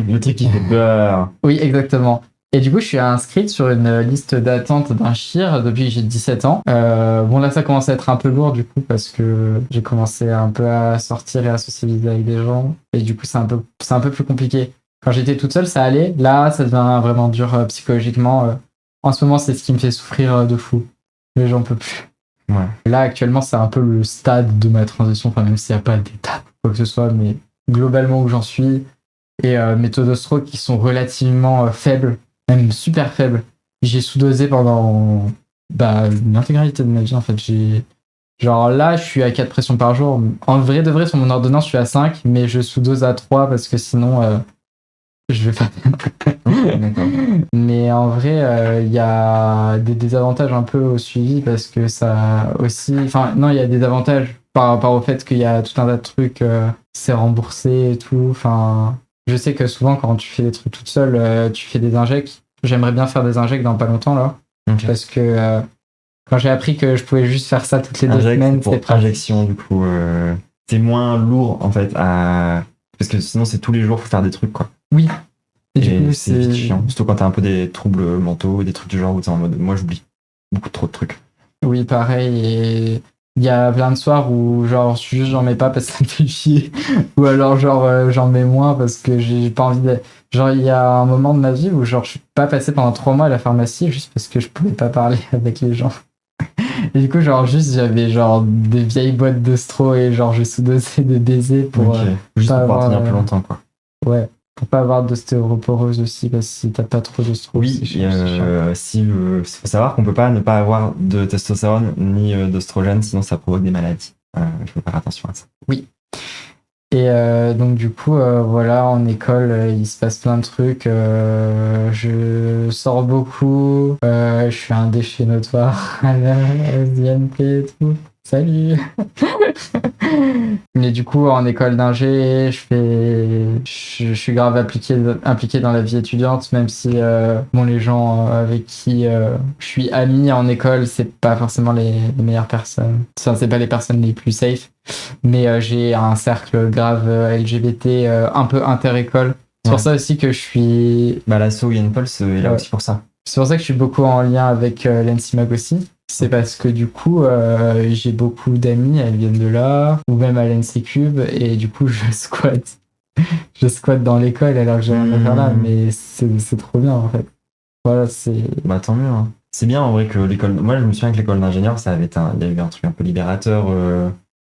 Le truc qui fait peur. Oui, exactement. Et du coup, je suis inscrite sur une liste d'attente d'un chir depuis que j'ai 17 ans. Bon, là, ça commence à être un peu lourd, du coup, parce que j'ai commencé un peu à sortir et à socialiser avec des gens. Et du coup, c'est un peu plus compliqué. Quand j'étais toute seule, ça allait. Là, ça devient vraiment dur psychologiquement. En ce moment, c'est ce qui me fait souffrir de fou. Mais j'en peux plus. Ouais. Là, actuellement, c'est un peu le stade de ma transition. Enfin, même s'il n'y a pas d'étape ou quoi que ce soit, mais globalement où j'en suis. Et mes taux d'ostro qui sont relativement faibles. Même super faible. J'ai sous-dosé pendant l'intégralité de ma vie en fait. Genre là, je suis à 4 pressions par jour. En vrai de vrai, sur mon ordonnance, je suis à 5, mais je sous-dose à 3 parce que sinon, je vais faire. D'accord. Mais en vrai, il y a des désavantages un peu au suivi parce que ça aussi. Enfin, non, il y a des avantages par rapport au fait qu'il y a tout un tas de trucs, c'est remboursé et tout. Enfin. Je sais que souvent, quand tu fais des trucs toute seule, tu fais des injects. J'aimerais bien faire des injects dans pas longtemps, là. Okay. Parce que quand j'ai appris que je pouvais juste faire ça toutes les 2 semaines, pour injection, du coup, c'est moins lourd, en fait, parce que sinon, c'est tous les jours, faut faire des trucs, quoi. Oui. Et du Et coup, c'est vite chiant. Surtout quand t'as un peu des troubles mentaux, des trucs du genre où t'es en mode, moi j'oublie beaucoup trop de trucs. Oui, pareil. Et il y a plein de soirs où, genre, juste j'en mets pas parce que ça me fait chier. Ou alors, genre, j'en mets moins parce que j'ai pas envie de. Genre, il y a un moment de ma vie où, genre, je suis pas passé pendant 3 mois à la pharmacie juste parce que je pouvais pas parler avec les gens. Et du coup, genre, juste, j'avais, genre, des vieilles boîtes de stro et, genre, je sous-dosais de baisers pour. Ok. Juste pas pour pouvoir avoir, tenir plus longtemps, quoi. Ouais. Pour pas avoir d'ostéoporosis aussi, parce que si t'as pas trop de stro, Oui, c'est chiant. si, faut savoir qu'on peut pas ne pas avoir de testostérone ni d'oestrogène, sinon ça provoque des maladies. Il faut faire attention à ça. Oui. Et donc du coup, voilà, en école, il se passe plein de trucs. Je sors beaucoup. Je suis un déchet notoire à la SDNP et tout. Salut. Mais du coup, en école d'ingé, je suis grave impliqué dans la vie étudiante, même si bon, les gens avec qui je suis ami en école, c'est pas forcément les meilleures personnes. Enfin, c'est pas les personnes les plus safe. Mais j'ai un cercle grave LGBT un peu inter-école. C'est pour ça aussi que je suis. Bah, l'asso Yann Pulse est là aussi pour ça. C'est pour ça que je suis beaucoup en lien avec l'Encimag aussi. C'est parce que du coup, j'ai beaucoup d'amis, elles viennent de là, ou même à l'NC Cube, et du coup, je squatte. Je squatte dans l'école alors que j'ai rien à faire là, mais c'est trop bien en fait. Voilà, c'est. Bah, tant mieux. Hein. C'est bien en vrai que l'école. Moi, je me souviens que l'école d'ingénieur, il y avait un truc un peu libérateur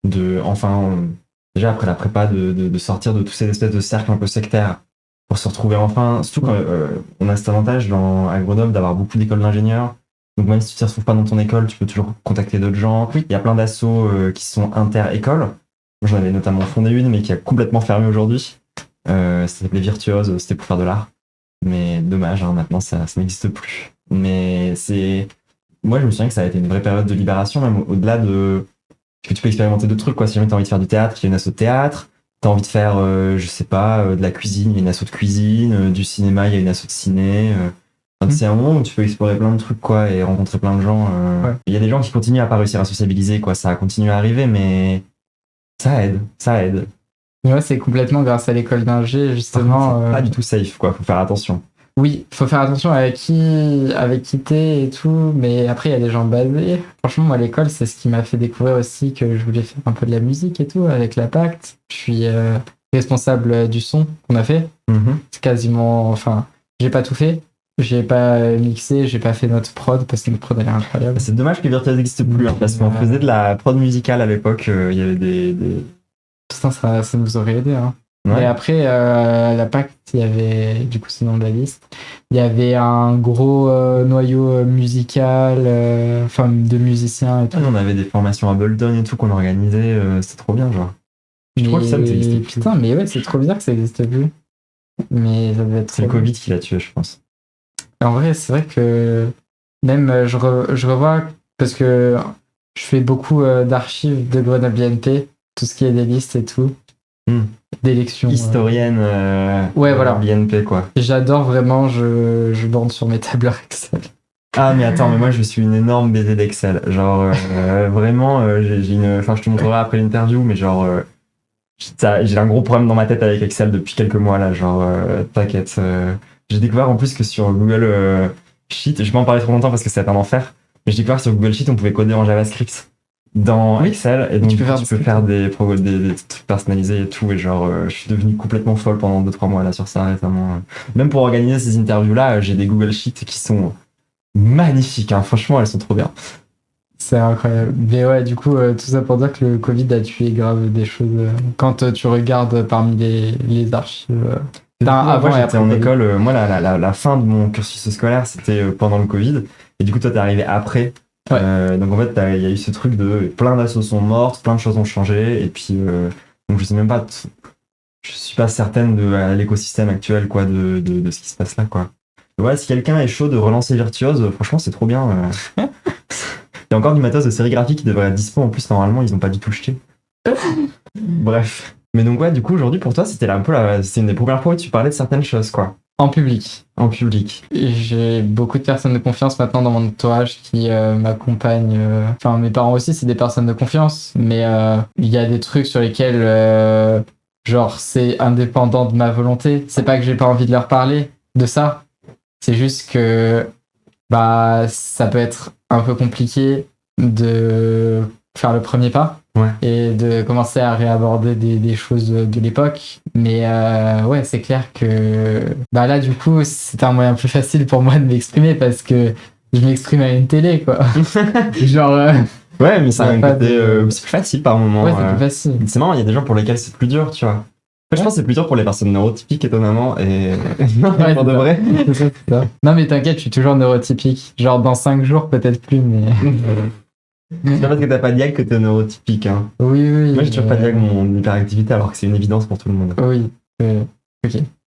déjà après la prépa, de sortir de tous ces espèces de cercles un peu sectaires pour se retrouver enfin. Surtout quand on a cet avantage à Grenoble d'avoir beaucoup d'écoles d'ingénieurs. Donc même si tu ne te retrouves pas dans ton école, tu peux toujours contacter d'autres gens. Oui. Il y a plein d'assauts qui sont inter-écoles. J'en avais notamment fondé une, mais qui a complètement fermé aujourd'hui. Ça s'appelait Virtuose, c'était pour faire de l'art. Mais dommage, hein, maintenant ça n'existe plus. Mais moi je me souviens que ça a été une vraie période de libération, même au-delà de que tu peux expérimenter d'autres trucs, quoi. Si jamais t'as envie de faire du théâtre, il y a une asso de théâtre. T'as envie de faire, je sais pas, de la cuisine, il y a une asso de cuisine. Du cinéma, il y a une asso de ciné. C'est un moment où tu peux explorer plein de trucs, quoi, et rencontrer plein de gens. Ouais. Il y a des gens qui continuent à pas réussir à sociabiliser, quoi. Ça continue à arriver, mais ça aide, ça aide. Mais ouais, c'est complètement grâce à l'école d'ingé, justement. C'est pas du tout safe, quoi. Faut faire attention. Oui, faut faire attention avec qui t'es et tout, mais après il y a des gens basés. Franchement, moi l'école, c'est ce qui m'a fait découvrir aussi que je voulais faire un peu de la musique et tout avec la Pacte. Je suis responsable du son qu'on a fait. C'est quasiment, enfin, j'ai pas tout fait, j'ai pas mixé, j'ai pas fait notre prod parce que notre prod elle est incroyable. C'est dommage que Virtuose n'existe plus, hein, parce qu'on faisait de la prod musicale à l'époque. Il y avait des... Putain, ça nous aurait aidé, hein. Ouais. Et après, la Pacte, il y avait, du coup, c'est dans la liste, il y avait un gros noyau musical, enfin, de musiciens et tout. On avait des formations à Bolton et tout qu'on organisait, c'était trop bien, genre. Je crois que ça n'existe plus. Putain, mais ouais, c'est trop bizarre que ça n'existe plus. Mais ça devait être. C'est le Covid qui l'a tué, je pense. En vrai, c'est vrai que même je revois, parce que je fais beaucoup d'archives de Grenoble BNP, tout ce qui est des listes et tout. D'élections. Historienne ouais, voilà. BNP, quoi. J'adore vraiment, je bande sur mes tableurs Excel. Ah, mais attends, mais moi je suis une énorme BD d'Excel. Genre, vraiment, j'ai une. Enfin, je te montrerai après l'interview, mais genre, j'ai un gros problème dans ma tête avec Excel depuis quelques mois là. Genre, t'inquiète. J'ai découvert en plus que sur Google Sheet, je vais pas en parler trop longtemps parce que c'est un enfer, mais j'ai découvert que sur Google Sheet, on pouvait coder en JavaScript dans Excel, et donc tu peux faire des trucs personnalisés et tout, et genre je suis devenu complètement folle pendant 2-3 mois là sur ça récemment. Même pour organiser ces interviews là, j'ai des Google Sheets qui sont magnifiques, hein. Franchement elles sont trop bien. C'est incroyable. Mais ouais, du coup, tout ça pour dire que le Covid a tué grave des choses. Quand tu regardes parmi les archives. Avant j'étais en école, moi la fin de mon cursus scolaire c'était pendant le Covid, et du coup toi t'es arrivé après. Ouais. Donc en fait, il y a eu ce truc de plein d'assos sont mortes, plein de choses ont changé, et puis donc je sais même pas, je suis pas certaine de l'écosystème actuel, quoi, de ce qui se passe là, quoi. Ouais, si quelqu'un est chaud de relancer Virtuose, franchement c'est trop bien. Il y a encore du matos de sérigraphie qui devrait être dispo, en plus normalement ils ont pas du tout jeté. Bref. Mais donc ouais, du coup aujourd'hui pour toi c'était c'était une des premières fois où tu parlais de certaines choses, quoi. En public. En public. J'ai beaucoup de personnes de confiance maintenant dans mon entourage qui m'accompagnent. Enfin, mes parents aussi, c'est des personnes de confiance. Mais il y a des trucs sur lesquels Genre, c'est indépendant de ma volonté. C'est pas que j'ai pas envie de leur parler de ça. C'est juste que bah ça peut être un peu compliqué de faire le premier pas Ouais. et de commencer à réaborder des choses de l'époque. Mais ouais, c'est clair que bah là, du coup, c'est un moyen plus facile pour moi de m'exprimer parce que je m'exprime à une télé, quoi. Genre, Ouais, mais c'est y a un pas côté de- c'est plus facile par moment. ouais, c'est plus facile. C'est marrant, il y a des gens pour lesquels c'est plus dur, tu vois. En fait, je Ouais. pense que c'est plus dur pour les personnes neurotypiques, étonnamment, et Ouais, pour c'est de ça. vrai. C'est ça, c'est ça. Non, mais t'inquiète, je suis toujours neurotypique. Genre, dans 5 jours, peut-être plus, mais. C'est pas parce que t'as pas de diag que t'es neurotypique, hein. Oui, oui. Moi, j'ai toujours pas de diag mon hyperactivité, alors que c'est une évidence pour tout le monde. Oui. Ok.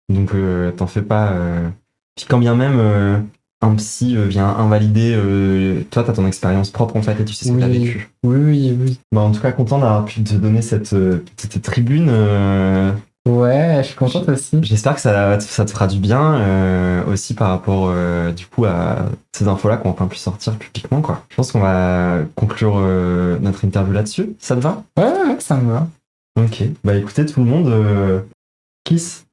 Donc, t'en fais pas. Puis quand bien même un psy vient invalider, toi, t'as ton expérience propre en fait, et tu sais ce que t'as Oui. vécu. Oui, oui. Bah, en tout cas, content d'avoir pu te donner cette petite tribune. Ouais, je suis contente aussi. J'espère que ça te fera du bien aussi par rapport du coup à ces infos-là qu'on va plus sortir publiquement, quoi. Je pense qu'on va conclure notre interview là-dessus. Ça te va? Ouais, ça me va. Ok. Bah écoutez tout le monde, kiss.